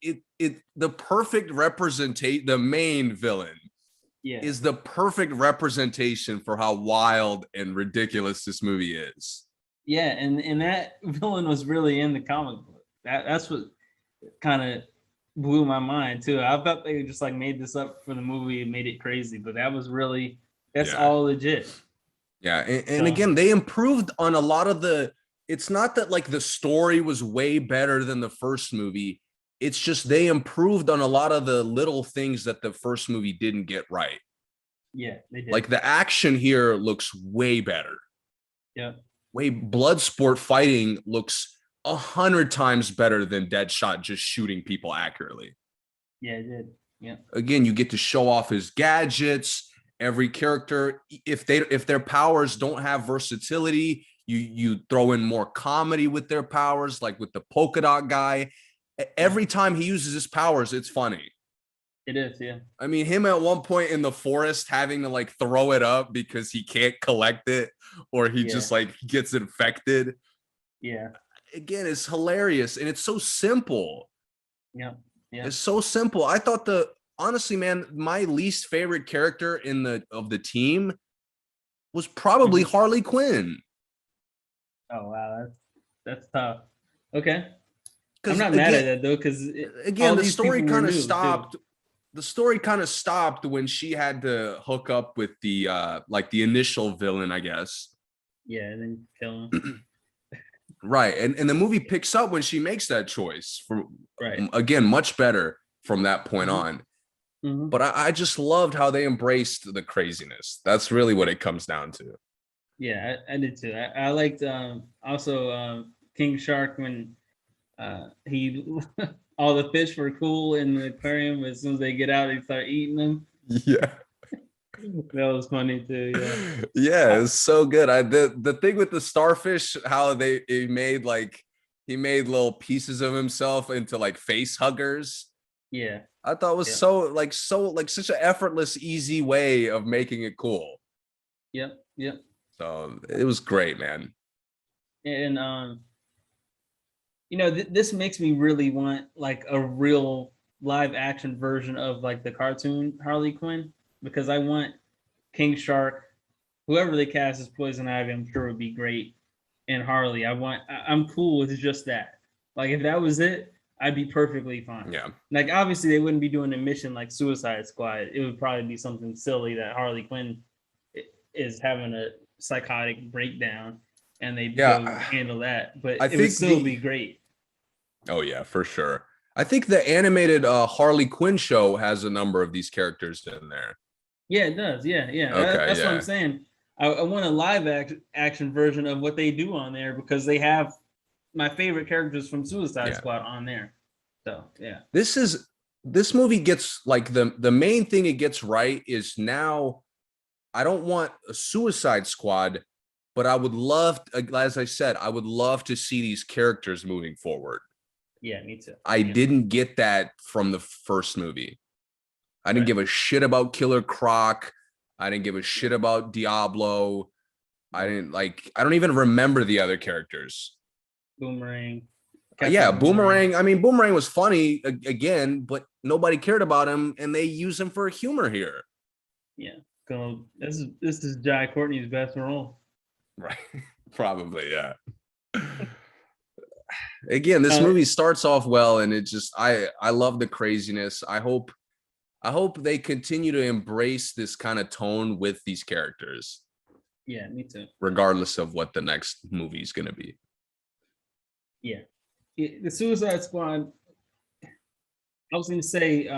the perfect representation. The main villain is the perfect representation for how wild and ridiculous this movie is. Yeah, and that villain was really in the comic book. That's what kind of blew my mind too. I thought they just like made this up for the movie and made it crazy, but that was really that's Yeah. all legit. Yeah. And So again, they improved on a lot of it's not that like the story was way better than the first movie. It's just they improved on a lot of the little things that the first movie didn't get right. yeah, they did. Like the action here looks way better. Yeah. Way Bloodsport fighting looks 100 times better than Deadshot just shooting people accurately. Yeah, it did. Yeah. Again, you get to show off his gadgets. Every character, if their powers don't have versatility, you throw in more comedy with their powers, like with the polka dot guy. Every time he uses his powers, it's funny. It is, yeah. I mean, him at one point in the forest having to like throw it up because he can't collect it, or he just like gets infected. Yeah. Again, it's hilarious and it's so simple. Yeah. Yeah. It's so simple. I thought honestly, man, my least favorite character of the team was probably Harley Quinn. Oh wow, that's tough. Okay. I'm not Again, mad at that though, because again, the story kind of stopped. Too. The story kind of stopped when she had to hook up with the like the initial villain, I guess. Yeah, and then kill him. Right. And the movie picks up when she makes that choice for again, much better from that point on. But I just loved how they embraced the craziness. That's really what it comes down to. Yeah, I did too. I liked also King Shark when he all the fish were cool in the aquarium, but as soon as they get out, they start eating them. Yeah. That was funny too. Yeah. Yeah, it's so good. The thing with the starfish, how he made little pieces of himself into like face huggers. Yeah. I thought it was such an effortless, easy way of making it cool. Yep. Yep. So it was great, man. And this makes me really want like a real live action version of like the cartoon Harley Quinn, because I want King Shark, whoever they cast as Poison Ivy, I'm sure would be great. And Harley, I'm cool with just that. Like if that was it, I'd be perfectly fine. Yeah. Like obviously they wouldn't be doing a mission like Suicide Squad. It would probably be something silly that Harley Quinn is having a psychotic breakdown and they go handle that. But it would still be great. Oh yeah, for sure. I think the animated Harley Quinn show has a number of these characters in there. Yeah, it does. Yeah, yeah. Okay, that's what I'm saying. I want a live action version of what they do on there, because they have my favorite characters from Suicide Squad on there. So yeah. This movie gets like the main thing it gets right is now I don't want a Suicide Squad, but I would love, as I said, I would love to see these characters moving forward. Yeah, me too. I didn't get that from the first movie. I didn't give a shit about Killer Croc. I didn't give a shit about Diablo. I don't even remember the other characters. Boomerang. Boomerang. I mean, Boomerang was funny again, but nobody cared about him, and they use him for humor here. Yeah. So this is Jai Courtney's best role. Right. Probably, yeah. Again, this movie starts off well, and it just I love the craziness. I hope they continue to embrace this kind of tone with these characters. Yeah, me too. Regardless of what the next movie is going to be. Yeah. The Suicide Squad, I was going to say,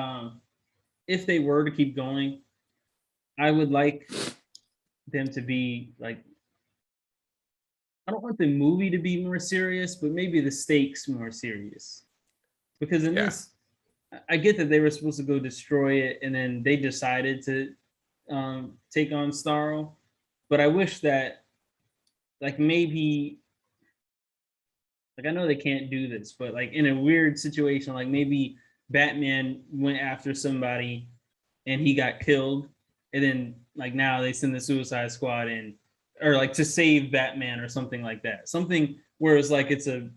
if they were to keep going, I would like them to be like, I don't want the movie to be more serious, but maybe the stakes more serious. Because in this, I get that they were supposed to go destroy it, and then they decided to take on Starro. But I wish that, like, maybe, like, I know they can't do this, but like in a weird situation, like maybe Batman went after somebody and he got killed, and then like now they send the Suicide Squad in, or like to save Batman or something like that. Something where it's like the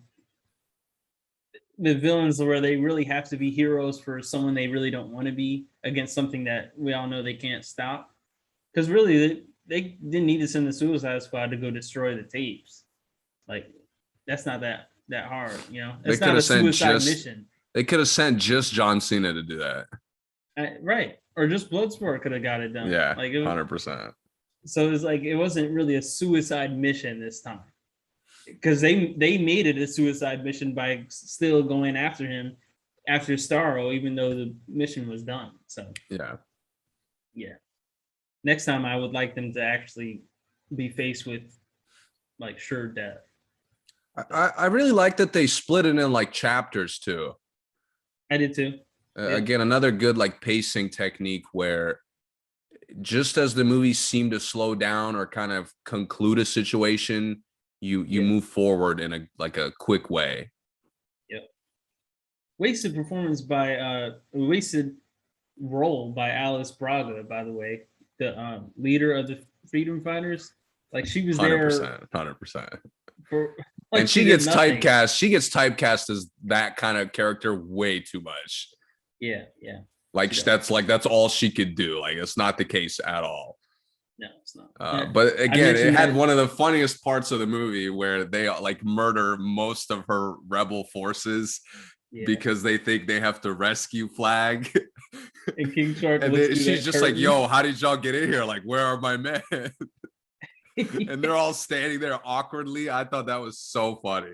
villains where they really have to be heroes for someone they really don't want to be against something that we all know they can't stop. Because really, they didn't need to send the Suicide Squad to go destroy the tapes. Like, that's not that hard, you know? It's not a suicide mission. They could have sent just John Cena to do that. Right. Or just Bloodsport could have got it done. Yeah, Like 100%. so it was like it wasn't really a suicide mission this time. Because they made it a suicide mission by still going after him after Starro, even though the mission was done. So yeah. Next time I would like them to actually be faced with like sure death. I really like that they split it in like chapters too. I did too. Again, another good like pacing technique where just as the movies seem to slow down or kind of conclude a situation, you move forward in a quick way. Yep. Wasted performance by wasted role by Alice Braga, by the way, the leader of the Freedom Fighters. Like she was 100%, 100%. For, like, and she gets typecast. She gets typecast as that kind of character way too much. Yeah. Like that's all she could do. Like it's not the case at all. No, it's not. But again, it had one of the funniest parts of the movie where they like murder most of her rebel forces because they think they have to rescue Flag. And King Shark and she's just like, "Yo, how did y'all get in here? Like, where are my men?" And they're all standing there awkwardly. I thought that was so funny.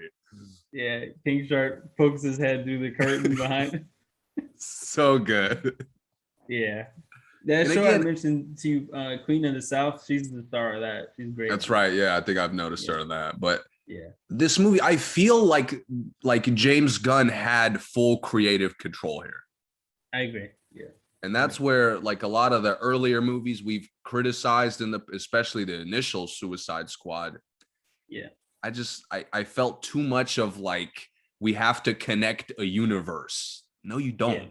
Yeah, King Shark pokes his head through the curtain behind. So good. Yeah. That show I mentioned to you, Queen of the South, she's the star of that. She's great. That's right. Yeah, I think I've noticed her in that. But yeah, this movie, I feel like James Gunn had full creative control here. I agree. Yeah. And that's where like a lot of the earlier movies we've criticized especially the initial Suicide Squad. Yeah. I felt too much of like we have to connect a universe. No, you don't. Yeah.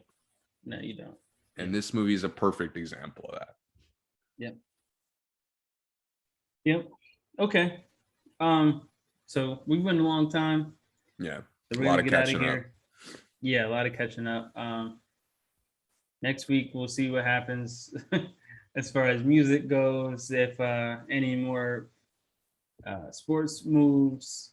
No, you don't. And this movie is a perfect example of that. Yep. Okay. So we went a long time. Yeah. So we're gonna get out of here. Yeah, a lot of catching up. Next week we'll see what happens as far as music goes. If any more sports moves,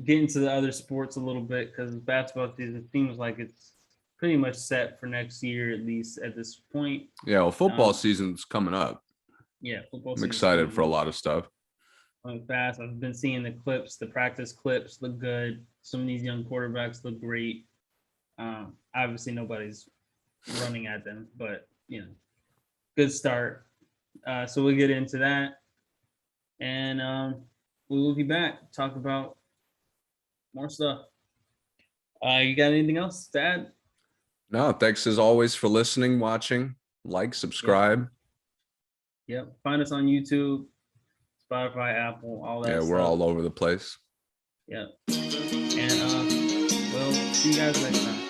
get into the other sports a little bit because basketball season seems like it's pretty much set for next year, at least at this point. Yeah, well, football season's coming up. Yeah, football. I'm excited for a lot of stuff. Going fast. I've been seeing the clips. The practice clips look good. Some of these young quarterbacks look great. Obviously, nobody's running at them, but good start. So we'll get into that, and we will be back talk about more stuff. You got anything else to add? No, thanks as always for listening, watching, subscribe. Yep. Find us on YouTube, Spotify, Apple, all that. Yeah, we're all over the place. Yeah. And we'll see you guys next time.